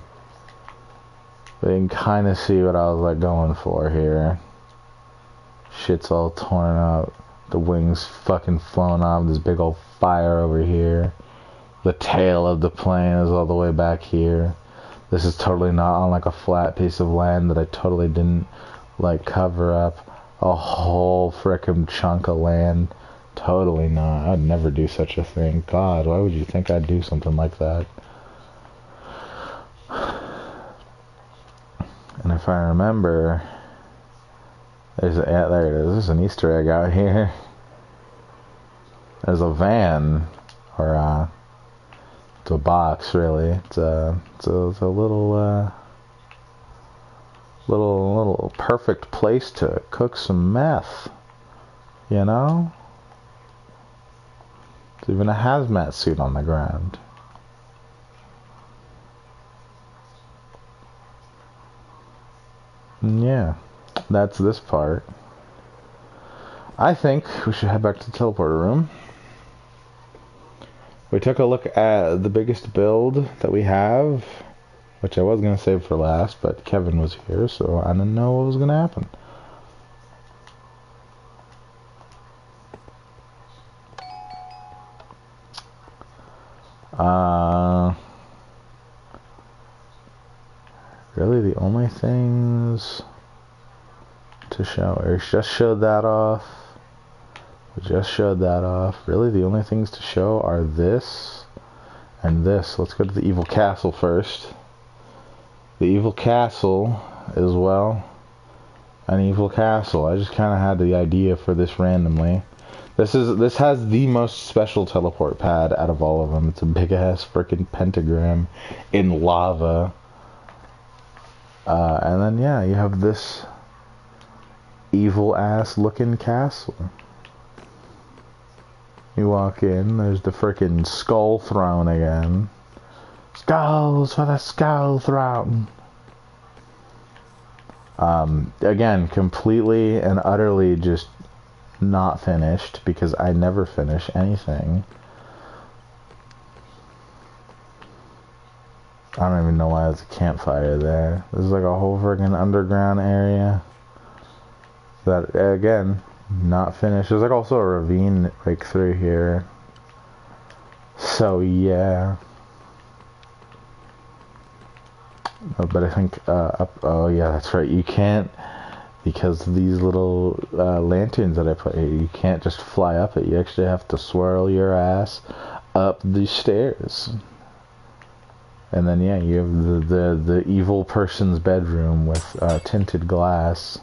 but you can kind of see what I was like going for here. Shit's all torn up. The wings fucking flown off. This big old fire over here. The tail of the plane is all the way back here. This is totally not on like a flat piece of land that I totally didn't like cover up a whole frickin' chunk of land. Totally not. I'd never do such a thing. God, why would you think I'd do something like that? And if I remember, there it is. There's an Easter egg out here. There's a van, or it's a box, really. It's a little perfect place to cook some meth. You know? There's even a hazmat suit on the ground. And yeah, that's this part. I think we should head back to the teleporter room. We took a look at the biggest build that we have, which I was going to save for last, but Kevin was here, so I didn't know what was going to happen. Really the only things to show, or just showed that off. We just showed that off. Really the only things to show are this and this. Let's go to the Evil Castle first. The Evil Castle is, well, an Evil Castle. I just kind of had the idea for this randomly. This has the most special teleport pad out of all of them. It's a big ass freaking pentagram in lava. And then yeah, you have this evil ass looking castle. You walk in, there's the frickin' skull throne again. Skulls for the skull throne. Again, completely and utterly just not finished because I never finish anything. I don't even know why there's a campfire there. This is like a whole friggin' underground area that, again, not finished. There's like also a ravine like through here. So yeah. But I think oh yeah, that's right. You can't, because these little lanterns that I put here, you can't just fly up it. You actually have to swirl your ass up the stairs. And then yeah, you have the evil person's bedroom with tinted glass,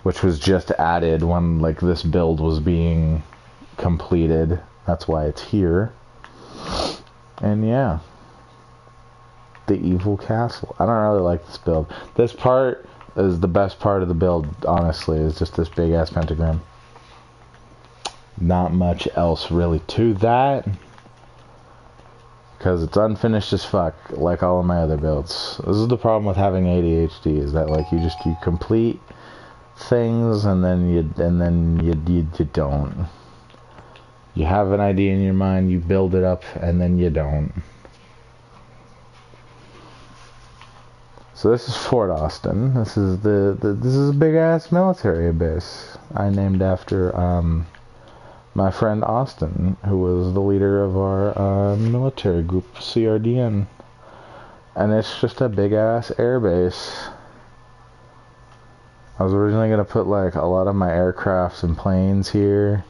which was just added when like this build was being completed. That's why it's here. And yeah, the evil castle. I don't really like this build. This part is the best part of the build, honestly, is just this big ass pentagram. Not much else really to that, because it's unfinished as fuck, like all of my other builds. This is the problem with having ADHD, is that like you complete things and then you don't. You have an idea in your mind, you build it up, and then you don't. So this is Fort Austin. This is this is a big ass military base I named after my friend Austin, who was the leader of our military group, CRDN. And it's just a big ass air base. I was originally gonna put like a lot of my aircrafts and planes here.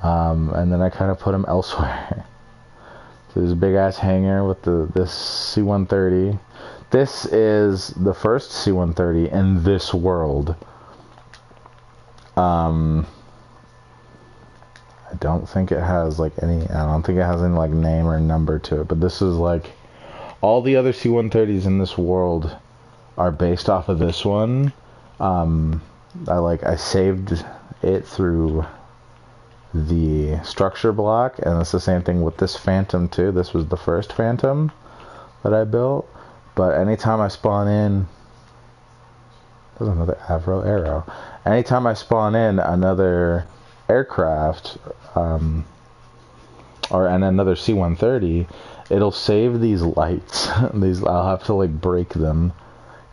And then I kind of put them elsewhere. So there's a big ass hangar with this C-130. This is the first C-130 in this world. I don't think it has like any, I don't think it has any like name or number to it, but this is like, all the other C-130s in this world are based off of this one. I saved it through the structure block, and it's the same thing with this Phantom too. This was the first Phantom that I built, but anytime I spawn in, there's another Avro Arrow. Anytime I spawn in another aircraft, or another C-130, it'll save these lights. I'll have to like break them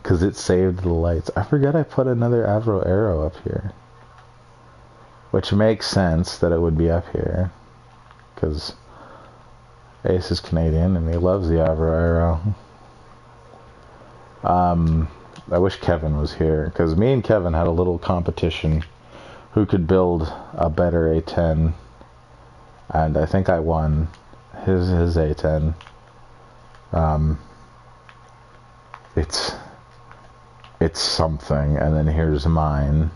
because it saved the lights. I forgot I put another Avro Arrow up here. Which makes sense that it would be up here, because Ace is Canadian and he loves the Avro Arrow. I wish Kevin was here, because me and Kevin had a little competition who could build a better A10, and I think I won his A10. It's something, and then here's mine,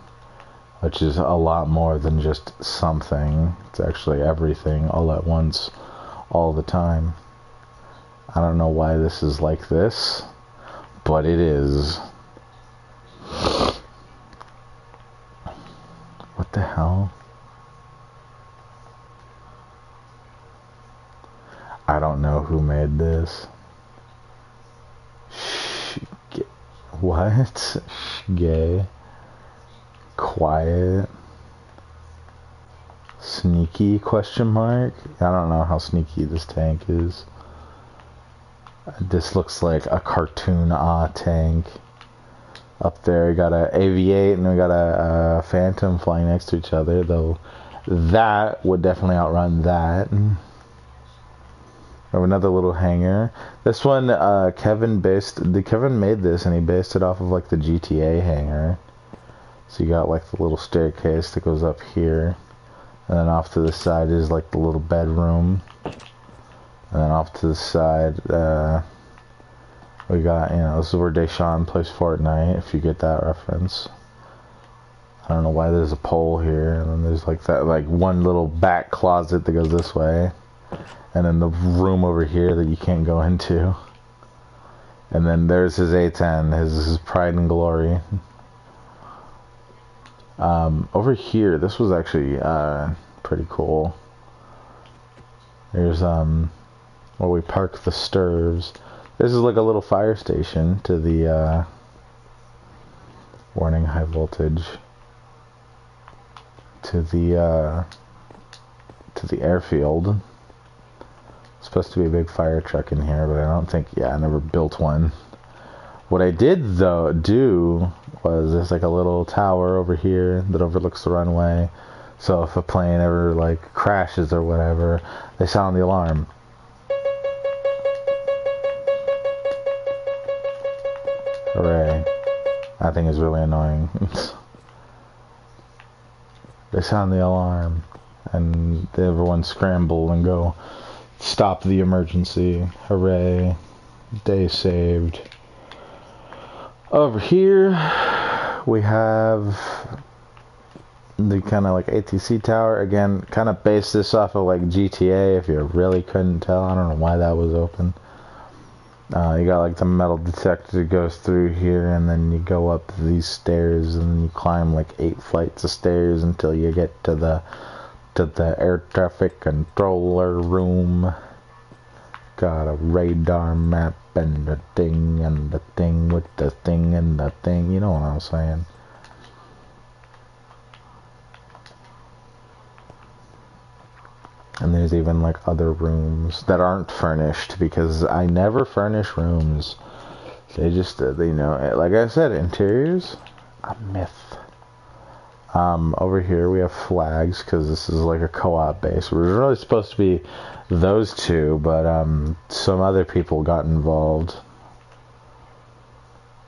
which is a lot more than just something. It's actually everything all at once, all the time. I don't know why this is like this, but it is. What the hell? I don't know who made this. What? Gay. Quiet. Sneaky, question mark? I don't know how sneaky this tank is. This looks like a cartoon tank. Up there we got a AV-8 and we got a Phantom flying next to each other, though that would definitely outrun that. We have another little hangar. This one, Kevin made this and he based it off of like the GTA hangar. So you got like the little staircase that goes up here, and then off to the side is like the little bedroom, and then off to the side we got, this is where Deshaun plays Fortnite, if you get that reference. I don't know why there's a pole here, and then there's like that like one little back closet that goes this way, and then the room over here that you can't go into, and then there's his A10, his pride and glory. Over here, this was actually pretty cool. There's where we park the Sturves. This is like a little fire station to the Warning, high voltage. To the airfield. It's supposed to be a big fire truck in here, but I don't think, yeah, I never built one. What I did, though, do was there's like a little tower over here that overlooks the runway. So if a plane ever, like, crashes or whatever, they sound the alarm. Hooray. That thing is really annoying. They sound the alarm, and everyone scramble and go stop the emergency. Hooray. Day saved. Over here, we have the kind of like ATC tower. Again, kind of based this off of like GTA, if you really couldn't tell. I don't know why that was open. You got like the metal detector that goes through here, and then you go up these stairs, and you climb like 8 flights of stairs until you get to the air traffic controller room. Got a radar map and the thing with the thing and the thing. You know what I'm saying. And there's even like other rooms that aren't furnished, because I never furnish rooms. They just, they know, like I said, interiors, a myth. Over here we have flags, because this is like a co-op base. We're really supposed to be those two, but some other people got involved.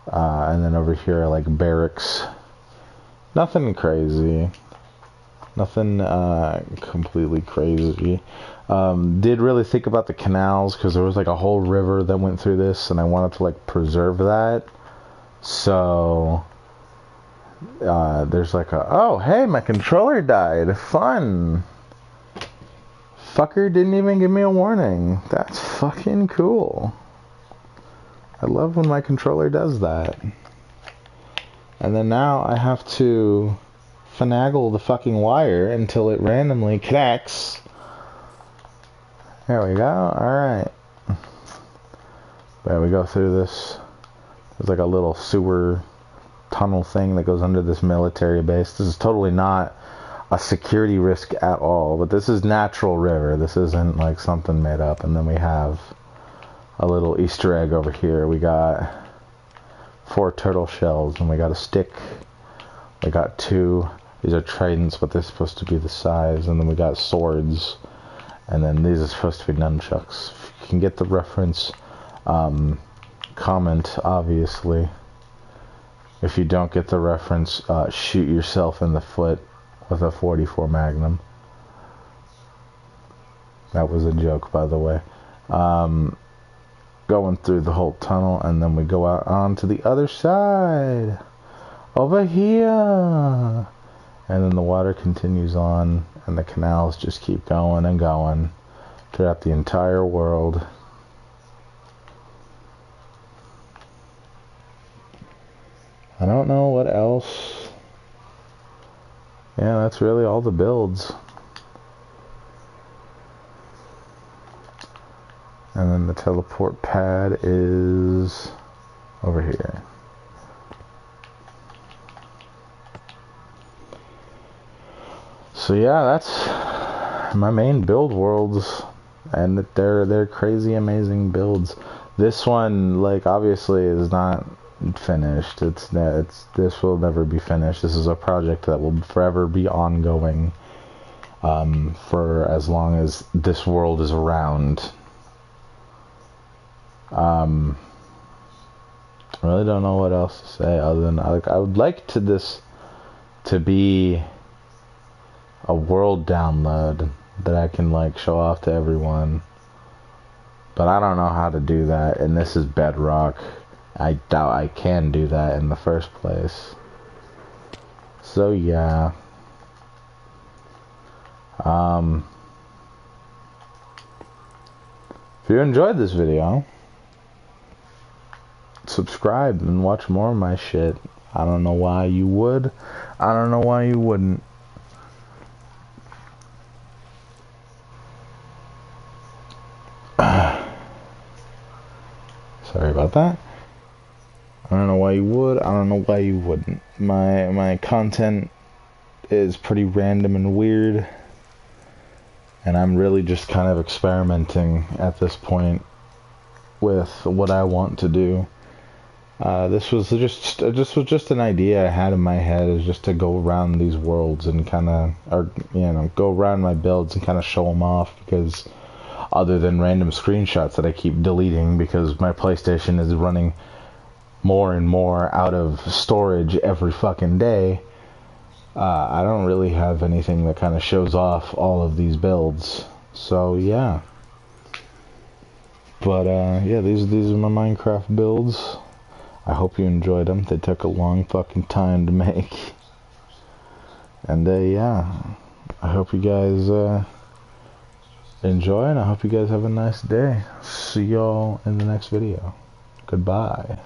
And then over here are like barracks. Nothing crazy. Nothing completely crazy. Did really think about the canals, because there was like a whole river that went through this, and I wanted to like preserve that. So there's like a, oh hey, my controller died. Fun. Fucker didn't even give me a warning. That's fucking cool. I love when my controller does that. And then now I have to finagle the fucking wire until it randomly connects. There we go. Alright. There we go through this. There's like a little sewer tunnel thing that goes under this military base. This is totally not a security risk at all, but this is natural river. This isn't like something made up. And then we have a little Easter egg over here. We got 4 turtle shells, and we got a stick. We got 2. These are tridents, but they're supposed to be the size. And then we got swords. And then these are supposed to be nunchucks. If you can get the reference, comment, obviously. If you don't get the reference, shoot yourself in the foot with a 44 Magnum. That was a joke, by the way. Going through the whole tunnel, and then we go out onto the other side. Over here. And then the water continues on, and the canals just keep going and going throughout the entire world. I don't know what else. Yeah, that's really all the builds. And then the teleport pad is over here. So yeah, that's my main build worlds, and they're crazy amazing builds. This one, like, obviously is not finished. This will never be finished. This is a project that will forever be ongoing, for as long as this world is around. I really don't know what else to say other than I would like this to be a world download that I can like show off to everyone, but I don't know how to do that, and this is Bedrock. I doubt I can do that in the first place. So yeah. If you enjoyed this video, subscribe and watch more of my shit. I don't know why you would. I don't know why you wouldn't. Sorry about that. I don't know why you would. I don't know why you wouldn't. My content is pretty random and weird, and I'm really just kind of experimenting at this point with what I want to do. This was just an idea I had in my head, is just to go around these worlds and kind of, or go around my builds and kind of show them off, because other than random screenshots that I keep deleting because my PlayStation is running more and more out of storage every fucking day, I don't really have anything that kind of shows off all of these builds. So yeah. But yeah, these are my Minecraft builds. I hope you enjoyed them. They took a long fucking time to make. And yeah, I hope you guys enjoy, and I hope you guys have a nice day. See y'all in the next video. Goodbye.